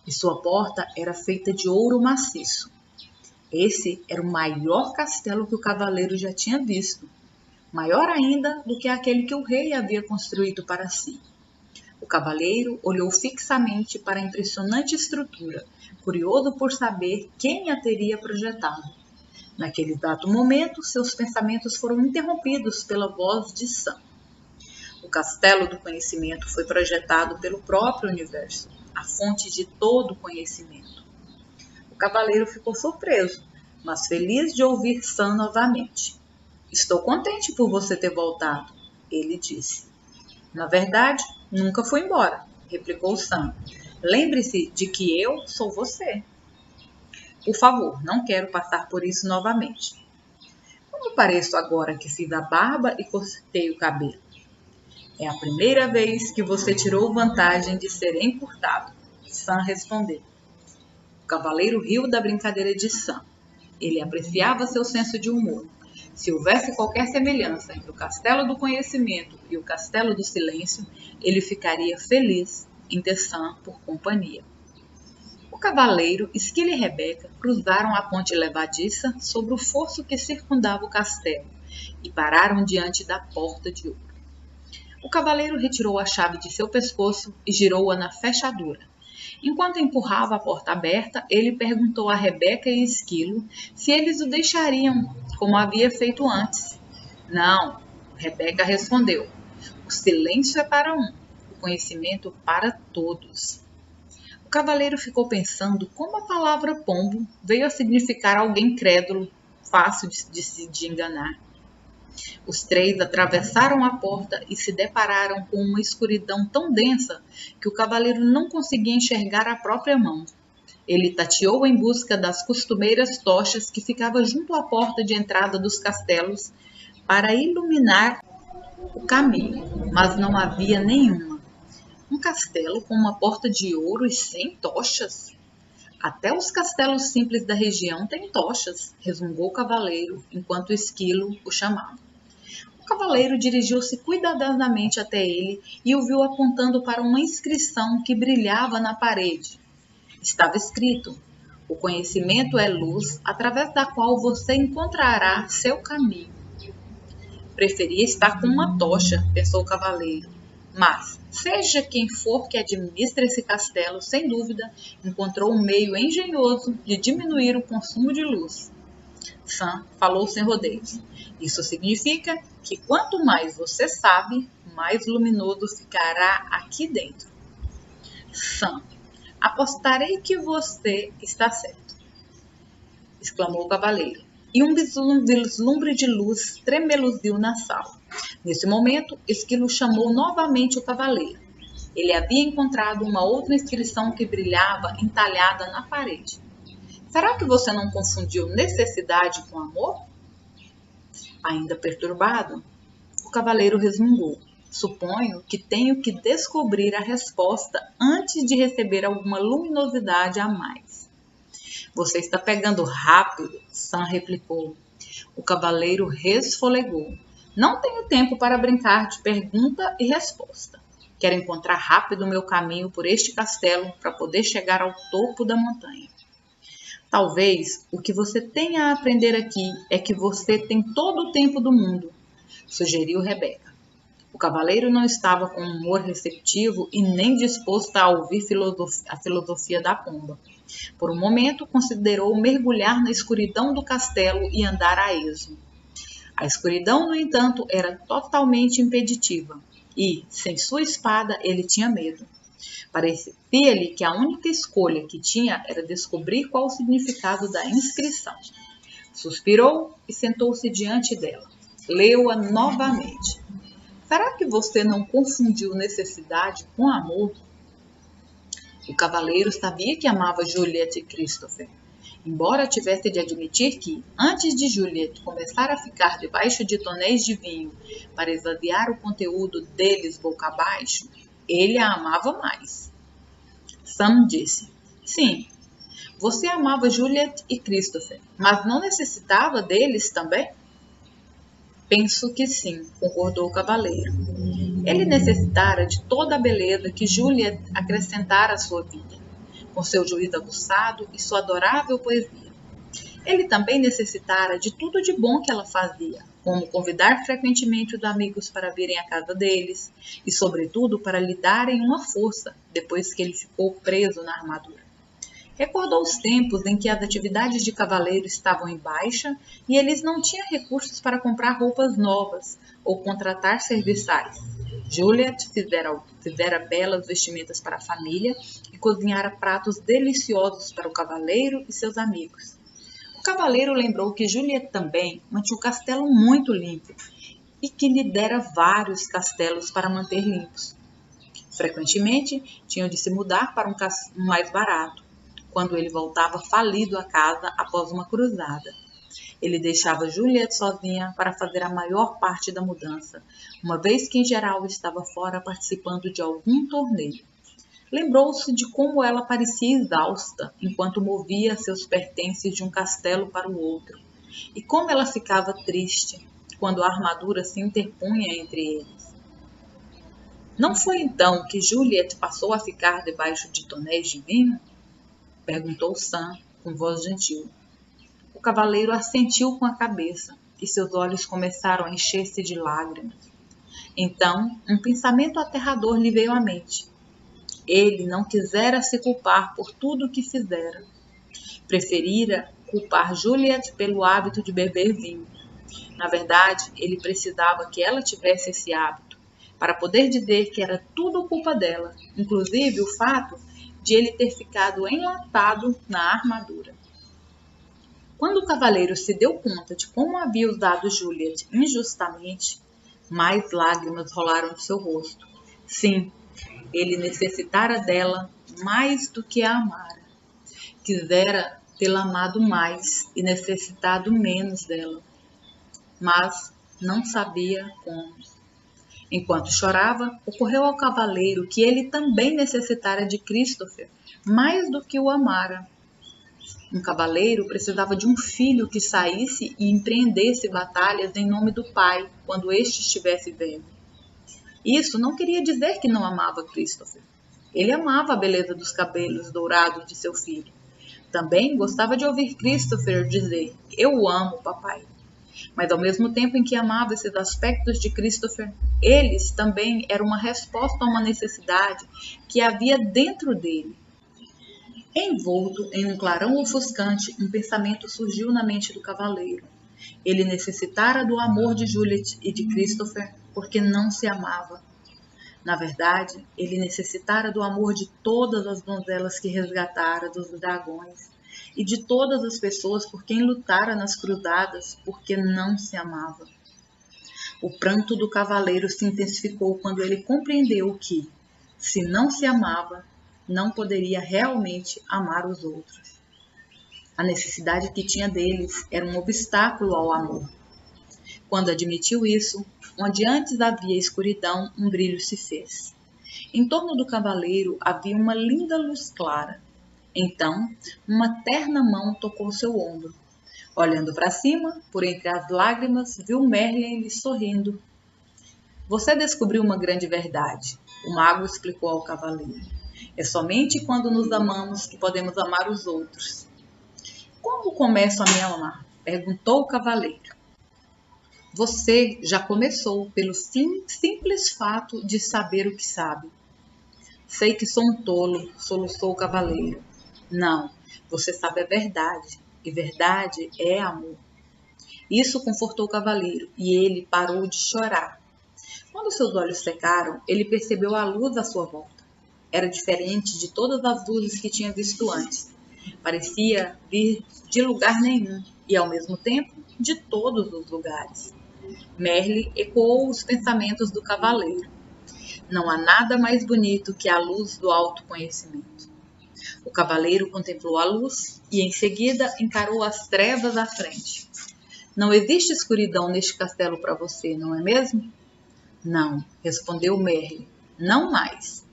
e sua porta era feita de ouro maciço. Esse era o maior castelo que o cavaleiro já tinha visto, maior ainda do que aquele que o rei havia construído para si. O cavaleiro olhou fixamente para a impressionante estrutura, curioso por saber quem a teria projetado. Naquele exato momento, seus pensamentos foram interrompidos pela voz de Sam. O Castelo do Conhecimento foi projetado pelo próprio universo, a fonte de todo o conhecimento. O cavaleiro ficou surpreso, mas feliz de ouvir Sam novamente. Estou contente por você ter voltado, ele disse. Na verdade, nunca fui embora, replicou Sam. Lembre-se de que eu sou você. Por favor, não quero passar por isso novamente. Como pareço agora que fiz a barba e cortei o cabelo? É a primeira vez que você tirou vantagem de ser encurtado, Sam respondeu. O cavaleiro riu da brincadeira de Sam. Ele apreciava seu senso de humor. Se houvesse qualquer semelhança entre o Castelo do Conhecimento e o Castelo do Silêncio, ele ficaria feliz em ter Sam por companhia. O cavaleiro, Esquilo e Rebeca cruzaram a ponte levadiça sobre o fosso que circundava o castelo e pararam diante da porta de ouro. O cavaleiro retirou a chave de seu pescoço e girou-a na fechadura. Enquanto empurrava a porta aberta, ele perguntou a Rebeca e Esquilo se eles o deixariam, como havia feito antes. Não, Rebeca respondeu. O silêncio é para um, o conhecimento para todos. O cavaleiro ficou pensando como a palavra pombo veio a significar alguém crédulo, fácil de enganar. Os 3 atravessaram a porta e se depararam com uma escuridão tão densa que o cavaleiro não conseguia enxergar a própria mão. Ele tateou em busca das costumeiras tochas que ficavam junto à porta de entrada dos castelos para iluminar o caminho, mas não havia nenhuma. Um castelo com uma porta de ouro e 100 tochas? Até os castelos simples da região têm tochas, resmungou o cavaleiro, enquanto o esquilo o chamava. O cavaleiro dirigiu-se cuidadosamente até ele e o viu apontando para uma inscrição que brilhava na parede. Estava escrito: o conhecimento é luz através da qual você encontrará seu caminho. Preferia estar com uma tocha, pensou o cavaleiro. Mas, seja quem for que administre esse castelo, sem dúvida, encontrou um meio engenhoso de diminuir o consumo de luz. Sam falou sem rodeios. Isso significa que quanto mais você sabe, mais luminoso ficará aqui dentro. Sam, apostarei que você está certo, exclamou o cavaleiro. E um vislumbre de luz tremeluziu na sala. Nesse momento, Esquilo chamou novamente o cavaleiro. Ele havia encontrado uma outra inscrição que brilhava entalhada na parede. Será que você não confundiu necessidade com amor? Ainda perturbado, o cavaleiro resmungou. Suponho que tenho que descobrir a resposta antes de receber alguma luminosidade a mais. Você está pegando rápido, Sam replicou. O cavaleiro resfolegou. Não tenho tempo para brincar de pergunta e resposta. Quero encontrar rápido o meu caminho por este castelo para poder chegar ao topo da montanha. Talvez o que você tenha a aprender aqui é que você tem todo o tempo do mundo, sugeriu Rebeca. O cavaleiro não estava com um humor receptivo e nem disposto a ouvir a filosofia da pomba. Por um momento, considerou mergulhar na escuridão do castelo e andar a esmo. A escuridão, no entanto, era totalmente impeditiva e, sem sua espada, ele tinha medo. Parecia-lhe que a única escolha que tinha era descobrir qual o significado da inscrição. Suspirou e sentou-se diante dela. Leu-a novamente. Será que você não confundiu necessidade com amor? O cavaleiro sabia que amava Juliet e Christopher. Embora tivesse de admitir que, antes de Juliet começar a ficar debaixo de tonéis de vinho para esvaziar o conteúdo deles boca abaixo, ele a amava mais. Sam disse: sim, você amava Juliet e Christopher, mas não necessitava deles também? Penso que sim, concordou o cavaleiro. Ele necessitara de toda a beleza que Juliet acrescentara à sua vida, com seu juízo aguçado e sua adorável poesia. Ele também necessitara de tudo de bom que ela fazia, como convidar frequentemente os amigos para virem à casa deles e, sobretudo, para lhe darem uma força depois que ele ficou preso na armadura. Recordou os tempos em que as atividades de cavaleiro estavam em baixa e eles não tinham recursos para comprar roupas novas ou contratar serviçais. Juliet fizera belas vestimentas para a família e cozinhara pratos deliciosos para o cavaleiro e seus amigos. O cavaleiro lembrou que Juliet também mantinha o castelo muito limpo e que lhe dera vários castelos para manter limpos. Frequentemente, tinham de se mudar para um mais barato, quando ele voltava falido a casa após uma cruzada. Ele deixava Juliet sozinha para fazer a maior parte da mudança, uma vez que em geral estava fora participando de algum torneio. Lembrou-se de como ela parecia exausta enquanto movia seus pertences de um castelo para o outro, e como ela ficava triste quando a armadura se interpunha entre eles. Não foi então que Juliet passou a ficar debaixo de tonéis de vinho? Perguntou Sam com voz gentil. O cavaleiro assentiu com a cabeça e seus olhos começaram a encher-se de lágrimas. Então, um pensamento aterrador lhe veio à mente. Ele não quisera se culpar por tudo o que fizera. Preferira culpar Juliet pelo hábito de beber vinho. Na verdade, ele precisava que ela tivesse esse hábito, para poder dizer que era tudo culpa dela, inclusive o fato de ele ter ficado enlatado na armadura. Quando o cavaleiro se deu conta de como havia usado Juliet injustamente, mais lágrimas rolaram de seu rosto. Sim, ele necessitara dela mais do que a amara. Quisera tê-la amado mais e necessitado menos dela, mas não sabia como. Enquanto chorava, ocorreu ao cavaleiro que ele também necessitara de Christopher mais do que o amara. Um cavaleiro precisava de um filho que saísse e empreendesse batalhas em nome do pai quando este estivesse velho. Isso não queria dizer que não amava Christopher. Ele amava a beleza dos cabelos dourados de seu filho. Também gostava de ouvir Christopher dizer: "Eu o amo, papai." Mas ao mesmo tempo em que amava esses aspectos de Christopher, eles também eram uma resposta a uma necessidade que havia dentro dele. Envolto em um clarão ofuscante, um pensamento surgiu na mente do cavaleiro. Ele necessitara do amor de Juliet e de Christopher porque não se amava. Na verdade, ele necessitara do amor de todas as donzelas que resgatara dos dragões e de todas as pessoas por quem lutara nas cruzadas porque não se amava. O pranto do cavaleiro se intensificou quando ele compreendeu que, se não se amava, não poderia realmente amar os outros. A necessidade que tinha deles era um obstáculo ao amor. Quando admitiu isso, onde antes havia escuridão, um brilho se fez. Em torno do cavaleiro havia uma linda luz clara. Então, uma terna mão tocou seu ombro. Olhando para cima, por entre as lágrimas, viu Merlin lhe sorrindo. Você descobriu uma grande verdade, o mago explicou ao cavaleiro. É somente quando nos amamos que podemos amar os outros. Como começo a me amar? Perguntou o cavaleiro. Você já começou pelo simples fato de saber o que sabe. Sei que sou um tolo, soluçou o cavaleiro. Não, você sabe a verdade, e verdade é amor. Isso confortou o cavaleiro, e ele parou de chorar. Quando seus olhos secaram, ele percebeu a luz à sua volta. Era diferente de todas as luzes que tinha visto antes. Parecia vir de lugar nenhum, e ao mesmo tempo, de todos os lugares. Merlin ecoou os pensamentos do cavaleiro. Não há nada mais bonito que a luz do autoconhecimento. O cavaleiro contemplou a luz e, em seguida, encarou as trevas à frente. Não existe escuridão neste castelo para você, não é mesmo? Não, respondeu Merlin. Não mais.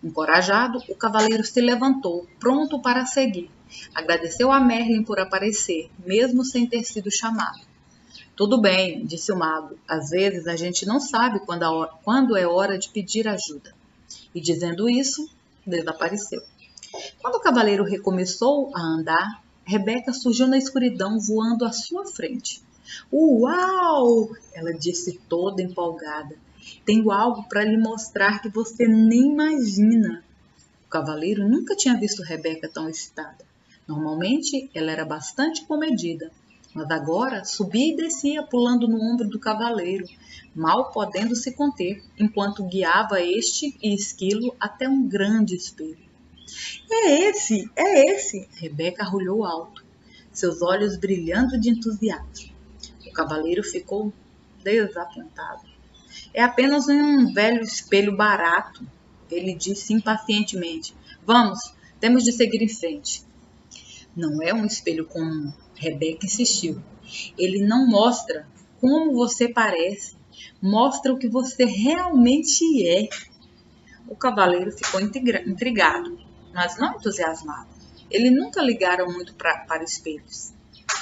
Encorajado, o cavaleiro se levantou, pronto para seguir. Agradeceu a Merlin por aparecer, mesmo sem ter sido chamado. Tudo bem, disse o mago. Às vezes a gente não sabe quando é hora de pedir ajuda. E dizendo isso, desapareceu. Quando o cavaleiro recomeçou a andar, Rebeca surgiu na escuridão voando à sua frente. Uau! Ela disse toda empolgada. Tenho algo para lhe mostrar que você nem imagina. O cavaleiro nunca tinha visto Rebeca tão excitada. Normalmente ela era bastante comedida, mas agora subia e descia pulando no ombro do cavaleiro, mal podendo se conter, enquanto guiava este e Esquilo até um grande espelho. É esse! Rebeca arrulhou alto, seus olhos brilhando de entusiasmo. O cavaleiro ficou desapontado. É apenas um velho espelho barato, ele disse impacientemente. Vamos, temos de seguir em frente. Não é um espelho comum, Rebeca insistiu. Ele não mostra como você parece, mostra o que você realmente é. O cavaleiro ficou intrigado, mas não entusiasmado. Ele nunca ligara muito para espelhos,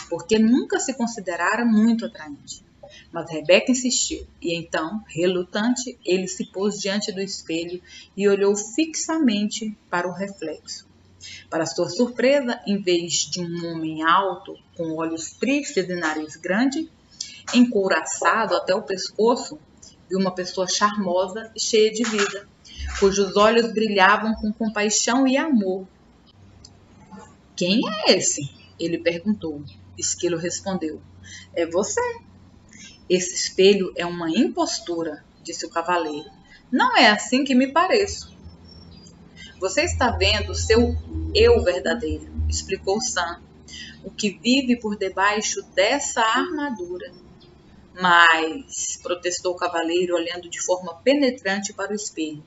porque nunca se considerara muito atraente. Mas Rebeca insistiu, e então, relutante, ele se pôs diante do espelho e olhou fixamente para o reflexo. Para sua surpresa, em vez de um homem alto, com olhos tristes e nariz grande, encouraçado até o pescoço, viu uma pessoa charmosa e cheia de vida, cujos olhos brilhavam com compaixão e amor. Quem é esse? Ele perguntou. Esquilo respondeu. É você. Esse espelho é uma impostura, disse o cavaleiro. Não é assim que me pareço. Você está vendo seu eu verdadeiro, explicou Sam, o que vive por debaixo dessa armadura. Mas, protestou o cavaleiro olhando de forma penetrante para o espelho,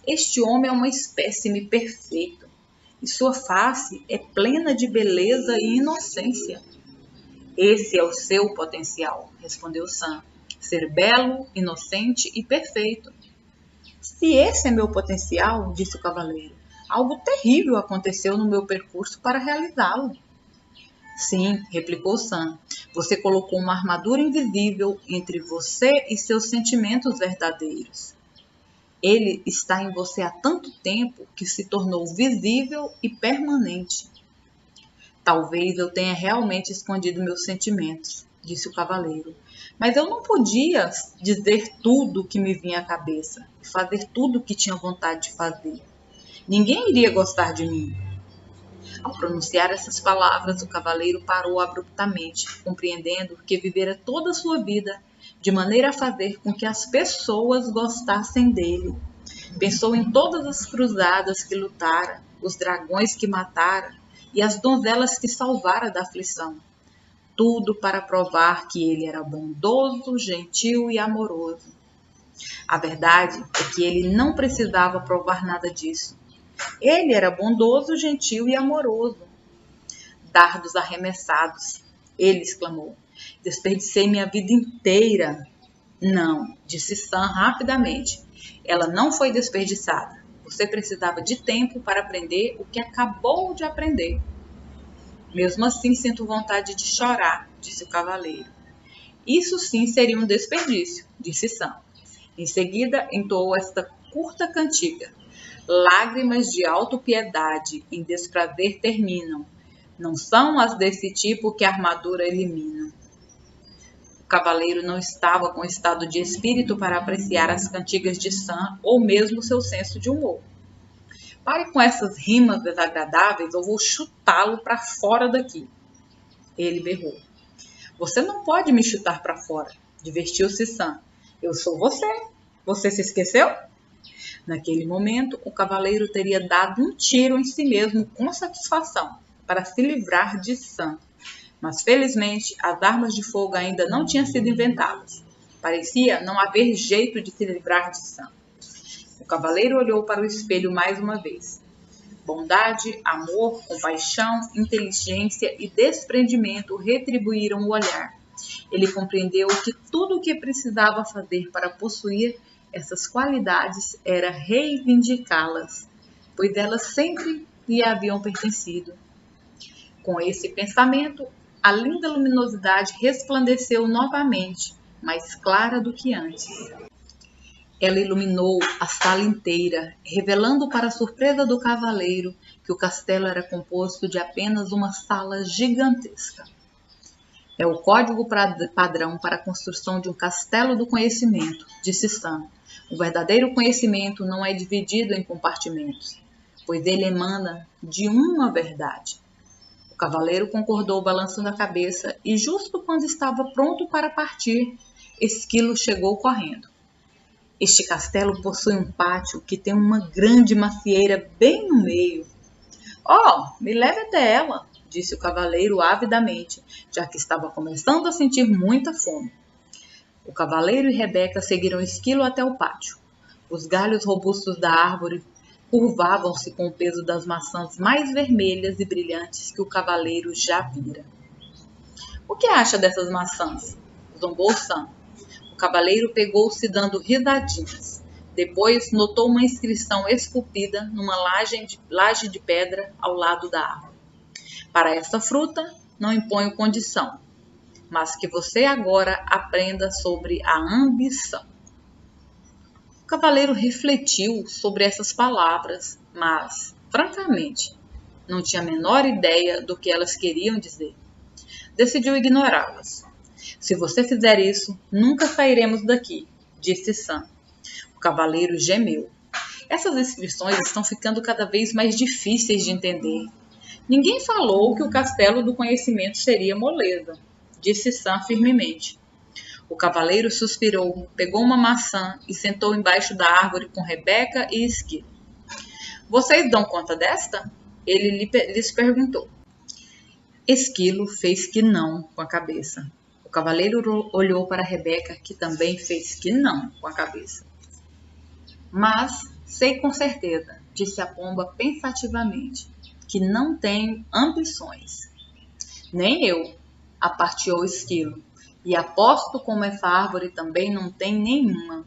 este homem é uma espécime perfeita, e sua face é plena de beleza e inocência. Esse é o seu potencial, respondeu Sam. ser belo, inocente e perfeito. Se esse é meu potencial, disse o cavaleiro, algo terrível aconteceu no meu percurso para realizá-lo. Sim, replicou Sam, você colocou uma armadura invisível entre você e seus sentimentos verdadeiros. Ele está em você há tanto tempo que se tornou visível e permanente. Talvez eu tenha realmente escondido meus sentimentos, disse o cavaleiro, mas eu não podia dizer tudo o que me vinha à cabeça e fazer tudo o que tinha vontade de fazer. Ninguém iria gostar de mim. Ao pronunciar essas palavras, o cavaleiro parou abruptamente, compreendendo que vivera toda a sua vida de maneira a fazer com que as pessoas gostassem dele. Pensou em todas as cruzadas que lutara, os dragões que matara e as donzelas que salvara da aflição. Tudo para provar que ele era bondoso, gentil e amoroso. A verdade é que ele não precisava provar nada disso. Ele era bondoso, gentil e amoroso. Dardos arremessados, ele exclamou. Desperdicei minha vida inteira. Não, disse Sam rapidamente. Ela não foi desperdiçada. Você precisava de tempo para aprender o que acabou de aprender. Mesmo assim, sinto vontade de chorar, disse o cavaleiro. Isso sim seria um desperdício, disse Sam. Em seguida, entoou esta curta cantiga. Lágrimas de autopiedade em desprazer terminam. Não são as desse tipo que a armadura elimina. O cavaleiro não estava com estado de espírito para apreciar as cantigas de Sam ou mesmo seu senso de humor. Pare com essas rimas desagradáveis ou vou chutá-lo para fora daqui. Ele berrou. Você não pode me chutar para fora, divertiu-se Sam. Eu sou você. Você se esqueceu? Naquele momento, o cavaleiro teria dado um tiro em si mesmo com satisfação para se livrar de Sam. Mas, felizmente, as armas de fogo ainda não tinham sido inventadas. Parecia não haver jeito de se livrar de Sam. O cavaleiro olhou para o espelho mais uma vez. Bondade, amor, compaixão, inteligência e desprendimento retribuíram o olhar. Ele compreendeu que tudo o que precisava fazer para possuir essas qualidades era reivindicá-las, pois elas sempre lhe haviam pertencido. Com esse pensamento, a linda luminosidade resplandeceu novamente, mais clara do que antes. Ela iluminou a sala inteira, revelando para a surpresa do cavaleiro que o castelo era composto de apenas uma sala gigantesca. É o código padrão para a construção de um castelo do conhecimento, disse Sam. O verdadeiro conhecimento não é dividido em compartimentos, pois ele emana de uma verdade. O cavaleiro concordou balançando a cabeça e justo quando estava pronto para partir, Esquilo chegou correndo. Este castelo possui um pátio que tem uma grande macieira bem no meio. Oh, me leve até ela, disse o cavaleiro avidamente, já que estava começando a sentir muita fome. O cavaleiro e Rebeca seguiram Esquilo até o pátio. Os galhos robustos da árvore curvavam-se com o peso das maçãs mais vermelhas e brilhantes que o cavaleiro já vira. O que acha dessas maçãs? Zombou Sam. O cavaleiro pegou-se dando risadinhas. Depois notou uma inscrição esculpida numa laje de pedra ao lado da árvore. Para essa fruta, não imponho condição, mas que você agora aprenda sobre a ambição. O cavaleiro refletiu sobre essas palavras, mas, francamente, não tinha a menor ideia do que elas queriam dizer. Decidiu ignorá-las. Se você fizer isso, nunca sairemos daqui, disse Sam. O cavaleiro gemeu. Essas inscrições estão ficando cada vez mais difíceis de entender. Ninguém falou que o castelo do conhecimento seria moleza, disse Sam firmemente. O cavaleiro suspirou, pegou uma maçã e sentou embaixo da árvore com Rebeca e Esquilo. Vocês dão conta desta? Ele lhes perguntou. Esquilo fez que não com a cabeça. O cavaleiro olhou para Rebeca, que também fez que não com a cabeça. Mas sei com certeza, disse a pomba pensativamente, que não tenho ambições. Nem eu, aparteou Esquilo, E aposto como essa árvore também não tem nenhuma.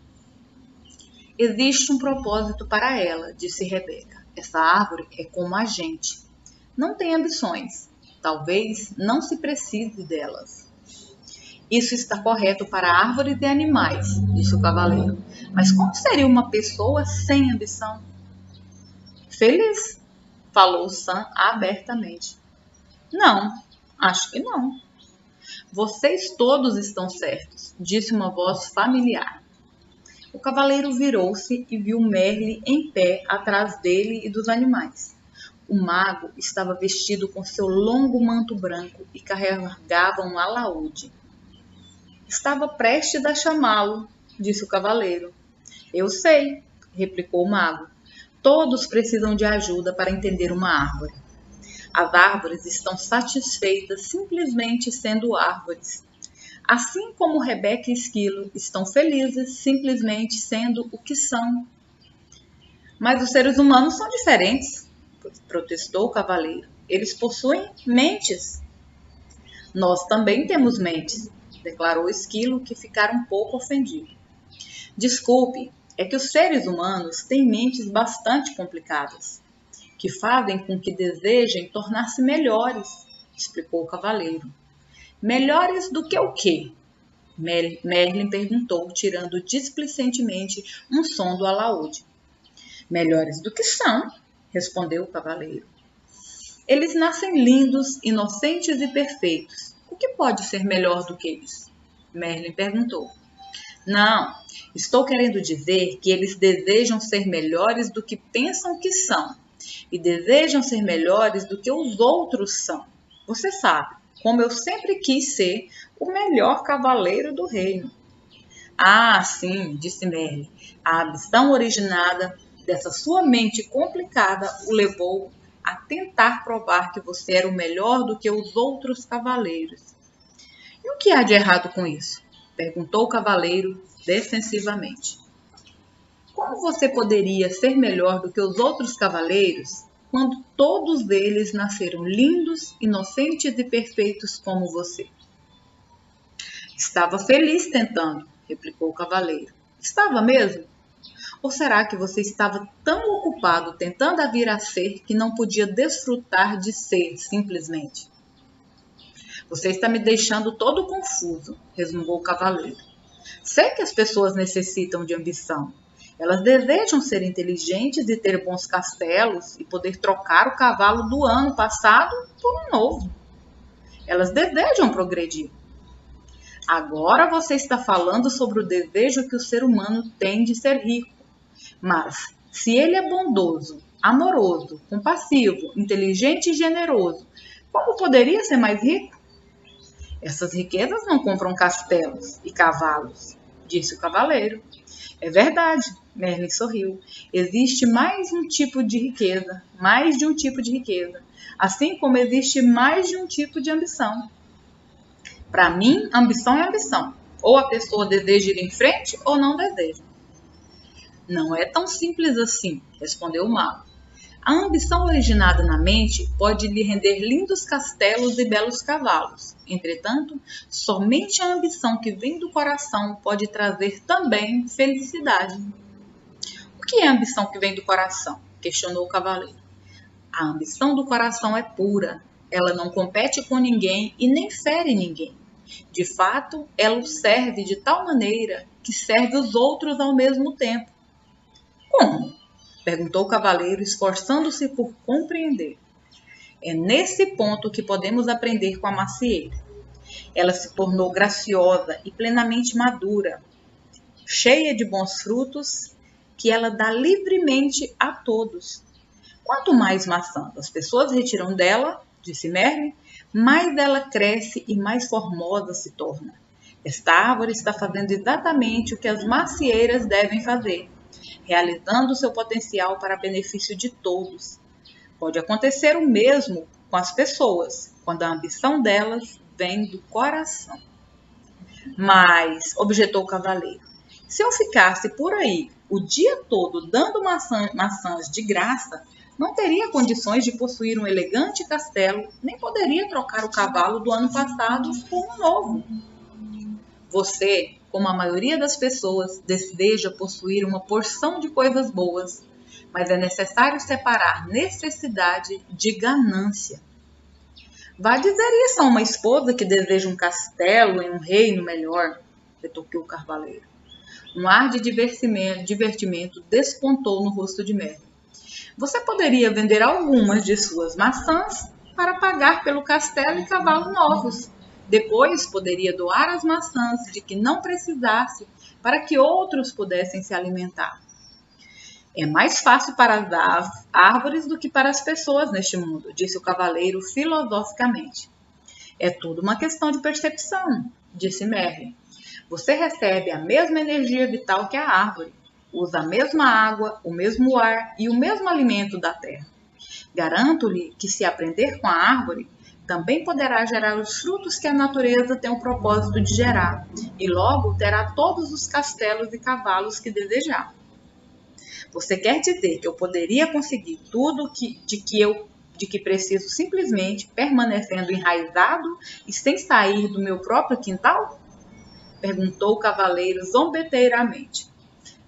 Existe um propósito para ela, disse Rebeca. Essa árvore é como a gente. Não tem ambições. Talvez não se precise delas. Isso está correto para árvores e animais, disse o cavaleiro. Mas como seria uma pessoa sem ambição? Feliz, falou Sam abertamente. Não, acho que não. Vocês todos estão certos, disse uma voz familiar. O cavaleiro virou-se e viu Merlin em pé atrás dele e dos animais. O mago estava vestido com seu longo manto branco e carregava um alaúde. Estava prestes a chamá-lo, disse o cavaleiro. Eu sei, replicou o mago. Todos precisam de ajuda para entender uma árvore. As árvores estão satisfeitas simplesmente sendo árvores. Assim como Rebeca e Esquilo estão felizes simplesmente sendo o que são. Mas os seres humanos são diferentes, protestou o cavaleiro. Eles possuem mentes. Nós também temos mentes, declarou Esquilo, que ficara um pouco ofendido. Desculpe, é que os seres humanos têm mentes bastante complicadas, que fazem com que desejem tornar-se melhores, explicou o cavaleiro. Melhores do que o quê? Merlin perguntou, tirando displicentemente um som do alaúde. Melhores do que são, respondeu o cavaleiro. Eles nascem lindos, inocentes e perfeitos. O que pode ser melhor do que isso? Merlin perguntou. Não, estou querendo dizer que eles desejam ser melhores do que pensam que são, e desejam ser melhores do que os outros são. Você sabe, como eu sempre quis ser o melhor cavaleiro do reino. Ah, sim, disse Merlin. A ambição originada dessa sua mente complicada o levou a tentar provar que você era o melhor do que os outros cavaleiros. E o que há de errado com isso? Perguntou o cavaleiro defensivamente. Como você poderia ser melhor do que os outros cavaleiros quando todos eles nasceram lindos, inocentes e perfeitos como você? Estava feliz tentando, replicou o cavaleiro. Estava mesmo? Ou será que você estava tão ocupado tentando vir a ser que não podia desfrutar de ser, simplesmente? Você está me deixando todo confuso, resmungou o cavaleiro. Sei que as pessoas necessitam de ambição. Elas desejam ser inteligentes e ter bons castelos e poder trocar o cavalo do ano passado por um novo. Elas desejam progredir. Agora você está falando sobre o desejo que o ser humano tem de ser rico. Mas, se ele é bondoso, amoroso, compassivo, inteligente e generoso, como poderia ser mais rico? Essas riquezas não compram castelos e cavalos, disse o cavaleiro. É verdade, Merlin sorriu. Existe mais um tipo de riqueza, mais de um tipo de riqueza, assim como existe mais de um tipo de ambição. Para mim, ambição é ambição. Ou a pessoa deseja ir em frente ou não deseja. Não é tão simples assim, respondeu o mago. A ambição originada na mente pode lhe render lindos castelos e belos cavalos. Entretanto, somente a ambição que vem do coração pode trazer também felicidade. O que é a ambição que vem do coração? Questionou o cavaleiro. A ambição do coração é pura. Ela não compete com ninguém e nem fere ninguém. De fato, ela o serve de tal maneira que serve os outros ao mesmo tempo. Como? Perguntou o cavaleiro, esforçando-se por compreender. É nesse ponto que podemos aprender com a macieira. Ela se tornou graciosa e plenamente madura, cheia de bons frutos, que ela dá livremente a todos. Quanto mais maçãs as pessoas retiram dela, disse Merlin, mais ela cresce e mais formosa se torna. Esta árvore está fazendo exatamente o que as macieiras devem fazer, realizando seu potencial para benefício de todos. Pode acontecer o mesmo com as pessoas, quando a ambição delas vem do coração. Mas, objetou o cavaleiro, se eu ficasse por aí o dia todo dando maçãs de graça, não teria condições de possuir um elegante castelo, nem poderia trocar o cavalo do ano passado por um novo. Você, como a maioria das pessoas, deseja possuir uma porção de coisas boas, mas é necessário separar necessidade de ganância. Vá dizer isso a uma esposa que deseja um castelo em um reino melhor, retorquiu o cavaleiro. Um ar de divertimento despontou no rosto de Merlin. Você poderia vender algumas de suas maçãs para pagar pelo castelo e cavalos novos. Depois poderia doar as maçãs de que não precisasse para que outros pudessem se alimentar. É mais fácil para as árvores do que para as pessoas neste mundo, disse o cavaleiro filosoficamente. É tudo uma questão de percepção, disse Merlin. Você recebe a mesma energia vital que a árvore, usa a mesma água, o mesmo ar e o mesmo alimento da terra. Garanto-lhe que se aprender com a árvore, também poderá gerar os frutos que a natureza tem o propósito de gerar, e logo terá todos os castelos e cavalos que desejar. Você quer dizer que eu poderia conseguir tudo de que preciso simplesmente permanecendo enraizado e sem sair do meu próprio quintal? Perguntou o cavaleiro zombeteiramente.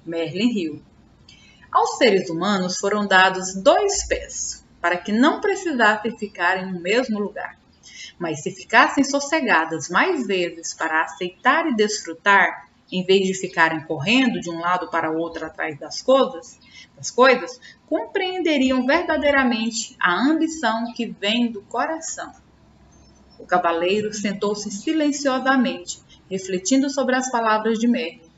Merlin riu. Aos seres humanos foram dados 2 pés, para que não precisassem ficar em um mesmo lugar. Mas se ficassem sossegadas mais vezes para aceitar e desfrutar, em vez de ficarem correndo de um lado para o outro atrás das coisas, compreenderiam verdadeiramente a ambição que vem do coração. O cavaleiro sentou-se silenciosamente, refletindo sobre as palavras de Merlin.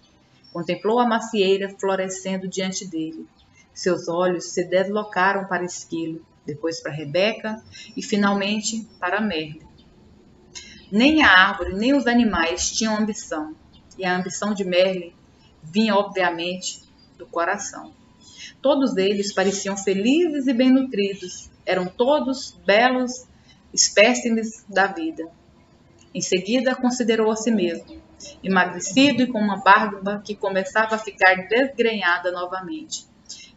Contemplou a macieira florescendo diante dele. Seus olhos se deslocaram para Esquilo, depois para Rebeca e finalmente para Merlin. Nem a árvore nem os animais tinham ambição, e a ambição de Merlin vinha obviamente do coração. Todos eles pareciam felizes e bem nutridos, eram todos belos espécimes da vida. Em seguida considerou a si mesmo, emagrecido e com uma barba que começava a ficar desgrenhada novamente.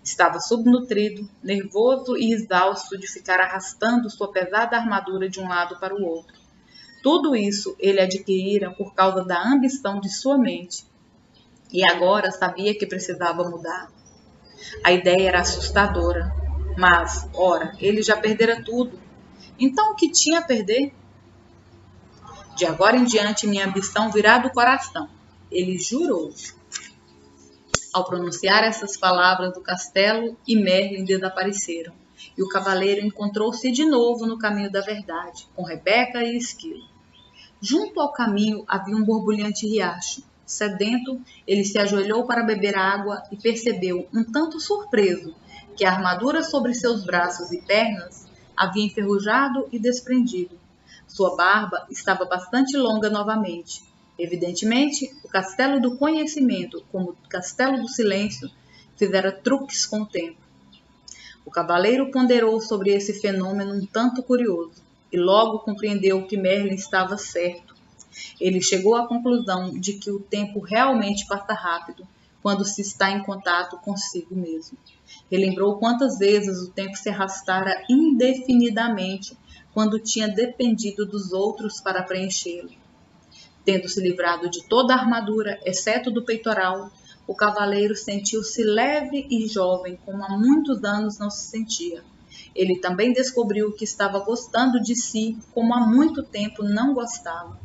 Estava subnutrido, nervoso e exausto de ficar arrastando sua pesada armadura de um lado para o outro. Tudo isso ele adquirira por causa da ambição de sua mente. E agora sabia que precisava mudar. A ideia era assustadora, mas, ora, ele já perdera tudo. Então o que tinha a perder? De agora em diante minha ambição virá do coração, ele jurou. Ao pronunciar essas palavras, o castelo e Merlin desapareceram, e o cavaleiro encontrou-se de novo no caminho da verdade, com Rebeca e Esquilo. Junto ao caminho havia um borbulhante riacho. Sedento, ele se ajoelhou para beber água e percebeu, um tanto surpreso, que a armadura sobre seus braços e pernas havia enferrujado e desprendido. Sua barba estava bastante longa novamente. Evidentemente, o castelo do conhecimento, como o castelo do silêncio, fizera truques com o tempo. O cavaleiro ponderou sobre esse fenômeno um tanto curioso, e logo compreendeu que Merlin estava certo. Ele chegou à conclusão de que o tempo realmente passa rápido quando se está em contato consigo mesmo. Relembrou quantas vezes o tempo se arrastara indefinidamente quando tinha dependido dos outros para preenchê-lo. Tendo se livrado de toda a armadura, exceto do peitoral, o cavaleiro sentiu-se leve e jovem, como há muitos anos não se sentia. Ele também descobriu que estava gostando de si, como há muito tempo não gostava.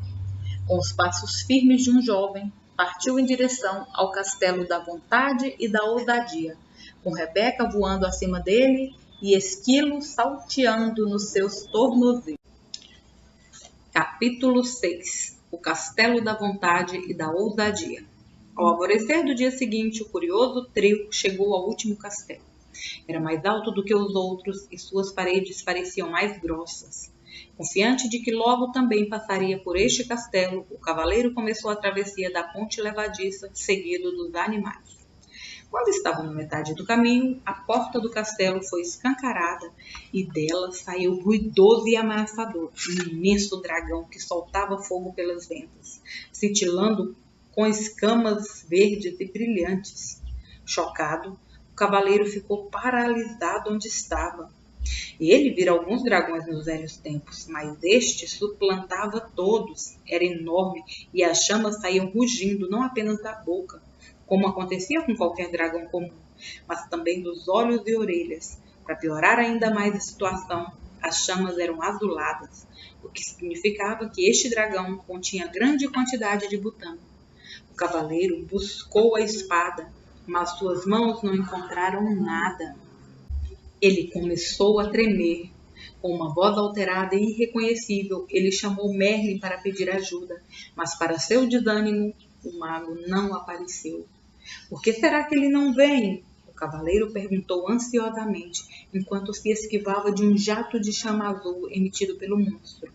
Com os passos firmes de um jovem, partiu em direção ao castelo da vontade e da ousadia, com Rebeca voando acima dele e Esquilo salteando nos seus tornozelos. Capítulo 6. O castelo da vontade e da ousadia. Ao alvorecer do dia seguinte, o curioso trio chegou ao último castelo. Era mais alto do que os outros e suas paredes pareciam mais grossas. Confiante de que logo também passaria por este castelo, o cavaleiro começou a travessia da ponte levadiça, seguido dos animais. Quando estavam na metade do caminho, a porta do castelo foi escancarada e dela saiu ruidoso e ameaçador, um imenso dragão que soltava fogo pelas ventas, cintilando com escamas verdes e brilhantes. Chocado, o cavaleiro ficou paralisado onde estava. E ele vira alguns dragões nos velhos tempos, mas este suplantava todos, era enorme e as chamas saíam rugindo não apenas da boca, como acontecia com qualquer dragão comum, mas também dos olhos e orelhas. Para piorar ainda mais a situação, as chamas eram azuladas, o que significava que este dragão continha grande quantidade de butano. O cavaleiro buscou a espada, mas suas mãos não encontraram nada. Ele começou a tremer. Com uma voz alterada e irreconhecível, ele chamou Merlin para pedir ajuda, mas para seu desânimo, o mago não apareceu. Por que será que ele não vem? O cavaleiro perguntou ansiosamente, enquanto se esquivava de um jato de chama azul emitido pelo monstro.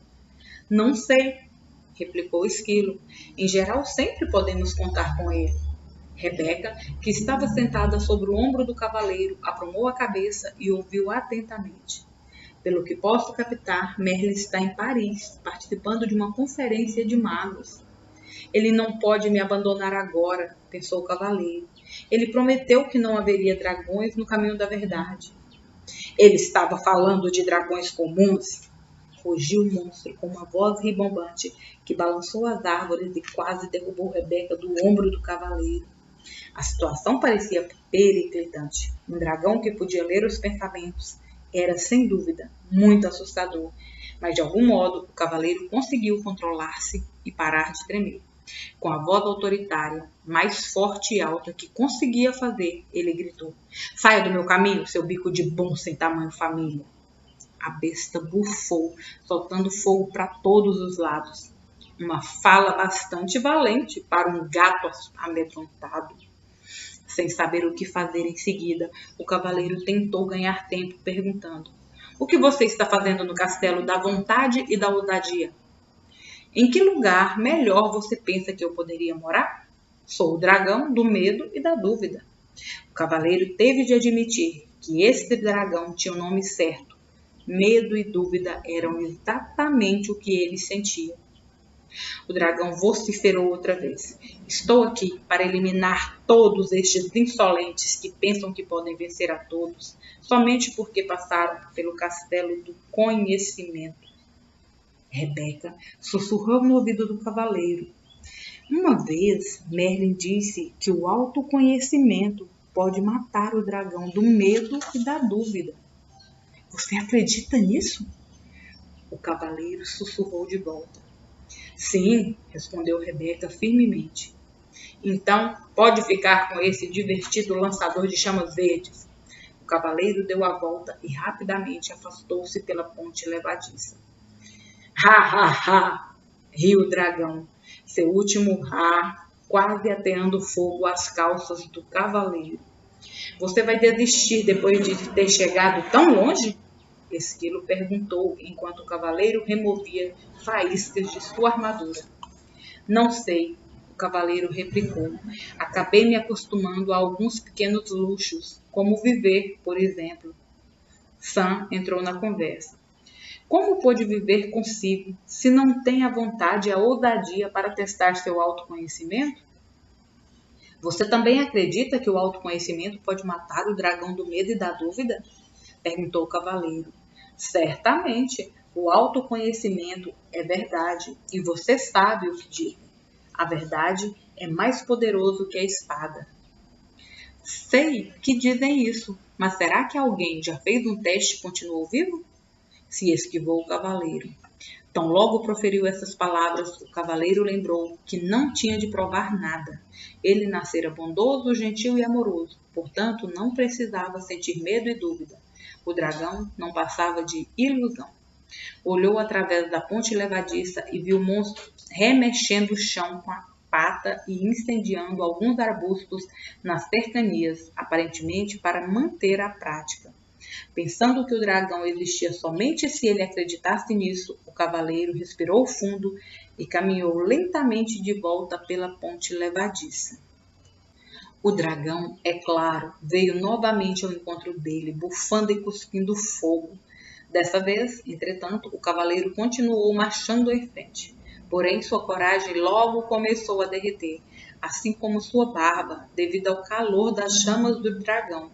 Não sei, replicou o esquilo. Em geral, sempre podemos contar com ele. Rebeca, que estava sentada sobre o ombro do cavaleiro, aprumou a cabeça e ouviu atentamente. Pelo que posso captar, Merlin está em Paris, participando de uma conferência de magos. Ele não pode me abandonar agora, pensou o cavaleiro. Ele prometeu que não haveria dragões no caminho da verdade. Ele estava falando de dragões comuns? Rugiu o monstro com uma voz ribombante que balançou as árvores e quase derrubou Rebeca do ombro do cavaleiro. A situação parecia periclitante. Um dragão que podia ler os pensamentos era, sem dúvida, muito assustador, mas de algum modo o cavaleiro conseguiu controlar-se e parar de tremer. Com a voz autoritária, mais forte e alta que conseguia fazer, ele gritou: "Saia do meu caminho, seu bico de bom sem tamanho família!" A besta bufou, soltando fogo para todos os lados. Uma fala bastante valente para um gato amedrontado. Sem saber o que fazer em seguida, o cavaleiro tentou ganhar tempo perguntando: "O que você está fazendo no castelo da vontade e da ousadia? Em que lugar melhor você pensa que eu poderia morar? Sou o dragão do medo e da dúvida." O cavaleiro teve de admitir que esse dragão tinha o nome certo. Medo e dúvida eram exatamente o que ele sentia. O dragão vociferou outra vez: "Estou aqui para eliminar todos estes insolentes que pensam que podem vencer a todos, somente porque passaram pelo castelo do conhecimento." Rebeca sussurrou no ouvido do cavaleiro: "Uma vez, Merlin disse que o autoconhecimento pode matar o dragão do medo e da dúvida. Você acredita nisso?" O cavaleiro sussurrou de volta. "Sim", respondeu Rebeca firmemente. "Então, pode ficar com esse divertido lançador de chamas verdes." O cavaleiro deu a volta e rapidamente afastou-se pela ponte levadiça. "Ha, ha, ha!" riu o dragão, seu último "ha" quase ateando fogo às calças do cavaleiro. "Você vai desistir depois de ter chegado tão longe?" Esquilo perguntou enquanto o cavaleiro removia faíscas de sua armadura. "Não sei", o cavaleiro replicou. "Acabei me acostumando a alguns pequenos luxos, como viver, por exemplo." Sam entrou na conversa. "Como pôde viver consigo, se não tem a vontade e a ousadia para testar seu autoconhecimento?" "Você também acredita que o autoconhecimento pode matar o dragão do medo e da dúvida?" perguntou o cavaleiro. "Certamente, o autoconhecimento é verdade, e você sabe o que digo. A verdade é mais poderoso que a espada." "Sei que dizem isso, mas será que alguém já fez um teste e continuou vivo?" se esquivou o cavaleiro. Tão logo proferiu essas palavras, o cavaleiro lembrou que não tinha de provar nada. Ele nascera bondoso, gentil e amoroso, portanto não precisava sentir medo e dúvida. O dragão não passava de ilusão. Olhou através da ponte levadiça e viu o monstro remexendo o chão com a pata e incendiando alguns arbustos nas cercanias, aparentemente para manter a prática. Pensando que o dragão existia somente se ele acreditasse nisso, o cavaleiro respirou fundo e caminhou lentamente de volta pela ponte levadiça. O dragão, é claro, veio novamente ao encontro dele, bufando e cuspindo fogo. Dessa vez, entretanto, o cavaleiro continuou marchando em frente. Porém, sua coragem logo começou a derreter, assim como sua barba, devido ao calor das chamas do dragão.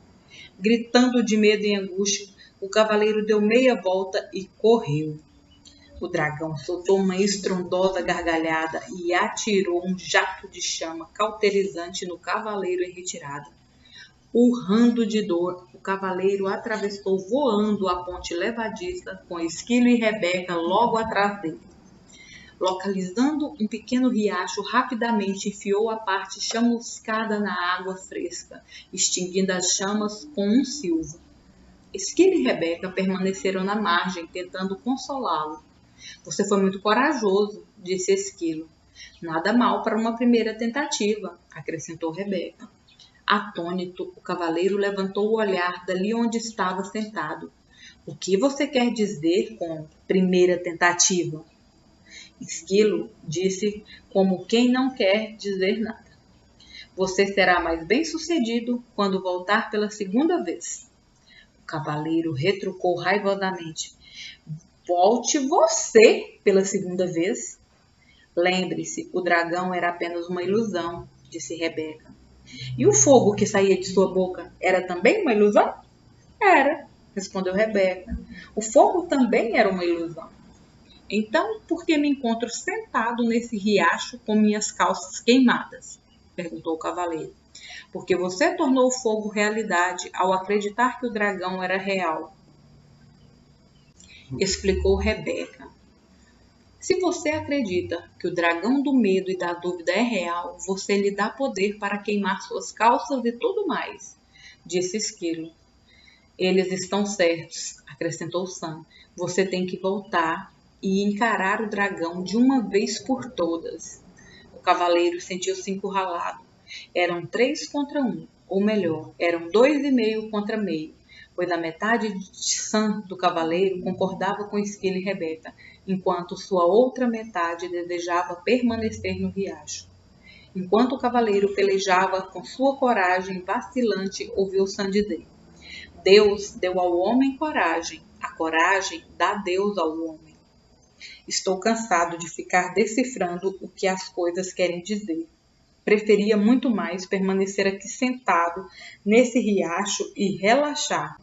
Gritando de medo e angústia, o cavaleiro deu meia volta e correu. O dragão soltou uma estrondosa gargalhada e atirou um jato de chama cauterizante no cavaleiro em retirada. Urrando de dor, o cavaleiro atravessou voando a ponte levadiça com Esquilo e Rebeca logo atrás dele. Localizando um pequeno riacho, rapidamente enfiou a parte chamuscada na água fresca, extinguindo as chamas com um silvo. Esquilo e Rebeca permaneceram na margem, tentando consolá-lo. Você foi muito corajoso, disse Esquilo. Nada mal para uma primeira tentativa, acrescentou Rebeca. Atônito, o cavaleiro levantou o olhar dali onde estava sentado. O que você quer dizer com primeira tentativa? Esquilo disse como quem não quer dizer nada. Você será mais bem-sucedido quando voltar pela segunda vez. O cavaleiro retrucou raivosamente. Volte você pela segunda vez. Lembre-se, o dragão era apenas uma ilusão, disse Rebeca. E o fogo que saía de sua boca era também uma ilusão? Era, respondeu Rebeca. O fogo também era uma ilusão. Então, por que me encontro sentado nesse riacho com minhas calças queimadas? Perguntou o cavaleiro. Porque você tornou o fogo realidade ao acreditar que o dragão era real, explicou Rebeca. Se você acredita que o dragão do medo e da dúvida é real, você lhe dá poder para queimar suas calças e tudo mais, disse Esquilo. Eles estão certos, acrescentou Sam. Você tem que voltar e encarar o dragão de uma vez por todas. O cavaleiro sentiu-se encurralado. Eram 3 contra 1, ou melhor, eram 2,5 contra meio, pois a metade de Sam do cavaleiro concordava com Esquilo e Rebeca, enquanto sua outra metade desejava permanecer no riacho. Enquanto o cavaleiro pelejava com sua coragem vacilante, ouviu Sam dizer: Deus deu ao homem coragem, a coragem dá Deus ao homem. Estou cansado de ficar decifrando o que as coisas querem dizer. Preferia muito mais permanecer aqui sentado nesse riacho e relaxar.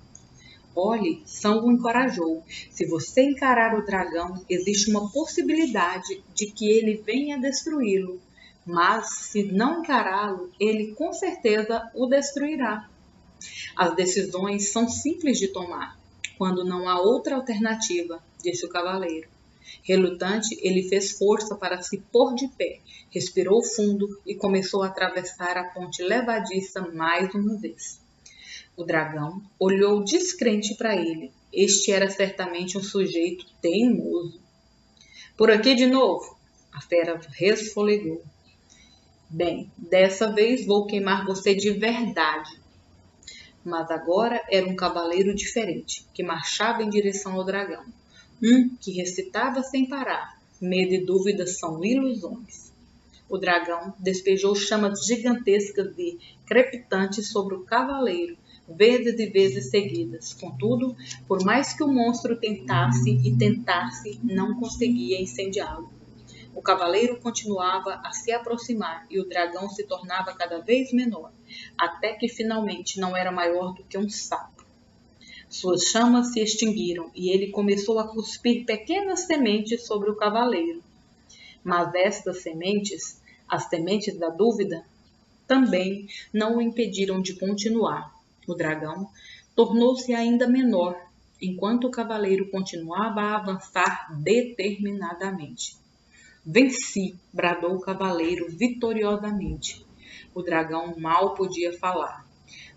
Olhe, Sam o encorajou. Se você encarar o dragão, existe uma possibilidade de que ele venha destruí-lo. Mas, se não encará-lo, ele com certeza o destruirá. As decisões são simples de tomar, quando não há outra alternativa, disse o cavaleiro. Relutante, ele fez força para se pôr de pé, respirou fundo e começou a atravessar a ponte levadiça mais uma vez. O dragão olhou descrente para ele. Este era certamente um sujeito teimoso. Por aqui de novo, a fera resfolegou. Bem, dessa vez vou queimar você de verdade. Mas agora era um cavaleiro diferente, que marchava em direção ao dragão. Um que recitava sem parar. Medo e dúvida são ilusões. O dragão despejou chamas gigantescas e crepitantes sobre o cavaleiro, vezes e vezes seguidas. Contudo, por mais que o monstro tentasse e tentasse, não conseguia incendiá-lo. O cavaleiro continuava a se aproximar e o dragão se tornava cada vez menor, até que finalmente não era maior do que um sapo. Suas chamas se extinguiram e ele começou a cuspir pequenas sementes sobre o cavaleiro. Mas estas sementes, as sementes da dúvida, também não o impediram de continuar. O dragão tornou-se ainda menor, enquanto o cavaleiro continuava a avançar determinadamente. Venci! Bradou o cavaleiro vitoriosamente. O dragão mal podia falar.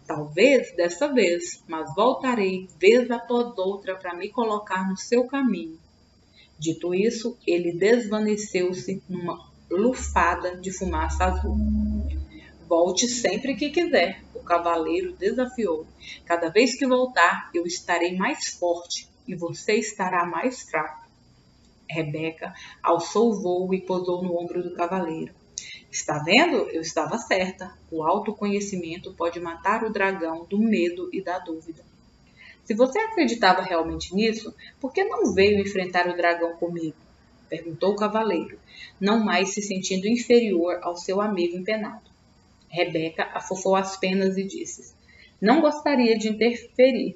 Talvez dessa vez, mas voltarei vez após outra para me colocar no seu caminho. Dito isso, ele desvaneceu-se numa lufada de fumaça azul. Volte sempre que quiser, o cavaleiro desafiou. Cada vez que voltar, eu estarei mais forte e você estará mais fraco. Rebeca alçou o vôo e pousou no ombro do cavaleiro. Está vendo? Eu estava certa. O autoconhecimento pode matar o dragão do medo e da dúvida. Se você acreditava realmente nisso, por que não veio enfrentar o dragão comigo? Perguntou o cavaleiro, não mais se sentindo inferior ao seu amigo empenado. Rebeca afofou as penas e disse: Não gostaria de interferir.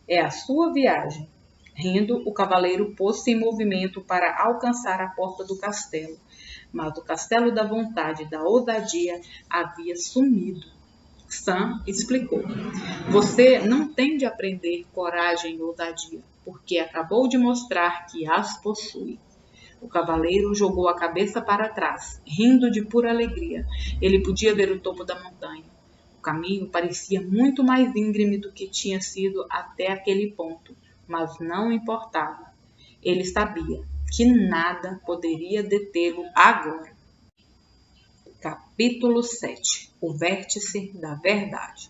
É a sua viagem. Rindo, o cavaleiro pôs-se em movimento para alcançar a porta do castelo, mas o castelo da vontade e da ousadia havia sumido. Sam explicou: Você não tem de aprender coragem e ousadia, porque acabou de mostrar que as possui. O cavaleiro jogou a cabeça para trás, rindo de pura alegria. Ele podia ver o topo da montanha. O caminho parecia muito mais íngreme do que tinha sido até aquele ponto, mas não importava. Ele sabia que nada poderia detê-lo agora. Capítulo 7. O vértice da verdade.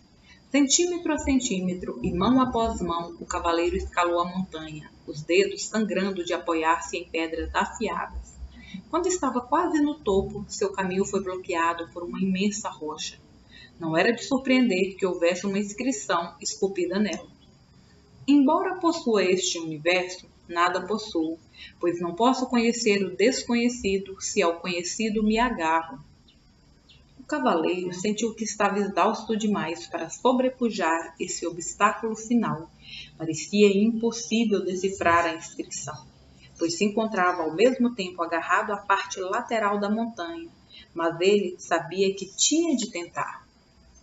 Centímetro a centímetro e mão após mão, o cavaleiro escalou a montanha, os dedos sangrando de apoiar-se em pedras afiadas. Quando estava quase no topo, seu caminho foi bloqueado por uma imensa rocha. Não era de surpreender que houvesse uma inscrição esculpida nela. Embora possua este universo, nada possuo, pois não posso conhecer o desconhecido se ao conhecido me agarro. O cavaleiro sentiu que estava exausto demais para sobrepujar esse obstáculo final. Parecia impossível decifrar a inscrição, pois se encontrava ao mesmo tempo agarrado à parte lateral da montanha, mas ele sabia que tinha de tentar.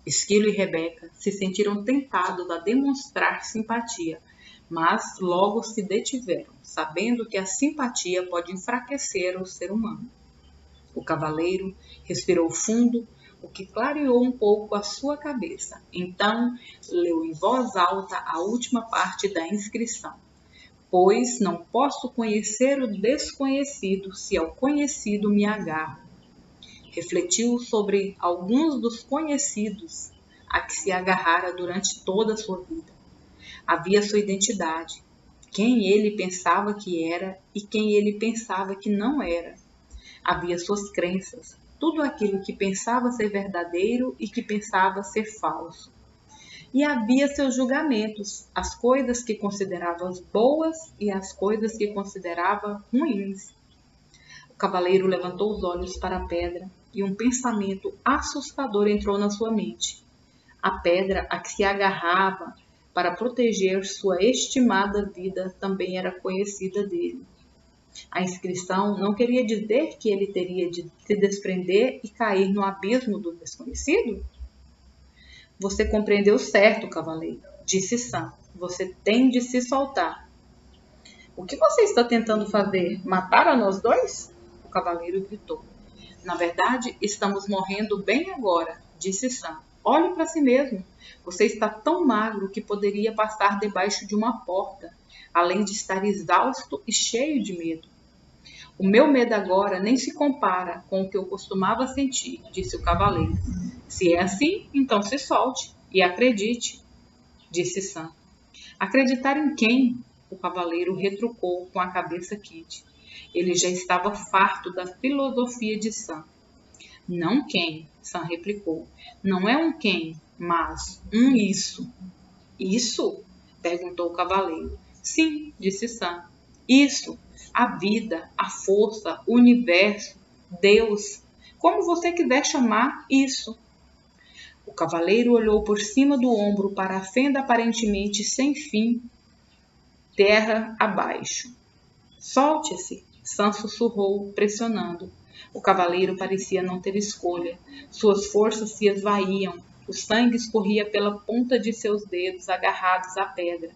Esquilo e Rebeca se sentiram tentados a demonstrar simpatia, mas logo se detiveram, sabendo que a simpatia pode enfraquecer o ser humano. O cavaleiro respirou fundo, o que clareou um pouco a sua cabeça. Então, leu em voz alta a última parte da inscrição. Pois não posso conhecer o desconhecido se ao conhecido me agarro. Refletiu sobre alguns dos conhecidos a que se agarrara durante toda a sua vida. Havia sua identidade, quem ele pensava que era e quem ele pensava que não era. Havia suas crenças, tudo aquilo que pensava ser verdadeiro e que pensava ser falso. E havia seus julgamentos, as coisas que considerava boas e as coisas que considerava ruins. O cavaleiro levantou os olhos para a pedra e um pensamento assustador entrou na sua mente. A pedra a que se agarrava para proteger sua estimada vida também era conhecida dele. A inscrição não queria dizer que ele teria de se desprender e cair no abismo do desconhecido? Você compreendeu certo, cavaleiro, disse Sam. Você tem de se soltar. O que você está tentando fazer? Matar a nós dois? O cavaleiro gritou. Na verdade, estamos morrendo bem agora, disse Sam. Olhe para si mesmo. Você está tão magro que poderia passar debaixo de uma porta, além de estar exausto e cheio de medo. O meu medo agora nem se compara com o que eu costumava sentir, disse o cavaleiro. Se é assim, então se solte e acredite, disse Sam. Acreditar em quem? O cavaleiro retrucou com a cabeça quente. Ele já estava farto da filosofia de Sam. Não quem, Sam replicou. Não é um quem, mas um isso. Isso? Perguntou o cavaleiro. Sim, disse Sam. Isso, a vida, a força, o universo, Deus, como você quiser chamar isso. O cavaleiro olhou por cima do ombro para a fenda aparentemente sem fim, terra abaixo. Solte-se, Sam sussurrou, pressionando. O cavaleiro parecia não ter escolha. Suas forças se esvaíam. O sangue escorria pela ponta de seus dedos agarrados à pedra.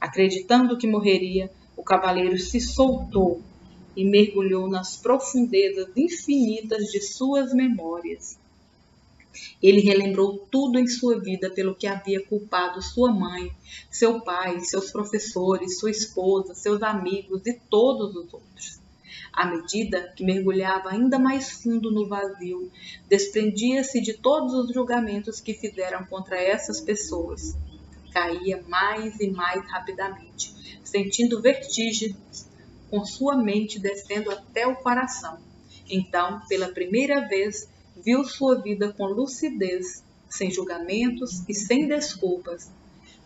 Acreditando que morreria, o cavaleiro se soltou e mergulhou nas profundezas infinitas de suas memórias. Ele relembrou tudo em sua vida pelo que havia culpado sua mãe, seu pai, seus professores, sua esposa, seus amigos e todos os outros. À medida que mergulhava ainda mais fundo no vazio, desprendia-se de todos os julgamentos que fizeram contra essas pessoas. Caía mais e mais rapidamente, sentindo vertigens, com sua mente descendo até o coração. Então, pela primeira vez, viu sua vida com lucidez, sem julgamentos e sem desculpas.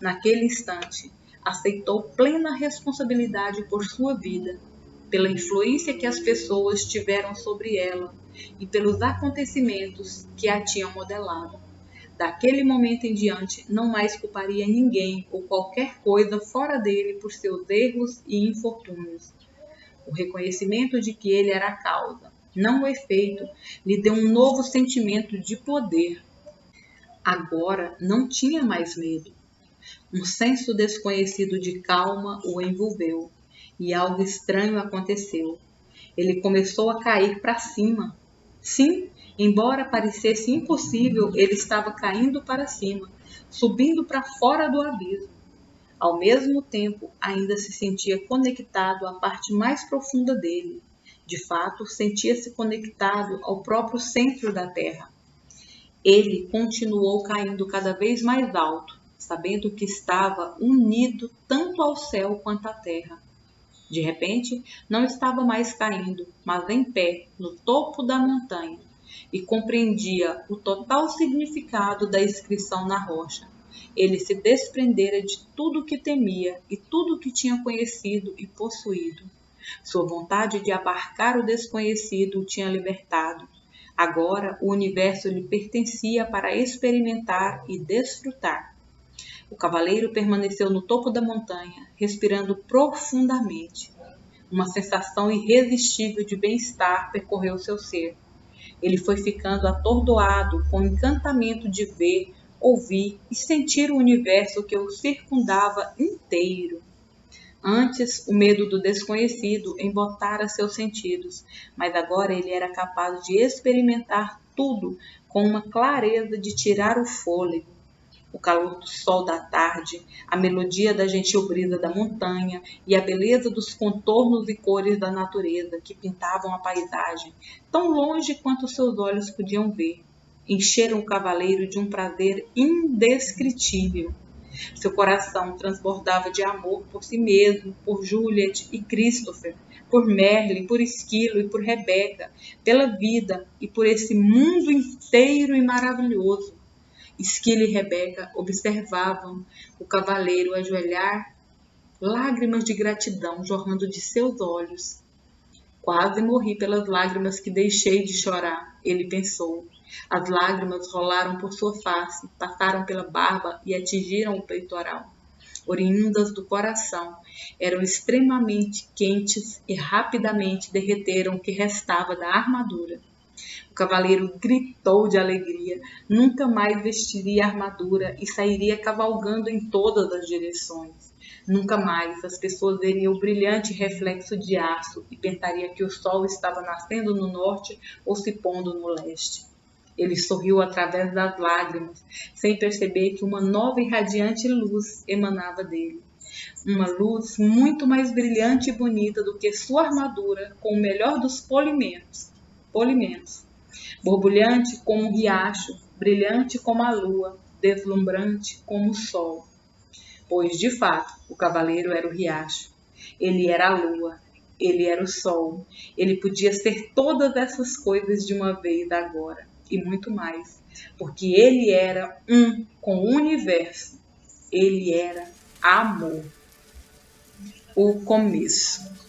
Naquele instante, aceitou plena responsabilidade por sua vida, pela influência que as pessoas tiveram sobre ela e pelos acontecimentos que a tinham modelado. daquele momento em diante, não mais culparia ninguém ou qualquer coisa fora dele por seus erros e infortúnios. O reconhecimento de que ele era a causa, não o efeito, lhe deu um novo sentimento de poder. Agora não tinha mais medo. Um senso desconhecido de calma o envolveu, e algo estranho aconteceu. Ele começou a cair para cima. Sim, embora parecesse impossível, ele estava caindo para cima, subindo para fora do abismo. Ao mesmo tempo, ainda se sentia conectado à parte mais profunda dele. De fato, sentia-se conectado ao próprio centro da Terra. Ele continuou caindo cada vez mais alto, sabendo que estava unido tanto ao céu quanto à terra. De repente, não estava mais caindo, mas em pé, no topo da montanha, e compreendia o total significado da inscrição na rocha. Ele se desprendera de tudo o que temia e tudo o que tinha conhecido e possuído. Sua vontade de abarcar o desconhecido o tinha libertado. Agora o universo lhe pertencia para experimentar e desfrutar. O cavaleiro permaneceu no topo da montanha, respirando profundamente. Uma sensação irresistível de bem-estar percorreu seu ser. Ele foi ficando atordoado com o encantamento de ver, ouvir e sentir o universo que o circundava inteiro. Antes, o medo do desconhecido embotara seus sentidos, mas agora ele era capaz de experimentar tudo com uma clareza de tirar o fôlego. O calor do sol da tarde, a melodia da gentil brisa da montanha e a beleza dos contornos e cores da natureza que pintavam a paisagem, tão longe quanto seus olhos podiam ver, encheram o cavaleiro de um prazer indescritível. Seu coração transbordava de amor por si mesmo, por Juliet e Christopher, por Merlin, por Esquilo e por Rebeca, pela vida e por esse mundo inteiro e maravilhoso. Esquilo e Rebeca observavam o cavaleiro ajoelhar, lágrimas de gratidão jorrando de seus olhos. Quase morri pelas lágrimas que deixei de chorar, ele pensou. As lágrimas rolaram por sua face, passaram pela barba e atingiram o peitoral. Oriundas do coração, eram extremamente quentes e rapidamente derreteram o que restava da armadura. O cavaleiro gritou de alegria, nunca mais vestiria armadura e sairia cavalgando em todas as direções. Nunca mais as pessoas veriam o brilhante reflexo de aço e pensaria que o sol estava nascendo no norte ou se pondo no leste. Ele sorriu através das lágrimas, sem perceber que uma nova e radiante luz emanava dele. Uma luz muito mais brilhante e bonita do que sua armadura, com o melhor dos polimentos. Borbulhante como um riacho, brilhante como a lua, deslumbrante como o sol. Pois, de fato, o cavaleiro era o riacho. Ele era a lua. Ele era o sol. Ele podia ser todas essas coisas de uma vez agora, e muito mais, porque ele era um com o universo. Ele era amor. O começo.